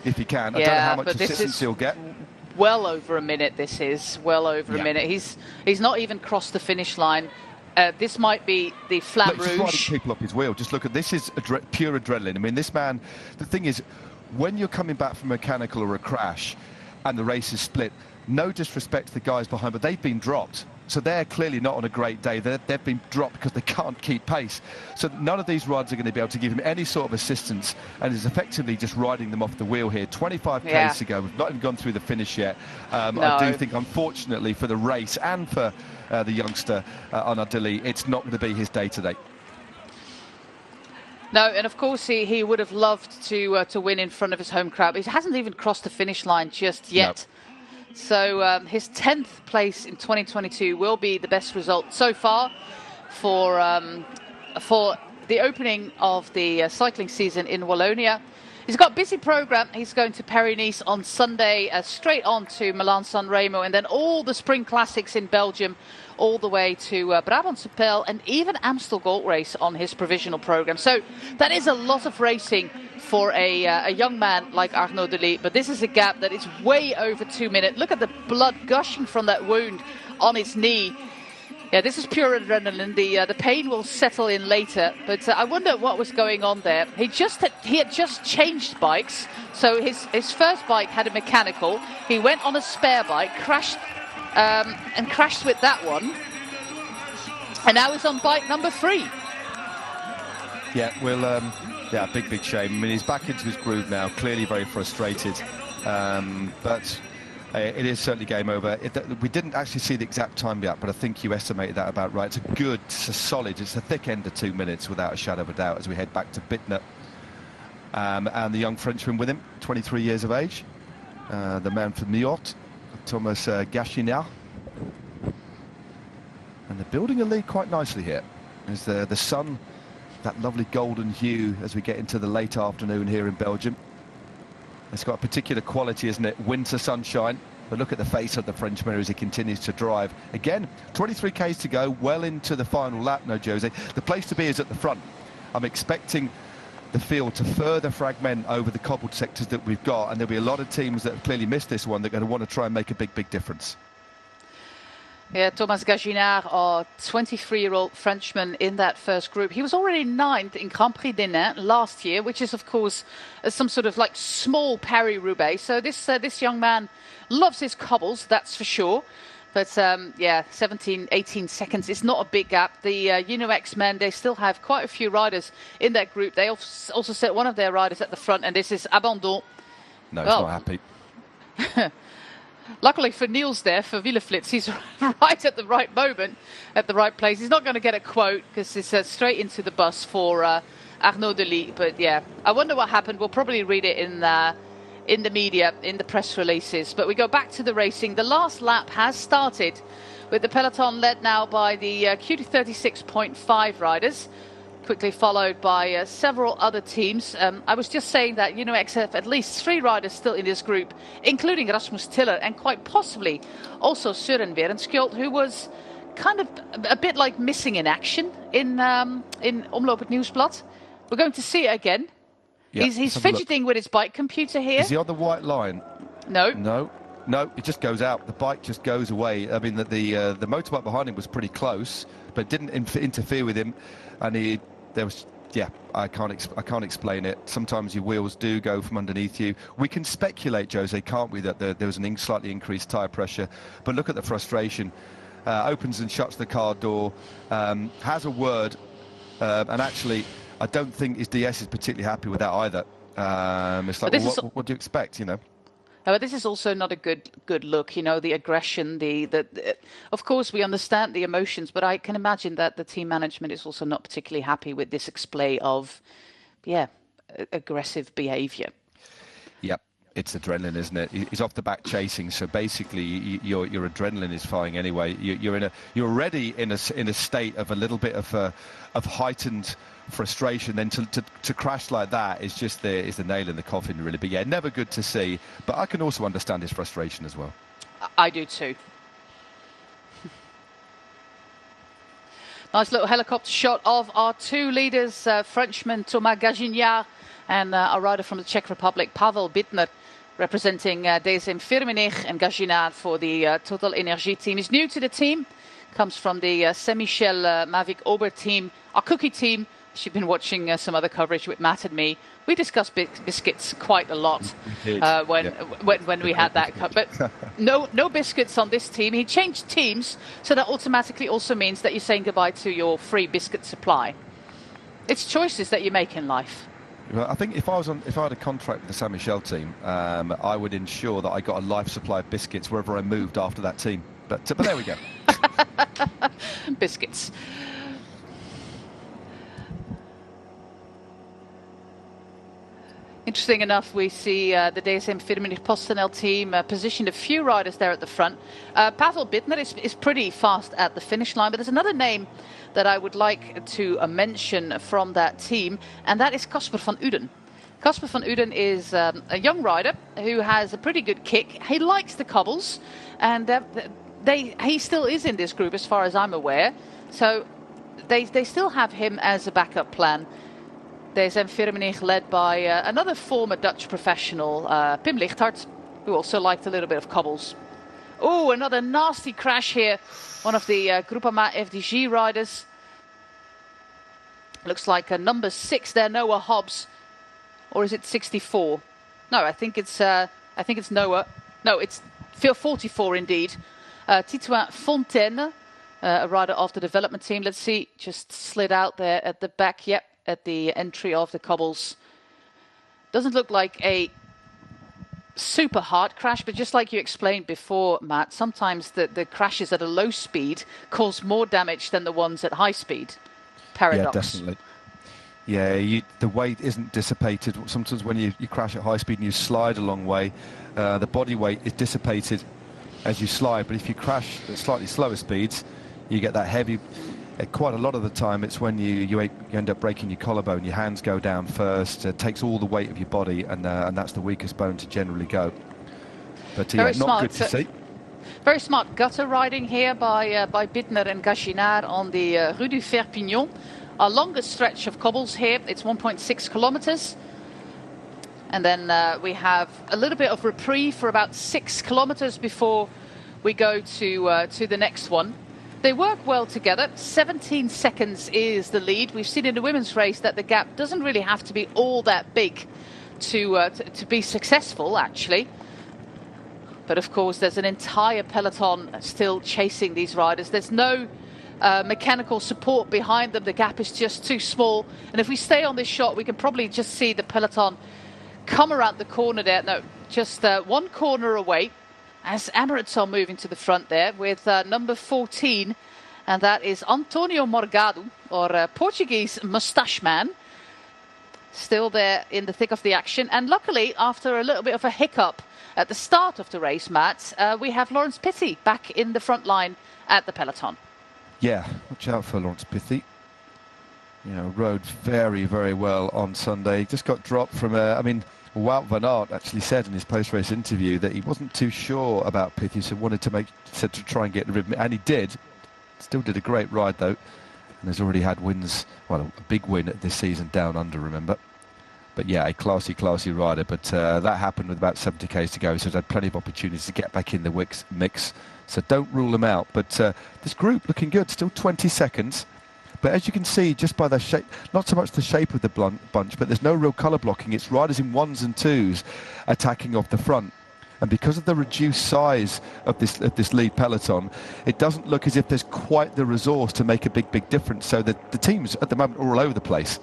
if he can. I don't know how much assistance he'll get. Well over a minute, this is. Well over a minute. He's not even crossed the finish line. This might be the Flamme Rouge. He's riding people up his wheel. Just look at this. Is pure adrenaline. I mean, this man, the thing is, when you're coming back from a mechanical or a crash and the race is split, no disrespect to the guys behind, but they've been dropped. So they're clearly not on a great day. They've been dropped because they can't keep pace. So none of these riders are going to be able to give him any sort of assistance, and is effectively just riding them off the wheel here. 25 k's to go. We've not even gone through the finish yet. No. I do think, unfortunately, for the race and for the youngster Arnaud, it's not going to be his day today. No, and of course he would have loved to win in front of his home crowd. He hasn't even crossed the finish line just yet. No. So his 10th place in 2022 will be the best result so far for the opening of the cycling season in Wallonia. He's got a busy program. He's going to Paris-Nice on Sunday, straight on to Milan-San Remo, and then all the spring classics in Belgium, all the way to Brabantse Pijl, and even Amstel Gold Race on his provisional program. So that is a lot of racing for a young man like Arnaud Delis, but this is a gap that is way over 2 minutes. Look at the blood gushing from that wound on his knee. Yeah, this is pure adrenaline. The pain will settle in later, but I wonder what was going on there. He had just changed bikes, so his first bike had a mechanical. He went on a spare bike, crashed with that one, and now he's on bike number 3. Yeah, well, big shame. I mean, he's back into his groove now, clearly very frustrated, but it is certainly game over. We didn't actually see the exact time yet, but I think you estimated that about right. It's a solid, it's a thick end of 2 minutes without a shadow of a doubt as we head back to Bittner. And the young Frenchman with him, 23 years of age, the man from Niort, Thomas Gaginard. And they're building a lead quite nicely here. There's the sun, that lovely golden hue as we get into the late afternoon here in Belgium. It's got a particular quality, isn't it? Winter sunshine. But look at the face of the Frenchman as he continues to drive. Again, 23 k's to go, well into the final lap now, Jose. The place to be is at the front. I'm expecting the field to further fragment over the cobbled sectors that we've got, and there'll be a lot of teams that have clearly missed this one that are going to want to try and make a big difference. Yeah, Thomas Gaginard, our 23-year-old Frenchman in that first group. He was already 9th in Grand Prix d'Hénin last year, which is, of course, some sort of like small Paris-Roubaix. So this young man loves his cobbles, that's for sure. But, 17, 18 seconds is not a big gap. The UNOX men, they still have quite a few riders in that group. They also set one of their riders at the front, and this is Abandon. No, he's not happy. Luckily for Niels there, for Wielerflits, he's right at the right moment, at the right place. He's not going to get a quote because it's straight into the bus for Arnaud Delis. But yeah, I wonder what happened. We'll probably read it in the media, in the press releases. But we go back to the racing. The last lap has started with the peloton led now by the QT36.5 riders. quickly followed by several other teams. I was just saying that UNO-X have at least 3 riders still in this group, including Rasmus Tiller and quite possibly also Søren Werenskjold, who was kind of a bit like missing in action in Omloop het Nieuwsblad. We're going to see it again. Yeah, he's fidgeting with his bike computer here. Is he on the white line? No. No, it just goes out. The bike just goes away. I mean, the motorbike behind him was pretty close, but didn't interfere with him. And I can't explain it. Sometimes your wheels do go from underneath you. We can speculate, Jose, can't we, that there was an slightly increased tyre pressure. But look at the frustration. Opens and shuts the car door, has a word, and actually, I don't think his DS is particularly happy with that either. It's like, what do you expect, But this is also not a good look, the aggression, of course we understand the emotions, but I can imagine that the team management is also not particularly happy with this display of, aggressive behaviour. Yep, it's adrenaline, isn't it? He's off the back chasing, so basically your adrenaline is firing anyway. You're already in a state of a little bit of heightened frustration. Then to crash like that is just the nail in the coffin, really. But yeah, never good to see. But I can also understand his frustration as well. I do too. Nice little helicopter shot of our 2 leaders, Frenchman Thomas Gagignard and a rider from the Czech Republic, Pavel Bittner, representing DSM Firmenich, and Gagignard for the Total Energie team. He's new to the team, comes from the Saint-Michel Mavic Ober team, our cookie team. She's been watching some other coverage with Matt and me. We discussed biscuits quite a lot when we had that cup. But no biscuits on this team. He changed teams, so that automatically also means that you're saying goodbye to your free biscuit supply. It's choices that you make in life. Well, I think if I had a contract with the Saint Michel team, I would ensure that I got a life supply of biscuits wherever I moved after that team. But there we go. Biscuits. Interesting enough, we see the DSM Firmenich PostNL team positioned a few riders there at the front. Pavel Bittner is pretty fast at the finish line, but there's another name that I would like to mention from that team, and that is Casper van Uden. Casper van Uden is a young rider who has a pretty good kick. He likes the cobbles, and he still is in this group as far as I'm aware. So they still have him as a backup plan. DSM Firmenich led by another former Dutch professional, Pim Lichthart, who also liked a little bit of cobbles. Oh, another nasty crash here. One of the Groupama FDG riders. Looks like number 6 there, Noah Hobbs. Or is it 64? No, I think it's Noah. No, it's 44 indeed. Titouan Fontaine, a rider of the development team. Let's see, just slid out there at the back. Yep. At the entry of the cobbles. Doesn't look like a super hard crash, but just like you explained before, Matt, sometimes the crashes at a low speed cause more damage than the ones at high speed. Paradox. Yeah, definitely. Yeah, the weight isn't dissipated. Sometimes when you crash at high speed and you slide a long way, the body weight is dissipated as you slide, but if you crash at slightly slower speeds, you get that heavy. Quite a lot of the time, it's when you end up breaking your collarbone, your hands go down first, it takes all the weight of your body, and that's the weakest bone to generally go. But not good to see. Very smart gutter riding here by Bittner and Gagignard on the Rue du Fer-Pignon. Our longest stretch of cobbles here, it's 1.6 kilometers. And then we have a little bit of reprieve for about 6 kilometers before we go to the next one. They work well together. 17 seconds is the lead. We've seen in the women's race that the gap doesn't really have to be all that big to be successful, actually. But of course, there's an entire peloton still chasing these riders. There's no mechanical support behind them. The gap is just too small. And if we stay on this shot, we can probably just see the peloton come around the corner there. No, just one corner away. As Emirates are moving to the front there with number 14, and that is Antonio Morgado, or Portuguese moustache man, still there in the thick of the action. And luckily, after a little bit of a hiccup at the start of the race, Matt, we have Laurens Pithy back in the front line at the peloton. Yeah, watch out for Laurens Pithy. rode very, very well on Sunday. Just got dropped from, Wout van Aert actually said in his post-race interview that he wasn't too sure about Pithy, so wanted to try and get the rhythm, and he did. Still did a great ride though, and has already had wins, well, a big win this season down under, remember. But yeah, a classy rider. But that happened with about 70 k's to go, so he's had plenty of opportunities to get back in the mix. So don't rule him out. But this group looking good, still 20 seconds. But as you can see, just by the shape, not so much the shape of the bunch, but there's no real colour blocking. It's riders in ones and twos attacking off the front. And because of the reduced size of this lead peloton, it doesn't look as if there's quite the resource to make a big difference. So the teams at the moment are all over the place.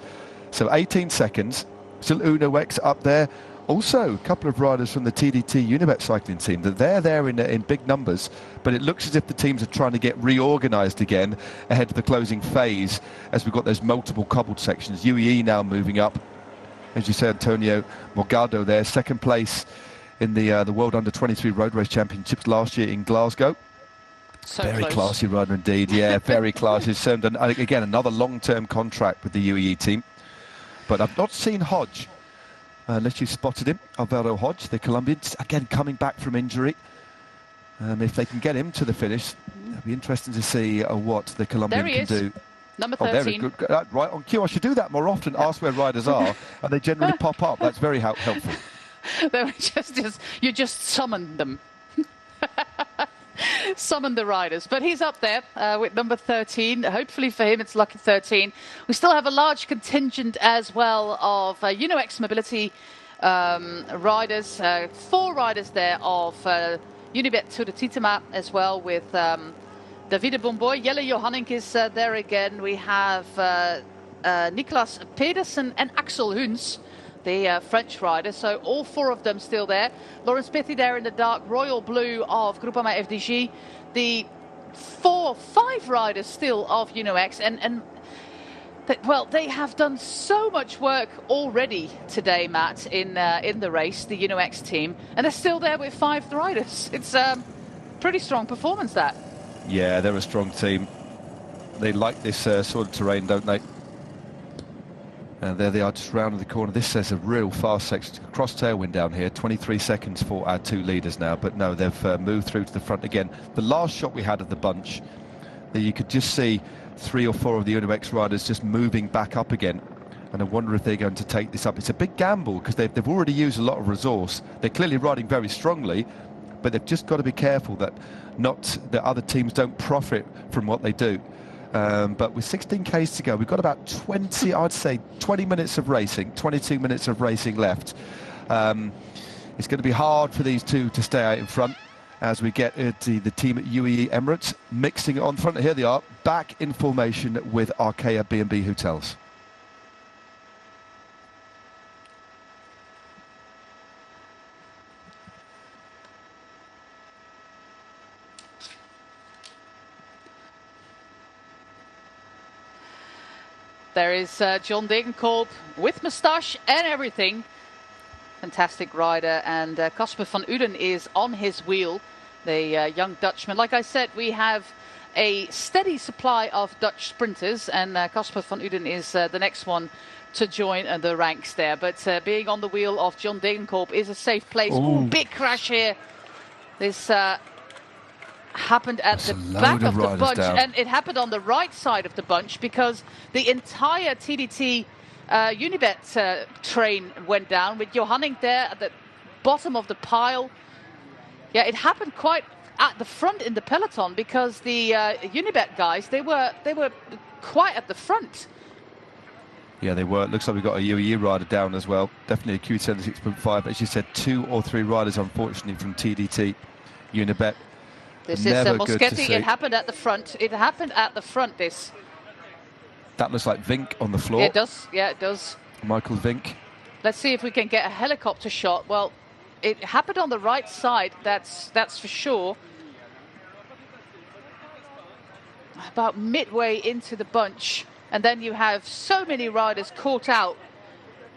So 18 seconds, still Uno X up there. Also, a couple of riders from the TDT Unibet cycling team, that they're there in big numbers, but it looks as if the teams are trying to get reorganised again ahead of the closing phase as we've got those multiple cobbled sections. UAE now moving up. As you say, Antonio Morgado there, second place in the World Under-23 Road Race Championships last year in Glasgow. So very close. Classy rider indeed, yeah, very classy. Served, again, another long-term contract with the UAE team. But I've not seen Hodge. Unless you spotted him, Alvaro Hodge, the Colombian, again coming back from injury. If they can get him to the finish, it'll be interesting to see what the Colombian can do. Number 13. There he is. Good. Right on cue. I should do that more often. Ask where riders are, and they generally pop up. That's very helpful. You just summoned them. Summon the riders, but he's up there with number 13. Hopefully for him it's lucky 13. We still have a large contingent as well of Uno-X Mobility riders, 4 riders there of Unibet Tour de Titema as well, with Davide Bomboy. Jelle Johanning is there again. We have Niklas Pedersen and Axel Huns, the French rider. So all 4 of them still there. Lawrence Pithy there in the dark royal blue of Groupama FDG. The 5 riders still of Uno-X. They have done so much work already today, Matt, in the race, the Uno-X team. And they're still there with 5 riders. It's pretty strong performance, that. Yeah, they're a strong team. They like this sort of terrain, don't they? And there they are, just round the corner. This says a real fast section. Cross tailwind down here. 23 seconds for our 2 leaders now. But no, they've moved through to the front again. The last shot we had of the bunch, you could just see 3 or 4 of the Uno-X riders just moving back up again. And I wonder if they're going to take this up. It's a big gamble because they've already used a lot of resource. They're clearly riding very strongly, but they've just got to be careful that the other teams don't profit from what they do. But with 16 k's to go, we've got about 20 minutes of racing, 22 minutes of racing left. It's going to be hard for these 2 to stay out in front as we get the team at UAE Emirates mixing it on front. Here they are, back in formation with Arkea B&B Hotels. There is John Degenkolb with moustache and everything. Fantastic rider. And Casper van Uden is on his wheel, the young Dutchman. Like I said, we have a steady supply of Dutch sprinters, and Casper van Uden is the next one to join the ranks there. But being on the wheel of John Degenkolb is a safe place. Ooh, big crash here. This happened at the back of the bunch, and it happened on the right side of the bunch because the entire TDT Unibet train went down, with Johanning there at the bottom of the pile. Yeah, it happened quite at the front in the peloton because the Unibet guys, they were quite at the front. Yeah, they were. It looks like we've got a UAE rider down as well. Definitely a Q76.5. As you said, 2 or 3 riders, unfortunately, from TDT Unibet. This is Moschetti. It happened at the front. It happened at the front, this. That looks like Vink on the floor. Yeah, it does. Yeah, it does. Michael Vink. Let's see if we can get a helicopter shot. Well, it happened on the right side, that's for sure. About midway into the bunch. And then you have so many riders caught out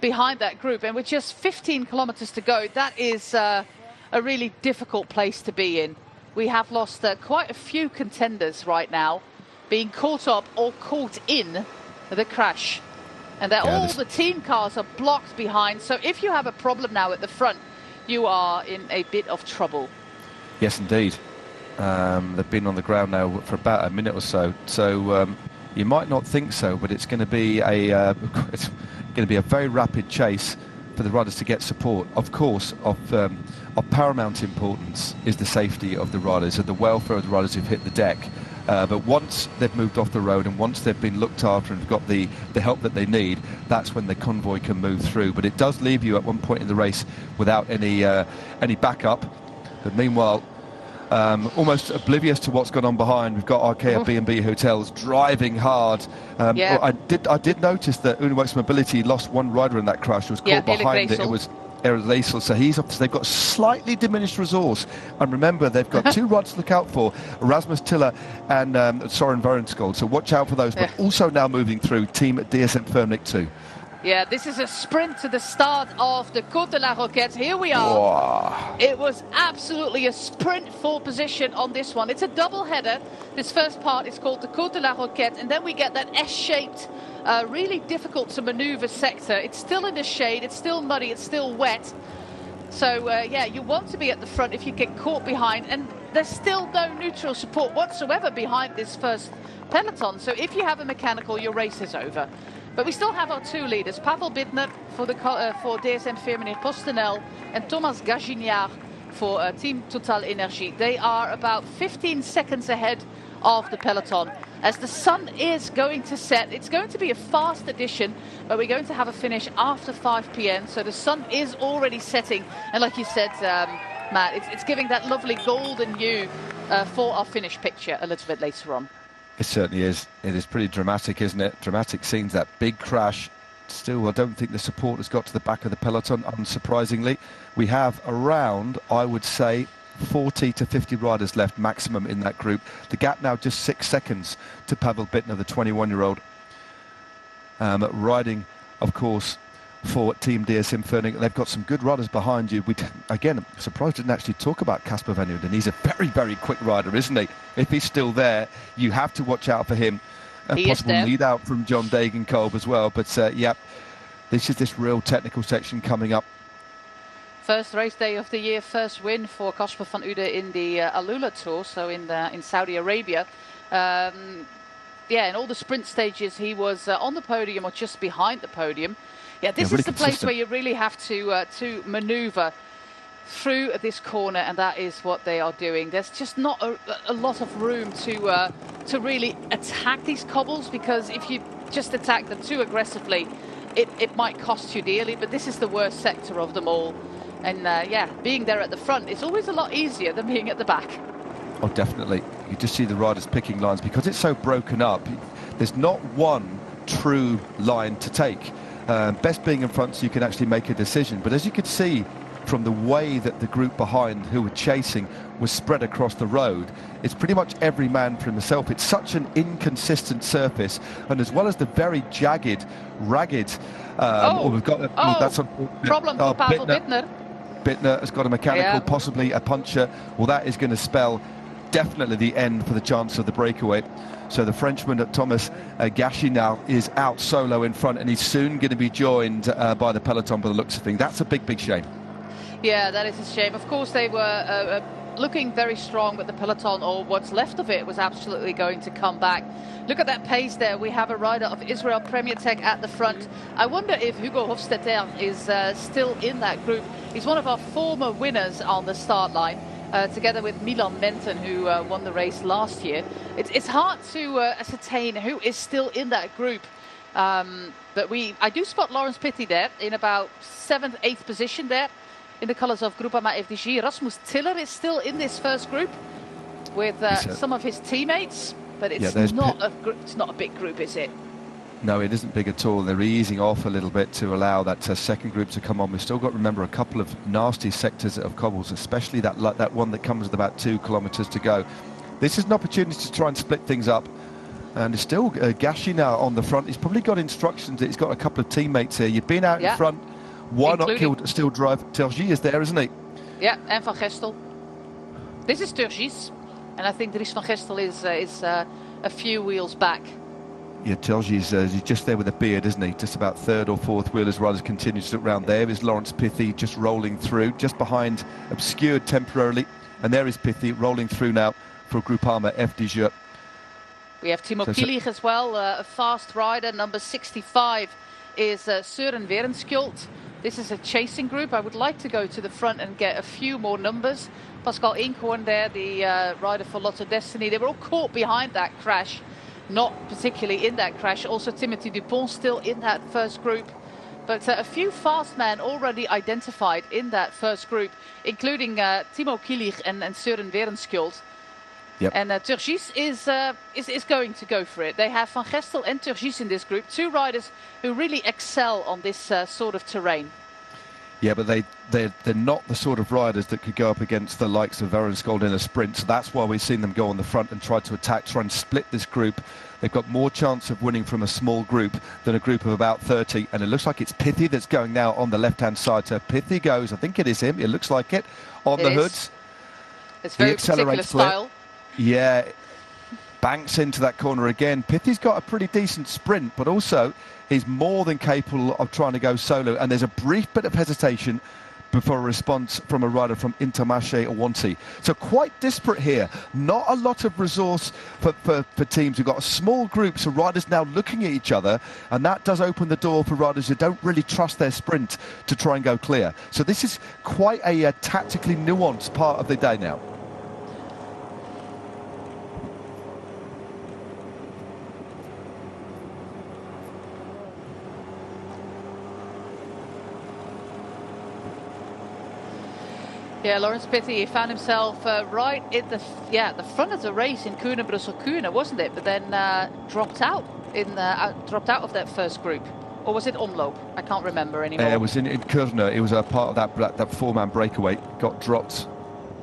behind that group. And with just 15 kilometers to go, that is a really difficult place to be in. We have lost quite a few contenders right now, being caught up or caught in the crash. And all the team cars are blocked behind. So if you have a problem now at the front, you are in a bit of trouble. Yes, indeed. They've been on the ground now for about a minute or so. So you might not think so, but it's going to be a very rapid chase for the riders to get support. Of course, of paramount importance is the safety of the riders and the welfare of the riders who've hit the deck. But once they've moved off the road and once they've been looked after and got the help that they need, that's when the convoy can move through. But it does leave you at one point in the race without any backup. But meanwhile, almost oblivious to what's gone on behind, we've got Arkea B&B Hotels driving hard. I did notice that Uniworks Mobility lost one rider in that crash. Was caught behind it. It was Errol Leisel, so they've got slightly diminished resource. And remember, they've got two riders to look out for, Rasmus Tiller and Soren Verenskjold. So watch out for those. But also now moving through Team DSM Firmenich 2. Yeah, this is a sprint to the start of the Côte de la Roquette. Here we are. Wow. It was absolutely a sprint for position on this one. It's a double header. This first part is called the Côte de la Roquette, and then we get that S-shaped, really difficult to maneuver sector. It's still in the shade, it's still muddy, it's still wet. So, you want to be at the front if you get caught behind, and there's still no neutral support whatsoever behind this first peloton. So if you have a mechanical, your race is over. But we still have our two leaders, Pavel Bittner for DSM Firmenich PostNL and Thomas Gagignard for Team Total Energie. They are about 15 seconds ahead of the peloton. As the sun is going to set, it's going to be a fast edition, but we're going to have a finish after 5 p.m. So the sun is already setting. And like you said, Matt, it's giving that lovely golden hue for our finish picture a little bit later on. It certainly is. It is pretty dramatic, isn't it? Dramatic scenes, that big crash. Still, I don't think the support has got to the back of the peloton, unsurprisingly. We have around, I would say, 40 to 50 riders left maximum in that group. The gap now just 6 seconds to Pavel Bittner, the 21-year-old. Riding, of course, for Team DSM Firmenich. They've got some good riders behind you. Again, I'm surprised we didn't actually talk about Casper Van Uden. He's a very, very quick rider, isn't he? If he's still there, you have to watch out for him. A possible lead out from John Degenkolb as well. But, this is this real technical section coming up. First race day of the year, first win for Casper Van Uden in the Alula Tour, so in Saudi Arabia. In all the sprint stages, he was on the podium or just behind the podium. Yeah, this is the place where you really have to manoeuvre through this corner, and that is what they are doing. There's just not a lot of room to really attack these cobbles, because if you just attack them too aggressively, it might cost you dearly. But this is the worst sector of them all. And being there at the front is always a lot easier than being at the back. Oh, definitely. You just see the riders picking lines because it's so broken up. There's not one true line to take. Best being in front so you can actually make a decision. But as you could see from the way that the group behind who were chasing was spread across the road, it's pretty much every man for himself. It's such an inconsistent surface, and as well as the very jagged, ragged... that's a problem for Pavel Bittner. Bittner has got a mechanical, possibly a puncher. Well, that is going to spell definitely the end for the chance of the breakaway. So the Frenchman Thomas Gagignard is out solo in front, and he's soon going to be joined by the peloton by the looks of things. That's a big, big shame. Yeah, that is a shame. Of course, they were looking very strong, but the peloton, or what's left of it, was absolutely going to come back. Look at that pace there. We have a rider of Israel Premier Tech at the front. I wonder if Hugo Hofstetter is still in that group. He's one of our former winners on the start line, together with Milan Menten, who won the race last year. It's hard to ascertain who is still in that group. But I do spot Lawrence Pitty there in about 7th, 8th position there in the colours of Groupama FDG. Rasmus Tiller is still in this first group with some of his teammates, but it's not a big group, is it? No, it isn't big at all. They're easing off a little bit to allow that second group to come on. We've still got to remember a couple of nasty sectors of cobbles, especially that one that comes with about 2 kilometres to go. This is an opportunity to try and split things up. And it's still Gagignard on the front. He's probably got instructions that he's got a couple of teammates here. You've been out in front. Why not still drive? Turgis is there, isn't he? Yeah, and Van Gestel. This is Turgis. And I think Dries Van Gestel is a few wheels back. Yeah, Telji's he's just there with a beard, isn't he? Just about third or fourth wheel as riders continue to look round. There is Lawrence Pithy just rolling through, just behind, obscured temporarily. And there is Pithy rolling through now for Groupama FDJ. We have Timo Kielig as well, a fast rider. Number 65 is Søren Werenskjold. This is a chasing group. I would like to go to the front and get a few more numbers. Pascal Inkhorn there, the rider for Lotto Destiny. They were all caught behind that crash. Not particularly in that crash. Also Timothy Dupont still in that first group. But a few fast men already identified in that first group, including Timo Kielig and Søren Werenskjold. Yep. And Turgis is going to go for it. They have Van Gestel and Turgis in this group. Two riders who really excel on this sort of terrain. Yeah, but they're not the sort of riders that could go up against the likes of Werenskjold in a sprint. So that's why we've seen them go on the front and try to attack, try and split this group. They've got more chance of winning from a small group than a group of about 30. And it looks like it's Pithy that's going now on the left-hand side. So Pithy goes, I think it is him, it looks like it, on the hoods. It's very particular style. Yeah, banks into that corner again. Pithy's got a pretty decent sprint, but also he's more than capable of trying to go solo. And there's a brief bit of hesitation before a response from a rider from Intermarché Awanti. So quite disparate here. Not a lot of resource for teams. We've got small groups of riders now looking at each other, and that does open the door for riders who don't really trust their sprint to try and go clear. So this is quite a tactically nuanced part of the day now. Yeah, Lawrence Pithy, he found himself right at the front of the race in Kuurne, Brussels, Kuurne, wasn't it? But then dropped out of that first group, or was it Omloop? I can't remember anymore. It was in Kuurne. It was a part of that four-man breakaway. Got dropped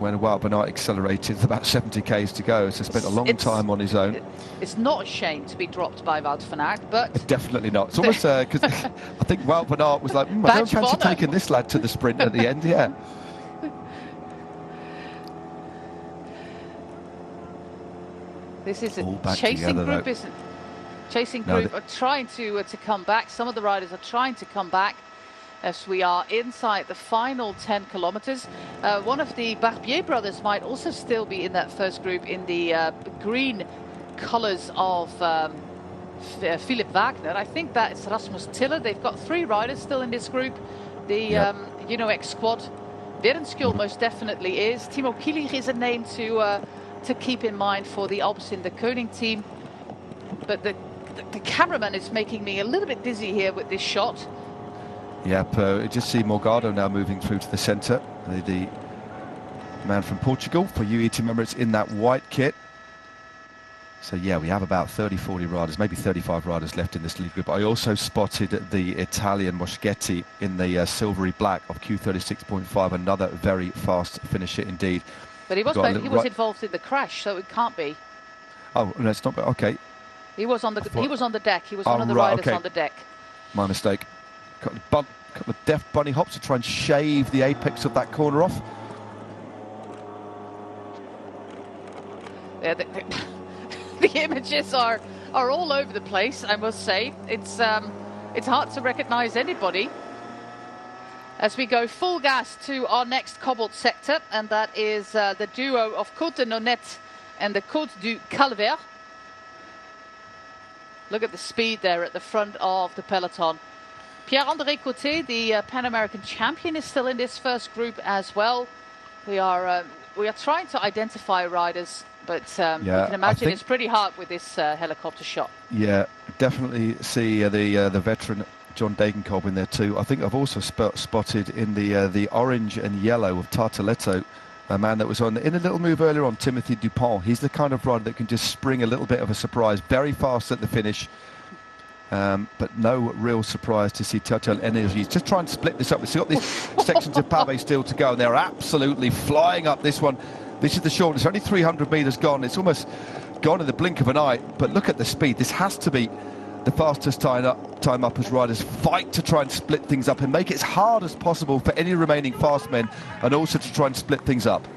when Wout van Aert accelerated. About 70 k's to go. So spent a long time on his own. It's not a shame to be dropped by Wout van Aert, but definitely not. It's almost because I think Wout van Aert was like, I don't fancy taking this lad to the sprint at the end. Yeah. This is a chasing group, isn't it? Chasing group are trying to come back. Some of the riders are trying to come back as we are inside the final 10 kilometers. One of the Barbier brothers might also still be in that first group in the green colors of Philip Wagner. I think that is Rasmus Tiller. They've got three riders still in this group. The X squad. Werenskjold most definitely is. Timo Kielig is a name to keep in mind for the Alpecin, the Koning team. But the cameraman is making me a little bit dizzy here with this shot. Yep, just see Morgado now moving through to the centre. The man from Portugal for UE Team Emirates in that white kit. So yeah, we have about 30-40 riders, maybe 35 riders left in this lead group. I also spotted the Italian Moschetti in the silvery black of Q36.5, another very fast finisher indeed. But he was involved in the crash, so it can't be. Oh, no, it's not. Okay. He was on the deck. He was one of the riders on the deck. My mistake. Couple of deft bunny hops to try and shave the apex of that corner off. Yeah, the images are all over the place, I must say. It's hard to recognise anybody. As we go full gas to our next cobbled sector, and that is the duo of Côte de Nonette and the Côte du Calvaire. Look at the speed there at the front of the peloton. Pierre-André Côté, the Pan American champion, is still in this first group as well. We are trying to identify riders, but you can imagine it's pretty hard with this helicopter shot. Yeah, definitely see the veteran John Degenkolb in there too. I think I've also spotted in the orange and yellow of Tartaletto, a man that was in a little move earlier on, Timothy Dupont. He's the kind of rider that can just spring a little bit of a surprise, very fast at the finish. But no real surprise to see Total Energies just try and split this up. We've got these sections of Pavé still to go, and they're absolutely flying up this one. This is the shortest, only 300 metres gone. It's almost gone in the blink of an eye, but look at the speed. This has to be the fastest time up as riders fight to try and split things up and make it as hard as possible for any remaining fast men, and also to try and split things up.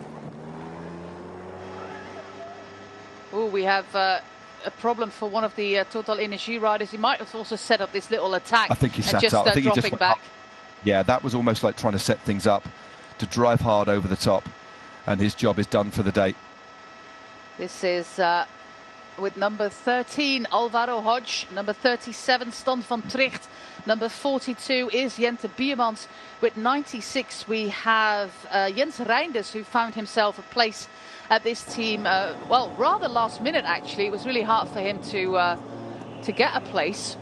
Oh, we have a problem for one of the Total Energy riders. He might have also set up this little attack. I think he sat just, up. I think dropping he just back. Yeah, that was almost like trying to set things up to drive hard over the top, and his job is done for the day. This is with number 13 Alvaro Hodge, number 37 Stan van Tricht, number 42 is Jente Biermans. With 96 we have Jens Reinders, who found himself a place at this team, well, rather last minute actually. It was really hard for him to get a place.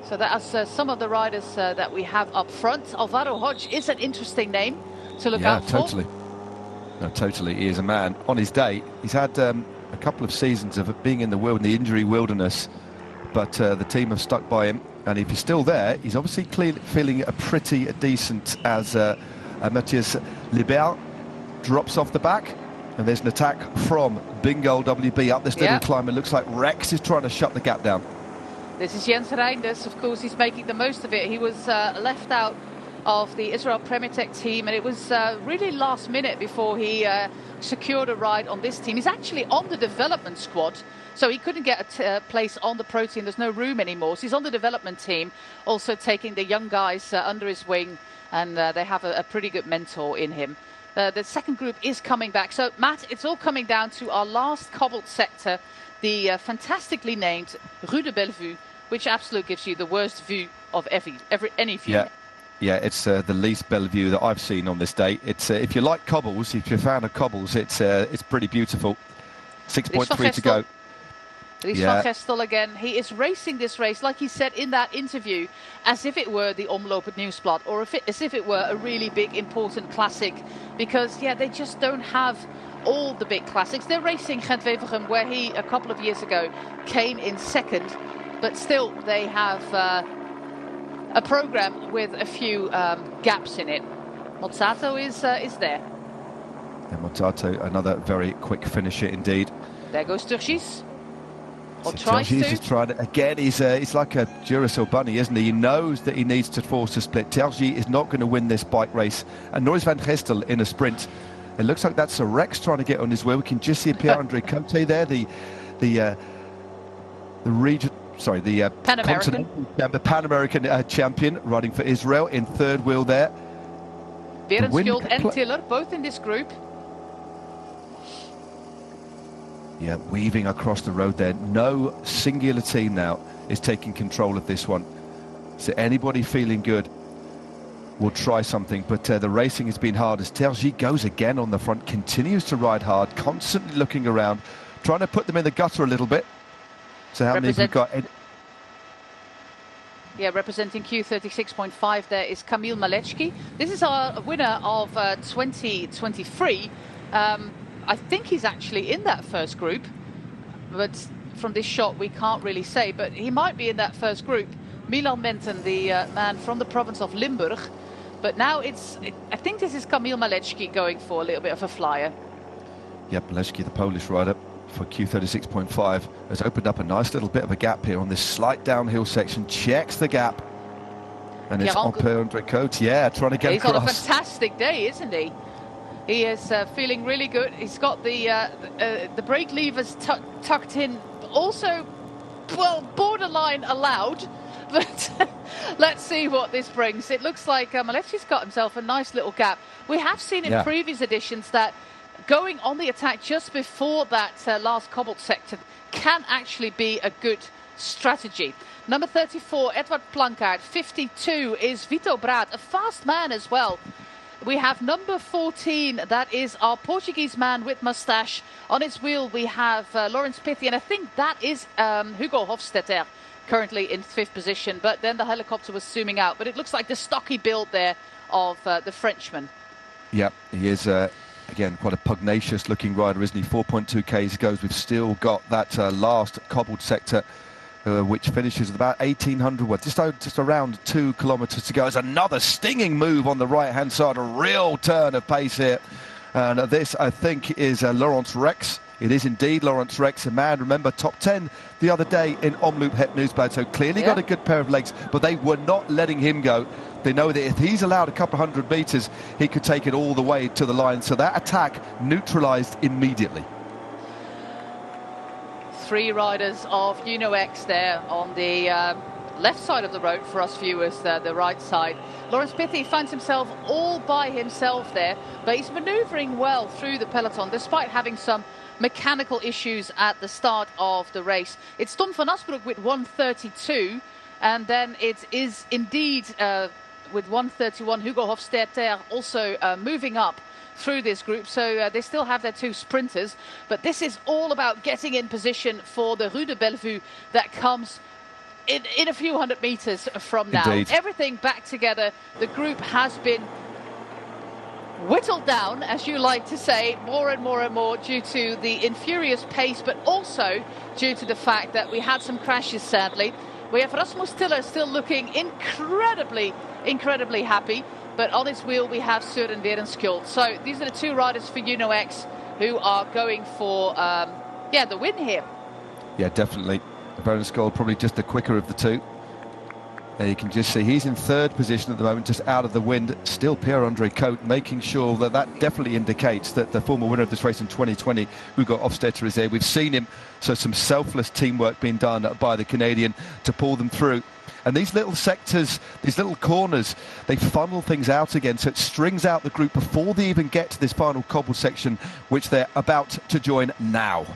So that's some of the riders that we have up front. Alvaro Hodge is an interesting name to look out for. Totally. No, totally. He is a man. On his day, he's had a couple of seasons of being in the injury wilderness, but the team have stuck by him. And if he's still there, he's obviously feeling pretty decent as Matthias Libert drops off the back. And there's an attack from Bingo WB up this little climb. It looks like Rex is trying to shut the gap down. This is Jens Reinders. Of course, he's making the most of it. He was left out of the Israel Premier Tech team, and it was really last minute before he secured a ride on this team. He's actually on the development squad, so he couldn't get a place on the pro team. There's no room anymore. So he's on the development team, also taking the young guys under his wing, and they have a pretty good mentor in him. The second group is coming back. So, Matt, it's all coming down to our last cobbled sector, the fantastically named Rue de Bellevue, which absolutely gives you the worst view of any view. Yeah, it's the least Bellevue that I've seen on this day. It's if you like cobbles, if you're a fan of cobbles, it's pretty beautiful. 6.3 to go. Dries van Gestel again. He is racing this race, like he said in that interview, as if it were the Omloop het Nieuwsblad, or as if it were a really big, important classic. Because, they just don't have all the big classics. They're racing Gent-Wevelgem, where he, a couple of years ago, came in second. But still, they have a program with a few gaps in it. Mozzato is there. And Mozzato, another very quick finisher indeed. There goes Turgis. Or So tries Turgis to. is trying to, again, he's like a Duracell bunny, isn't he? He knows that he needs to force a split. Turgis is not going to win this bike race. And Dries van Gestel in a sprint. It looks like that's a Rex trying to get on his wheel. We can just see Pierre-André Cote there, the region. Sorry, the Pan American champion, riding for Israel in third wheel there. Berenskjold and Tiller, both in this group. Yeah, weaving across the road there. No singular team now is taking control of this one. So anybody feeling good will try something, but the racing has been hard as Turgis goes again on the front, continues to ride hard, constantly looking around, trying to put them in the gutter a little bit. So how many have we got? Yeah, representing Q36.5 there is Kamil Malechki. This is our winner of 2023. I think he's actually in that first group, but from this shot we can't really say, but he might be in that first group. Milan Menten, the man from the province of Limburg. But now I think this is Kamil Malechki going for a little bit of a flyer. Yeah, Malechki, the Polish rider for Q36.5, has opened up a nice little bit of a gap here on this slight downhill section, checks the gap. And it's Pierre-André Cote, trying to get He's across. on a fantastic day, isn't he? He is feeling really good. He's got the brake levers tucked in. Also, well, borderline allowed. But let's see what this brings. It looks like Malechki's got himself a nice little gap. We have seen in previous editions that going on the attack just before that last cobbled sector can actually be a good strategy. Number 34, Edward Plankaert. 52 is Vito Braat, a fast man as well. We have number 14, that is our Portuguese man with moustache. On his wheel we have Lawrence Pithy, and I think that is Hugo Hofstetter, currently in 5th position. But then the helicopter was zooming out. But it looks like the stocky build there of the Frenchman. Yeah, he is, again, quite a pugnacious looking rider, isn't he? 4.2 Ks goes. We've still got that last cobbled sector, which finishes at about 1,800 watts, just around 2 kilometres to go. There's another stinging move on the right-hand side, a real turn of pace here. And this, I think, is Laurence Rex. It is indeed Laurence Rex, a man, remember, top 10 the other day in Omloop het Nieuwsblad, so clearly got a good pair of legs, but they were not letting him go. They know that if he's allowed a couple of 100 metres, he could take it all the way to the line. So that attack neutralised immediately. 3 riders of Uno-X there on the left side of the road for us viewers, the right side. Laurens Pithy finds himself all by himself there, but he's manoeuvring well through the peloton despite having some mechanical issues at the start of the race. It's Tom van Asbroek with 1:32, and then it is indeed with 1:31 Hugo Hofstetter also moving up through this group. So they still have their 2 sprinters, but this is all about getting in position for the Rue de Bellevue that comes in a few hundred meters from now. Indeed. Everything back together. The group has been whittled down, as you like to say, more and more and more due to the infurious pace, but also due to the fact that we had some crashes, sadly. We have Rasmus Tiller still looking incredibly happy, but on his wheel we have Søren Werenskjold. So these are the 2 riders for Uno-X who are going for the win here. Yeah, definitely. Werenskjold probably just the quicker of the 2. There you can just see he's in 3rd position at the moment, just out of the wind. Still Pierre-Andre Cote, making sure that definitely indicates that the former winner of this race in 2020, Hugo Hofstetter, is there. We've seen him, so some selfless teamwork being done by the Canadian to pull them through. And these little sectors, these little corners, they funnel things out again, so it strings out the group before they even get to this final cobble section, which they're about to join now.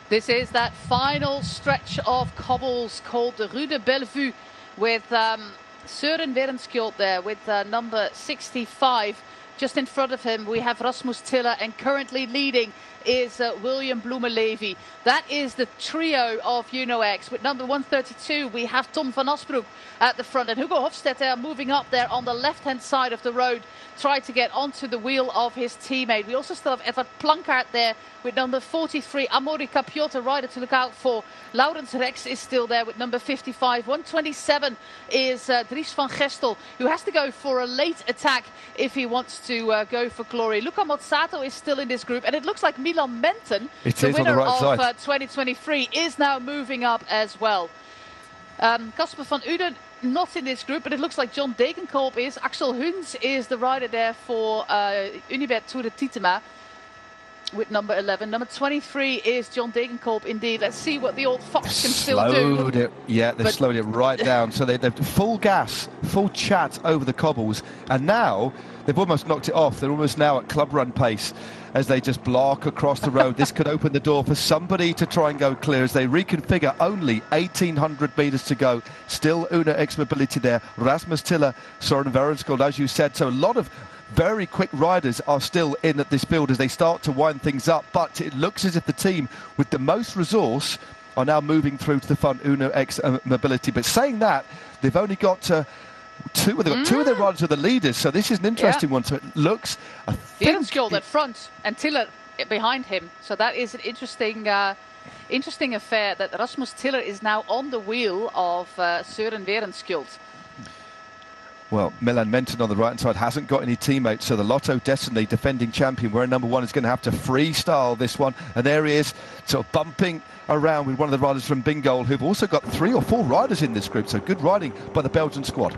This is that final stretch of cobbles called the Rue de Bellevue, with Søren Werenskjold there with number 65. Just in front of him we have Rasmus Tiller, and currently leading is William Bloemen-Levy. That is the trio of Uno-X. With number 132 we have Tom van Asbroek at the front, and Hugo Hofstetter moving up there on the left-hand side of the road, try to get onto the wheel of his teammate. We also still have Edward Plankaart there with number 43, Amorica Piotr, rider to look out for. Laurens Rex is still there with number 55. 127 is Dries van Gestel, who has to go for a late attack if he wants to go for glory. Luca Mozzato is still in this group, and it looks like Milan Menten, the winner of 2023, is now moving up as well. Casper van Uden not in this group, but it looks like John Degenkolb is. Axel Huns is the rider there for Unibet Tour de Titema with number 11. Number 23 is John Degenkolb indeed. Let's see what the old fox can still do. They've slowed it right down. So they've full gas, full chat over the cobbles, and now they've almost knocked it off. They're almost now at club run pace as they just block across the road. This could open the door for somebody to try and go clear as they reconfigure. Only 1,800 metres to go. Still Uno-X mobility there. Rasmus Tiller, Søren Werenskjold, as you said. So a lot of very quick riders are still in at this field as they start to wind things up. But it looks as if the team with the most resource are now moving through to the front, Uno-X mobility. But saying that, they've only got two of their riders are the leaders, so this is an interesting one. So it looks, I think, Werenskjold at front and Tiller behind him. So that is an interesting affair, that Rasmus Tiller is now on the wheel of Søren Werenskjold. Well, Milan Menten on the right-hand side hasn't got any teammates, so the Lotto Destiny, defending champion, wearing number 1, is going to have to freestyle this one. And there he is, sort of bumping around with one of the riders from Bingol, who've also got 3 or 4 riders in this group, so good riding by the Belgian squad.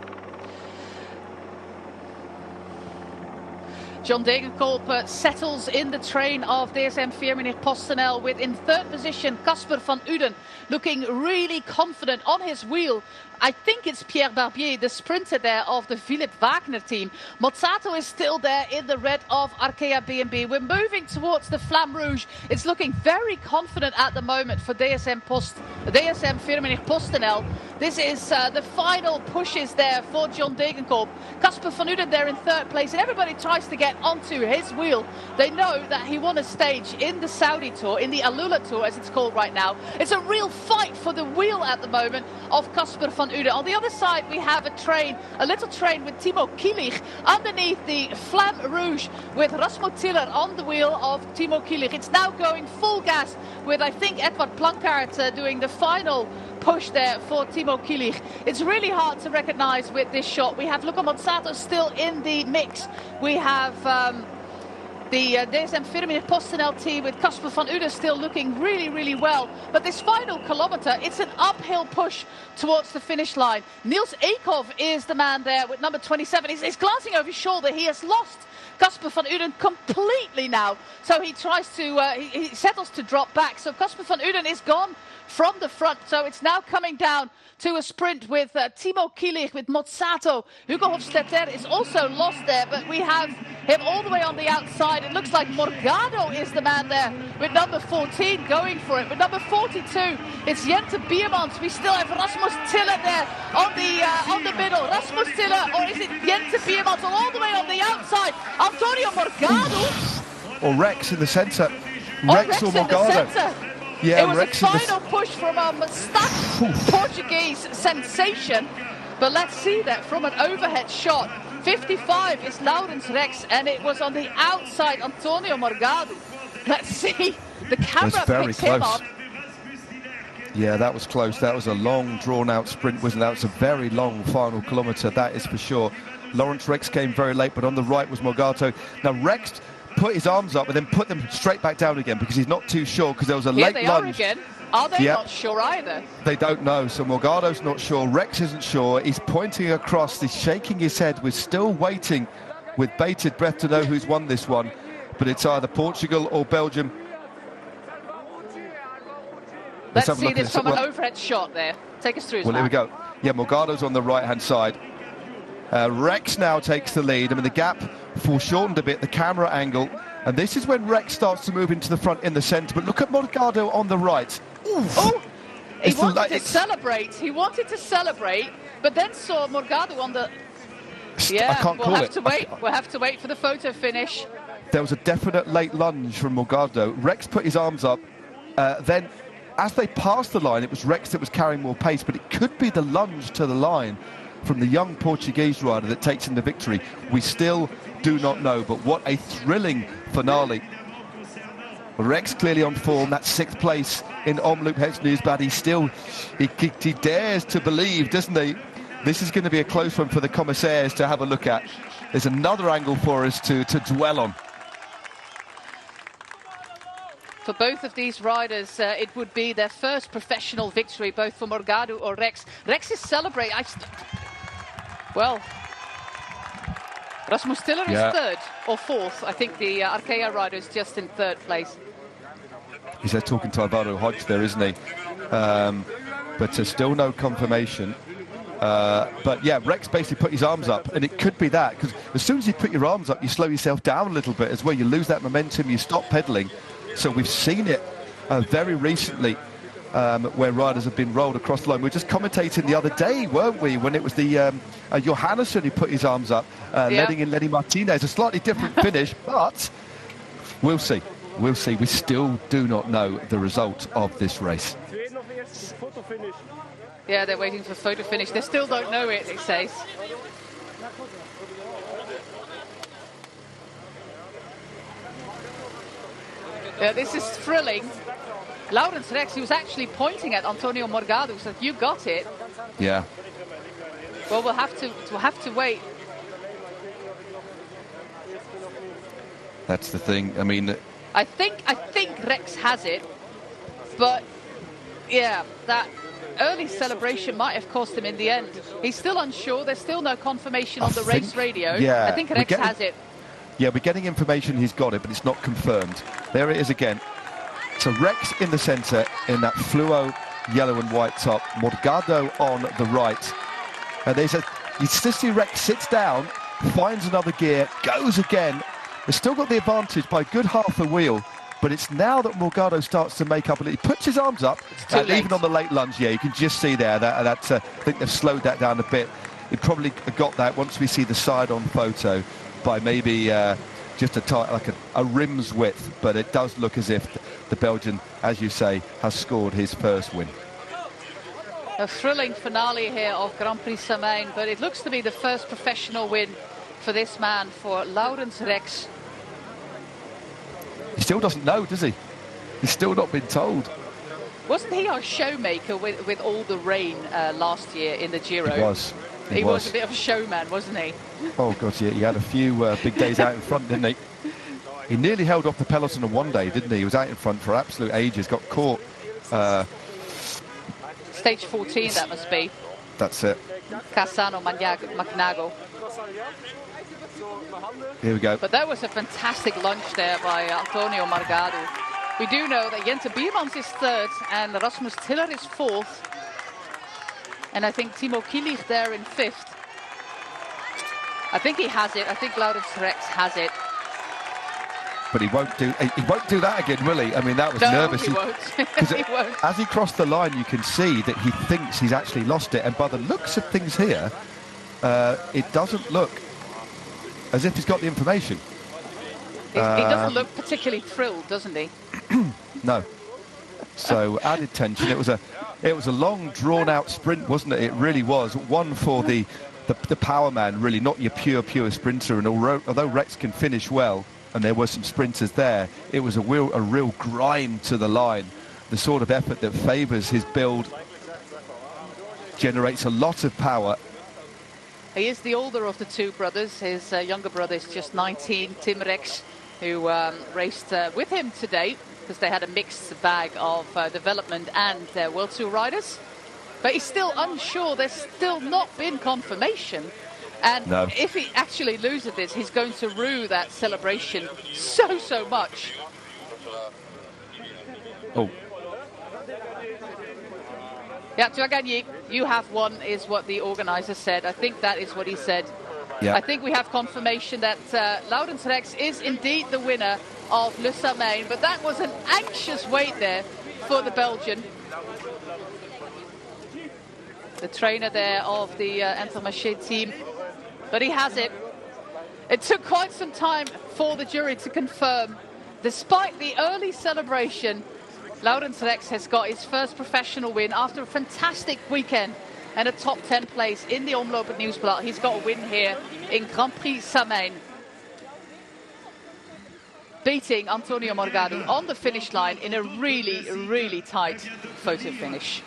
John Degenkolb settles in the train of DSM Firmenich PostNL with, in 3rd position, Casper van Uden, looking really confident on his wheel. I think it's Pierre Barbier, the sprinter there of the Philippe Wagner team. Mozzato is still there in the red of Arkea B&B. We're moving towards the Flamme Rouge. It's looking very confident at the moment for DSM Firmenich PostNL. This is the final pushes there for John Degenkolb. Casper van Uden there in 3rd place, and everybody tries to get onto his wheel. They know that he won a stage in the Saudi Tour, in the Alula Tour as it's called right now. It's a real fight for the wheel at the moment of Casper van Uden. On the other side we have a little train with Timo Kielich underneath the Flamme Rouge with Rasmus Tiller on the wheel of Timo Kielich. It's now going full gas with, I think, Edward Plankaart doing the final push there for Timo Kielich. It's really hard to recognize with this shot. We have Luca Mozzato still in the mix. We have the DSM Firmenich PostNL team with Casper van Uden still looking really, really well. But this final kilometre, it's an uphill push towards the finish line. Niels Eekhoff is the man there with number 27. He's glancing over his shoulder. He has lost Casper van Uden completely now. So he tries to, he settles to drop back. So Casper van Uden is gone from the front. So it's now coming down to a sprint with Timo Kielich, with Mozzato. Hugo Hofstetter is also lost there, but we have him all the way on the outside. It looks like Morgado is the man there with number 14 going for it. With number 42, it's Jente Biermans. We still have Rasmus Tiller there on the middle. Rasmus Tiller, or is it Jente Biermans all the way on the outside? Antonio Morgado. Or Rex in the centre. Rex or Morgado. Yeah, it was Rex a final push from a moustache Portuguese sensation. But let's see that from an overhead shot. 55 is Laurens Rex, and it was on the outside, Antonio Morgado. Let's see. The camera picks him up. Yeah, that was close. That was a long, drawn-out sprint, wasn't it? That was a very long final kilometre, that is for sure. Laurens Rex came very late, but on the right was Morgado. Now, Rex put his arms up and then put them straight back down again because he's not too sure, because there was a late lunge. Are again. Are they not sure either? They don't know. So Morgado's not sure. Rex isn't sure. He's pointing across. He's shaking his head. We're still waiting with bated breath to know who's won this one. But it's either Portugal or Belgium. Let's see this from an overhead shot there. Take us through. Well, here we go. Yeah, Morgado's on the right-hand side. Rex now takes the lead. I mean, the gap foreshortened a bit, the camera angle. And this is when Rex starts to move into the front in the centre. But look at Morgado on the right. Oof. Oh, he wanted to celebrate. He wanted to celebrate, but then saw Morgado on the... Yeah, I can't call it. We'll have to wait for the photo finish. There was a definite late lunge from Morgado. Rex put his arms up. Then, as they passed the line, it was Rex that was carrying more pace, but it could be the lunge to the line from the young Portuguese rider that takes in the victory. We still do not know, but what a thrilling finale. Rex clearly on form. That's 6th place in Omloop Het Nieuwsblad. He dares to believe, doesn't he? This is going to be a close one for the commissaires to have a look at. There's another angle for us to dwell on. For both of these riders, it would be their first professional victory, both for Morgado or Rex. Rex is celebrating. Well, Rasmus Tiller is 3rd or 4th. I think the Arkea rider is just in 3rd place. He's talking to Alvaro Hodge there, isn't he? But still no confirmation. But yeah, Rex basically put his arms up, and it could be that, because as soon as you put your arms up, you slow yourself down a little bit as well. You lose that momentum, you stop pedalling. So we've seen it very recently where riders have been rolled across the line. We were just commentating the other day, weren't we, when it was the Johannesson who put his arms up, letting in Lenny Martinez. A slightly different finish, but we'll see. We'll see. We still do not know the result of this race. Yeah, they're waiting for photo finish. They still don't know it, it says. Yeah, this is thrilling. Laurens Rex, he was actually pointing at Antonio Morgado, said, "You got it." Yeah. Well, we'll have to wait. That's the thing. I mean, I think Rex has it, but yeah, that early celebration might have cost him in the end. He's still unsure. There's still no confirmation on the race radio. Yeah, I think Rex has it. Yeah, we're getting information he's got it, but it's not confirmed. There it is again. So Rex in the centre in that fluo yellow and white top. Morgado on the right. And you see Rex sits down, finds another gear, goes again. They've still got the advantage by a good half a wheel, but it's now that Morgado starts to make up. He puts his arms up, and even on the late lunge, yeah, you can just see there that I think they've slowed that down a bit. He probably got that once we see the side-on photo by maybe just a rim's width, but it does look as if the Belgian, as you say, has scored his first win. A thrilling finale here of Grand Prix Samyn, but it looks to be the first professional win for this man, for Laurens Rex. He still doesn't know, does he? He's still not been told. Wasn't he our showmaker with all the rain last year in the Giro? He was. He was a bit of a showman, wasn't he? Oh, God, yeah. He had a few big days out in front, didn't he? He nearly held off the peloton on one day, didn't he? He was out in front for absolute ages, got caught. Stage 14, that must be. That's it. Cassano Magnago. Here we go. But that was a fantastic lunge there by Antonio Morgado. We do know that Jente Biermans is third and Rasmus Tiller is fourth. And I think Timo Kielich there in fifth. I think he has it. I think Laurens Rex has it. But he won't do that again, will he? I mean, that was No, nervous. he won't. He won't. As he crossed the line, you can see that he thinks he's actually lost it. And by the looks of things here, it doesn't look as if he's got the information. He doesn't look particularly thrilled, doesn't he? No. So added tension. It was a long, drawn-out sprint, wasn't it? It really was. One for the power man, really, not your pure sprinter. And although Rex can finish well, and there were some sprinters there, it was a real grind to the line. The sort of effort that favours his build, generates a lot of power. He is the older of the two brothers. His younger brother is just 19, Tim Rex, who raced with him today because they had a mixed bag of development and World Tour riders. But he's still unsure. There's still not been confirmation. And no. If he actually loses this, he's going to rue that celebration so much. Oh. Yeah, tu as gagné. You have won, is what the organizer said. I think that is what he said. Yeah. I think we have confirmation that Laurens Rex is indeed the winner of Le Samyn. But that was an anxious wait there for the Belgian. The trainer there of the Intermarché team. But he has it. It took quite some time for the jury to confirm. Despite the early celebration, Laurens Rex has got his first professional win after a fantastic weekend and a top 10 place in the Omloop het Nieuwsblad. He's got a win here in Grand Prix Samyn, beating Antonio Morgado on the finish line in a really tight photo finish.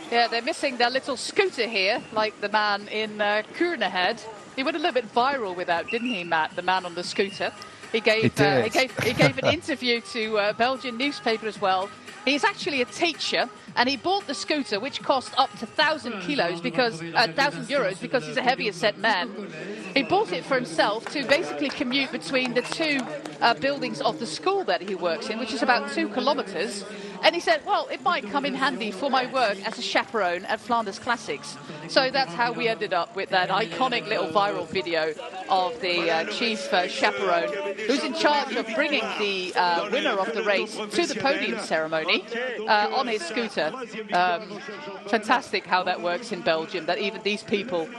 Yeah, they're missing their little scooter here, like the man in Kuurne had. He went a little bit viral with that, didn't he, Matt? The man on the scooter. He gave an interview to a Belgian newspaper as well. He's actually a teacher, and he bought the scooter, which cost up to 1,000 euros because he's a heavier set man. He bought it for himself to basically commute between the two buildings of the school that he works in, which is about 2 kilometers. And he said, well, it might come in handy for my work as a chaperone at Flanders Classics. So that's how we ended up with that iconic little viral video of the chief chaperone, who's in charge of bringing the winner of the race to the podium ceremony on his scooter. Fantastic how that works in Belgium, that even these people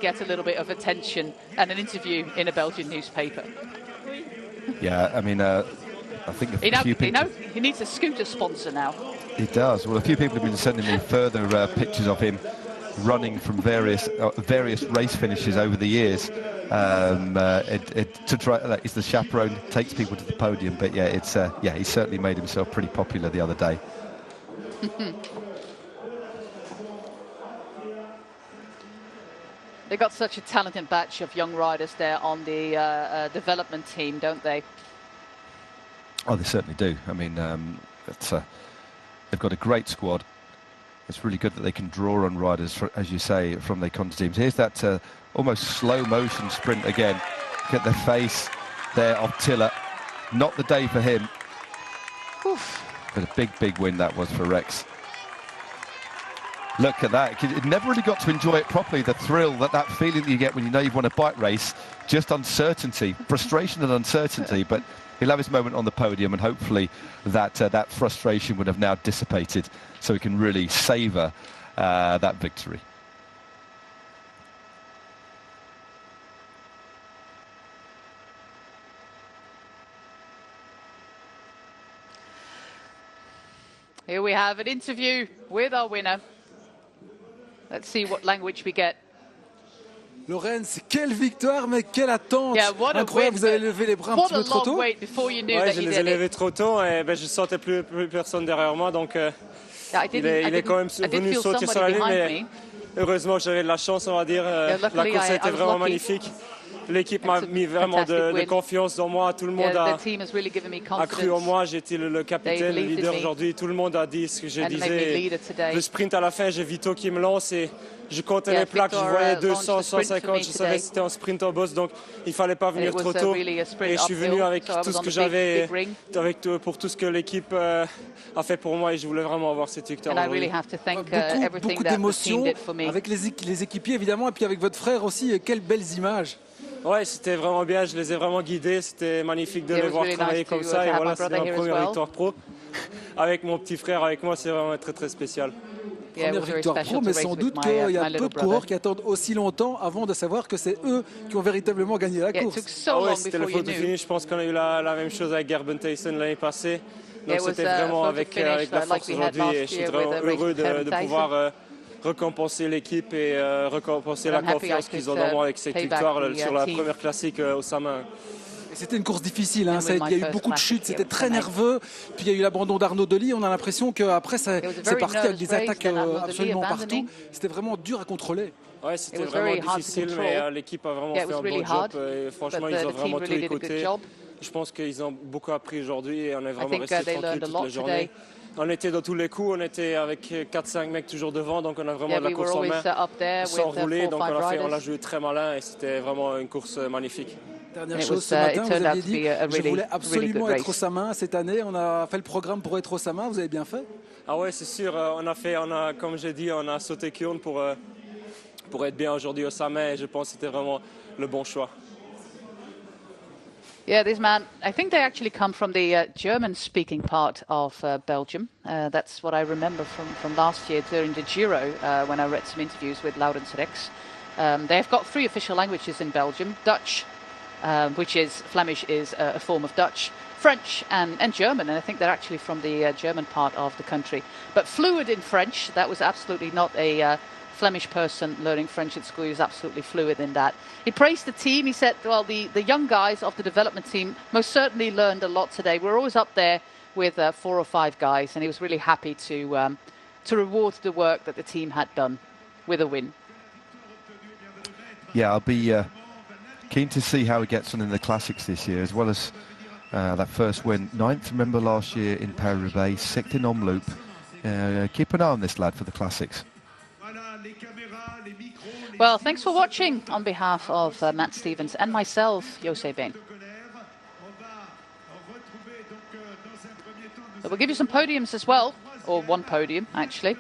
get a little bit of attention and an interview in a Belgian newspaper. Yeah, I mean, I think a few people... He needs a scooter sponsor now. He does. Well, a few people have been sending me further pictures of him running from various race finishes over the years. To try, it's the chaperone, takes people to the podium. But yeah, he certainly made himself pretty popular the other day. They got such a talented batch of young riders there on the development team, don't they? Oh, they certainly do. I mean, they've got a great squad. It's really good that they can draw on riders, as you say, from their content teams. Here's that almost slow motion sprint again. Look at the face there of Tiller. Not the day for him. Oof. But a big win that was for Rex. Look at that. It never really got to enjoy it properly, the thrill, that feeling that you get when you know you've won a bike race. Just uncertainty, frustration and uncertainty. But he'll have his moment on the podium, and hopefully that frustration would have now dissipated so he can really savour that victory. Here we have an interview with our winner. Let's see what language we get. Laurens, quelle victoire, mais quelle attente! Yeah, what incroyable, vous avez levé les bras un petit peu trop tôt. Wait before you knew ouais, that je you les ai did levés it. trop tôt et je sentais plus personne derrière moi, donc il est quand même venu sauter sur la ligne, mais heureusement, j'avais de la chance, on va dire. La course a été vraiment magnifique. L'équipe m'a mis vraiment de confiance dans moi. Tout le monde a cru en moi. J'étais le capitaine, le leader aujourd'hui. Tout le monde a dit ce que je disais. Le sprint à la fin, j'ai Vito qui me lance et je comptais les plaques. Je voyais 200, 150. Je savais que c'était un sprint au boss, donc il ne fallait pas venir trop tôt. Et je suis venu avec tout ce que j'avais, pour tout ce que l'équipe a fait pour moi. Et je voulais vraiment avoir cette victoire. Beaucoup d'émotions avec les équipiers, évidemment, et puis avec votre frère aussi. Quelles belles images! Ouais, c'était vraiment bien, je les ai vraiment guidés, c'était magnifique de les voir travailler comme ça et voilà, c'était ma première victoire pro. Avec mon petit frère, avec moi, c'est vraiment très très spécial. Première victoire pro, mais sans doute qu'il y a peu de coureurs qui attendent aussi longtemps avant de savoir que c'est eux qui ont véritablement gagné la course. Ouais, c'était le photo finish, je pense qu'on a eu la même chose avec Gerben Tyson l'année passée. Donc c'était vraiment avec la force aujourd'hui et je suis vraiment heureux de pouvoir récompenser l'équipe et récompenser la confiance qu'ils ont dans moi avec cette victoire sur la première classique au samyn. C'était une course difficile, hein. Il y a eu beaucoup de chutes, c'était très nerveux. Puis il y a eu l'abandon d'Arnaud Delis, on a l'impression qu'après c'est parti avec des attaques absolument partout. C'était vraiment dur à contrôler. Ouais, c'était vraiment difficile, mais l'équipe a vraiment fait un bon job. Et franchement, ils ont vraiment tout écouté. Je pense qu'ils ont beaucoup appris aujourd'hui et on est vraiment resté tranquille toute la journée. On était dans tous les coups, on était avec 4-5 mecs toujours devant, donc on a vraiment de la course en main, sans rouler, donc on l'a joué très malin et c'était vraiment une course magnifique. Dernière chose, ce matin, vous aviez dit, je voulais absolument être au samyn cette année, on a fait le programme pour être au samyn, vous avez bien fait? Ah ouais, c'est sûr, comme j'ai dit, on a sauté Kurn pour être bien aujourd'hui au samyn et je pense que c'était vraiment le bon choix. Yeah, this man, I think they actually come from the German-speaking part of Belgium. That's what I remember from last year during the Giro when I read some interviews with Laurens Rex. They've got 3 official languages in Belgium. Dutch, which is Flemish, is a form of Dutch. French and German, and I think they're actually from the German part of the country. But fluid in French, that was absolutely not a Flemish person learning French at school. He was absolutely fluid in that. He praised the team. He said, well, the young guys of the development team most certainly learned a lot today. We're always up there with 4 or 5 guys, and he was really happy to reward the work that the team had done with a win. Yeah, I'll be keen to see how he gets on in the classics this year, as well as that first win. 9th, remember, last year in Paris-Roubaix, 6th in Omloop. Keep an eye on this lad for the classics. Well, thanks for watching on behalf of Matt Stevens and myself, Jose Bain. So we'll give you some podiums as well, or one podium, actually.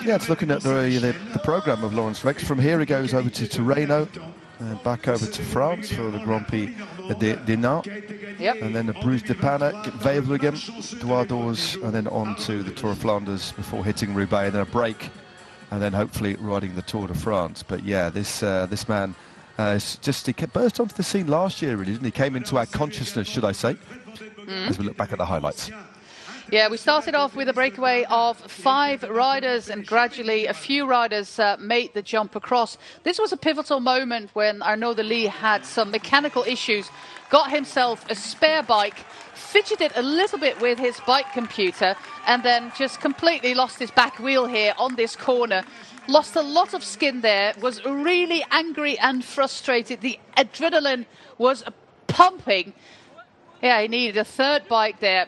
Yeah, it's looking at the programme of Laurens Rex. From here he goes over to Tirreno, back over to France for the Grand Prix de Nantes, and then the Bruges de Panne, Wevelgem, Douardours, and then on to the Tour of Flanders before hitting Roubaix, and then a break, and then hopefully riding the Tour de France. But yeah, this man he burst onto the scene last year, really, didn't he? Came into our consciousness, should I say, as we look back at the highlights. Yeah, we started off with a breakaway of 5 riders, and gradually a few riders made the jump across. This was a pivotal moment when Arnaud Delis had some mechanical issues, got himself a spare bike, fidgeted a little bit with his bike computer, and then just completely lost his back wheel here on this corner. Lost a lot of skin there, was really angry and frustrated. The adrenaline was pumping. Yeah, he needed a 3rd bike there.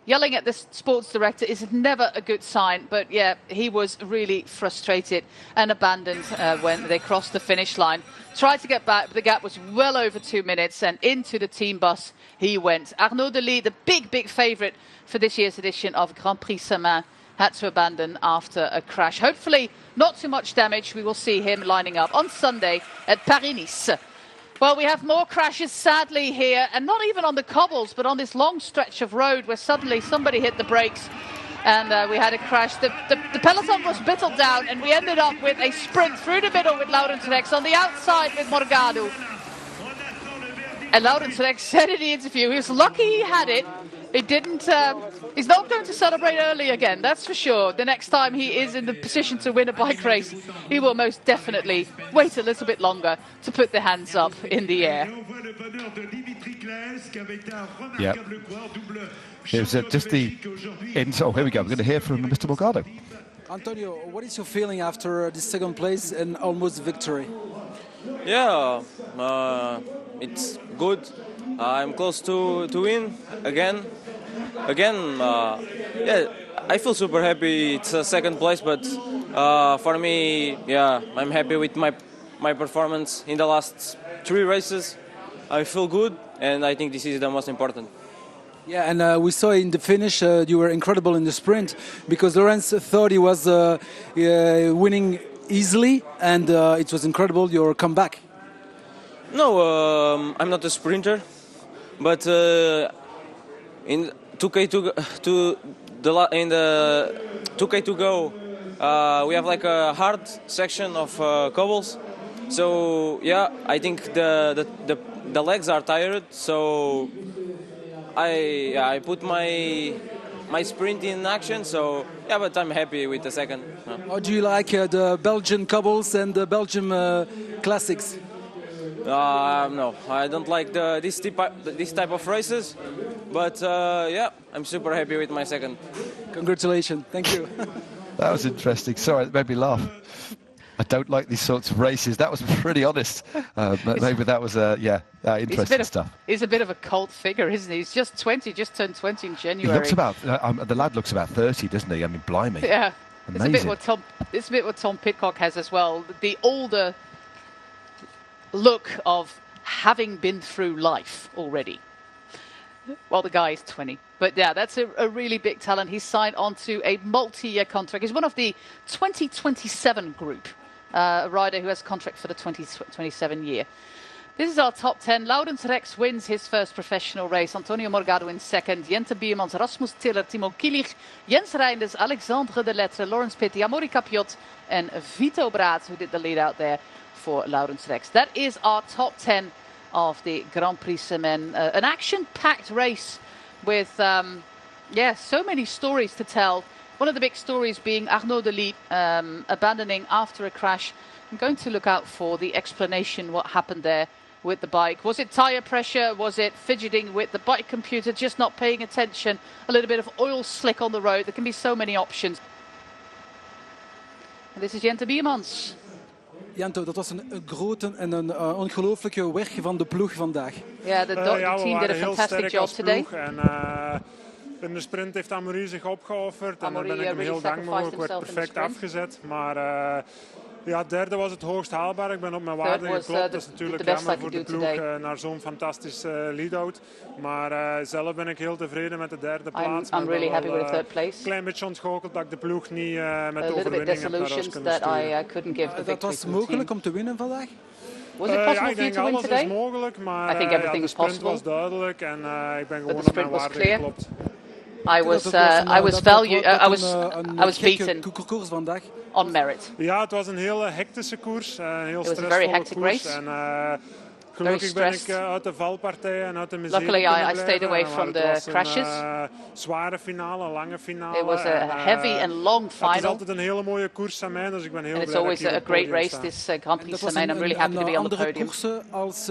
Yelling at the sports director is never a good sign, but yeah, he was really frustrated and abandoned when they crossed the finish line. Tried to get back, but the gap was well over 2 minutes, and into the team bus he went. Arnaud Delis, the big favourite for this year's edition of Grand Prix Samyn, had to abandon after a crash. Hopefully not too much damage. We will see him lining up on Sunday at Paris-Nice. Well, we have more crashes, sadly, here, and not even on the cobbles, but on this long stretch of road where suddenly somebody hit the brakes and we had a crash. The peloton was whittled down, and we ended up with a sprint through the middle with Laurens Rex, on the outside with Morgado. And Laurens said in the interview he was lucky he had it. He didn't. He's not going to celebrate early again, that's for sure. The next time he is in the position to win a bike race, he will most definitely wait a little bit longer to put the hands up in the air. Yeah. It was just the end. Oh, here we go. We're going to hear from Mr. Morgado. Antonio, what is your feeling after the second place and almost victory? Yeah, it's good. I'm close to win again. Yeah, I feel super happy. It's a second place, but for me, yeah, I'm happy with my performance in the last 3 races. I feel good, and I think this is the most important. Yeah, and we saw in the finish you were incredible in the sprint because Laurens thought he was winning easily, and it was incredible your comeback. No, I'm not a sprinter, but in 2K in the 2K to go, we have like a hard section of cobbles. So yeah, I think the legs are tired. So I put my sprint in action. So yeah, but I'm happy with the second. How do you like the Belgian cobbles and the Belgian classics? No, I don't like this type of races, but yeah, I'm super happy with my second. Congratulations, thank you. That was interesting. Sorry, it made me laugh. I don't like these sorts of races. That was pretty honest. Maybe that was interesting stuff. He's a bit of a cult figure, isn't he? He's just 20, just turned 20 in January. He looks about, the lad looks about 30, doesn't he? I mean, blimey. Yeah. Amazing. It's a bit what Tom Pidcock has as well. The older look of having been through life already. Well, the guy is 20. But yeah, that's a really big talent. He's signed on to a multi-year contract. He's one of the 2027 group, a rider who has a contract for the 2027 year. This is our top 10. Laurens Rex wins his first professional race. Antonio Morgado in second. Jente Biermans, Rasmus Tiller, Timo Kielich, Jens Reinders, Alexandre de Lettre, Laurens Pitty, Amaury Capiot, and Vito Braat, who did the lead out there for Laurens Rex. That is our top 10 of the Grand Prix Samyn. An action-packed race with, so many stories to tell. One of the big stories being Arnaud Delis abandoning after a crash. I'm going to look out for the explanation what happened there with the bike. Was it tire pressure? Was it fidgeting with the bike computer, just not paying attention? A little bit of oil slick on the road. There can be so many options. And this is Jente Biermans. Jento, dat was een grote en een ongelooflijke weg van de ploeg vandaag. Yeah, the team did a fantastic job today. In de sprint heeft Amaury zich opgeofferd en daar ben ik hem heel dankbaar voor. Ik werd perfect afgezet, maar ja, derde was het hoogst haalbaar. Ik ben op mijn waarde geklopt. Dat is natuurlijk jammer voor de ploeg naar zo'n fantastische lead-out. Maar zelf ben ik heel tevreden met de derde plaats. I'm really happy with the third place. Een klein beetje ontgoocheld dat ik de ploeg niet met de overwinning heb naar huis kunnen sturen. Dat was mogelijk om te winnen vandaag? Was it possible ik denk alles is mogelijk, maar I think everything de sprint possible. was duidelijk en ik ben gewoon op mijn waarde geklopt. I was beaten on merit. Ja, het was een hele hectische koers, een heel stressvolle koers. En gelukkig ben ik uit de valpartijen en uit de miserie Luckily, I stayed away from the crashes. Zware finale, lange finale. It was a heavy and long final. Het is altijd een hele mooie koers, Samyn, dus ik ben heel blij dat ik hier op het podium sta. It's always a great race, this Grand Prix Samyn. I'm really happy to be on the podium. Als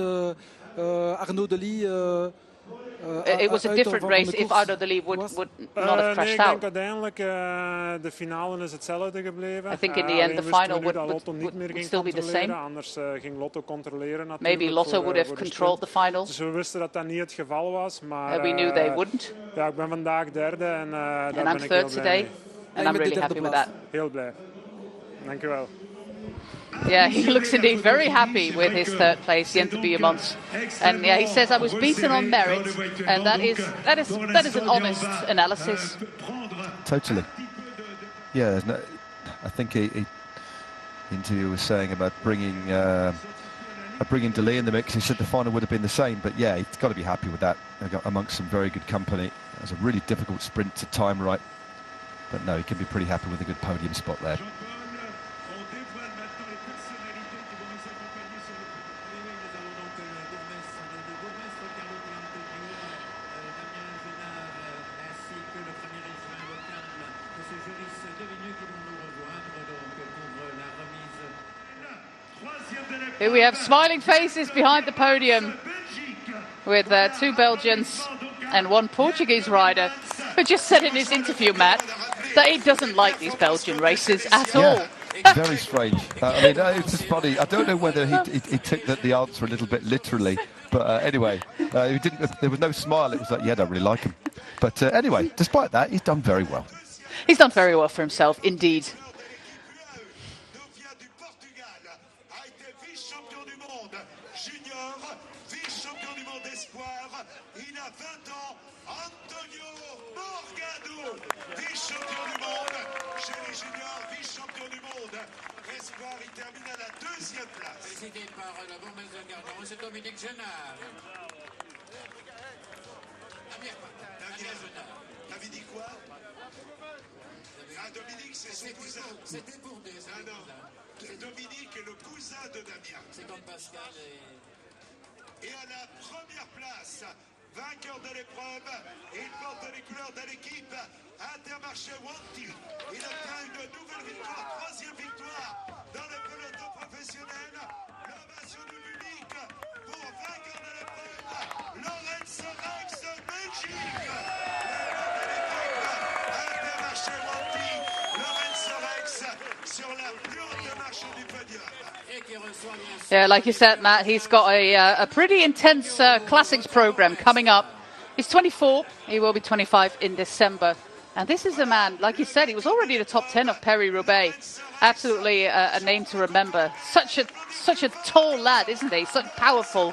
Arnaud Delis. It was a different race if Arnaud Delis would not have crashed out. Ik denk uiteindelijk de finale is hetzelfde gebleven. I think in the end the final would still be the same. Anders ging Lotto controleren natuurlijk. Maybe Lotto would have controlled the final. Dus we wisten dat dat niet het geval was, maar we knew they wouldn't. Ja, ik ben vandaag derde en daar ben I'm ik third heel blij mee. And I'm really happy with that. Heel blij. Dank u wel. Yeah, he looks indeed very happy with his third place, Jente Biermans. And yeah, he says I was beaten on merit, and that is an honest analysis. Totally. Yeah, I think he interview was saying about bringing Delis in the mix. He said the final would have been the same, but yeah, he's got to be happy with that. They got amongst some very good company. It was a really difficult sprint to time right, but no, he can be pretty happy with a good podium spot there. Here we have smiling faces behind the podium with 2 Belgians and 1 Portuguese rider who just said in his interview, Matt, that he doesn't like these Belgian races at all. Very strange. I mean, it's just funny. I don't know whether he took the answer a little bit literally, but anyway, he didn't. There was no smile. It was like, yeah, I don't really like him. But anyway, despite that, he's done very well. He's done very well for himself, indeed. Il termine à la 2e place. Félicité par la bourgmestre de Gardon, c'est Dominique Génard. T'avais dit quoi? Dominique, c'est son cousin. C'était pour des. Non, Dominique est le cousin de Damien. C'est comme Pascal et à la première place, vainqueur de l'épreuve, il porte les couleurs de l'équipe Intermarché Wanty. Il obtient une nouvelle victoire, 3e victoire dans le peloton professionnel. L'ovation du public pour vainqueur de l'épreuve, Lorenz Rex de Belgique. Le nom de l'équipe Intermarché Wanty, Lorenz Rex sur la plus haute marche du podium. Yeah, like you said, Matt, he's got a pretty intense classics program coming up. He's 24. He will be 25 in December. And this is a man, like you said, he was already in the top 10 of Paris-Roubaix. Absolutely a name to remember. Such a tall lad, isn't he? So powerful.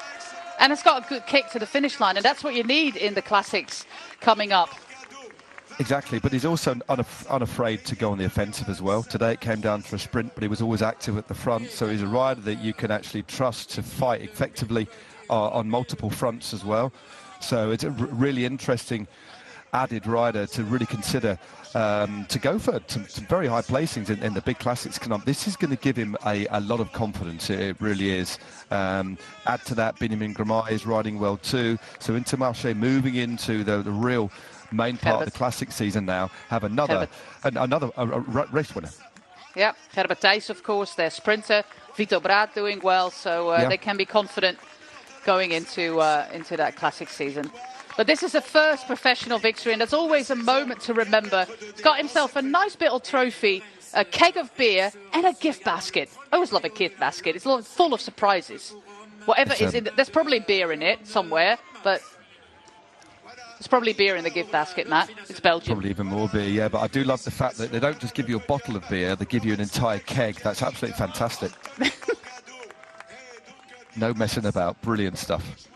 And it's got a good kick to the finish line. And that's what you need in the classics coming up. Exactly, but he's also unafraid to go on the offensive as well. Today it came down to a sprint, but he was always active at the front. So he's a rider that you can actually trust to fight effectively on multiple fronts as well. So it's a really interesting added rider to really consider to go for some very high placings in the big classics. This is going to give him a lot of confidence. It really is. Add to that, Benjamin Gramay is riding well too. So Intermarché moving into the real main part of the classic season now, have another race winner. Yeah, Herbert Thijs, of course, their sprinter. Vito Braat doing well, so they can be confident going into that classic season. But this is the first professional victory, and there's always a moment to remember. He's got himself a nice little trophy, a keg of beer, and a gift basket. I always love a gift basket. It's full of surprises. Whatever is in it, there's probably beer in it somewhere, but there's probably beer in the gift basket, Matt. It's Belgium. Probably even more beer, yeah. But I do love the fact that they don't just give you a bottle of beer, they give you an entire keg. That's absolutely fantastic. No messing about. Brilliant stuff.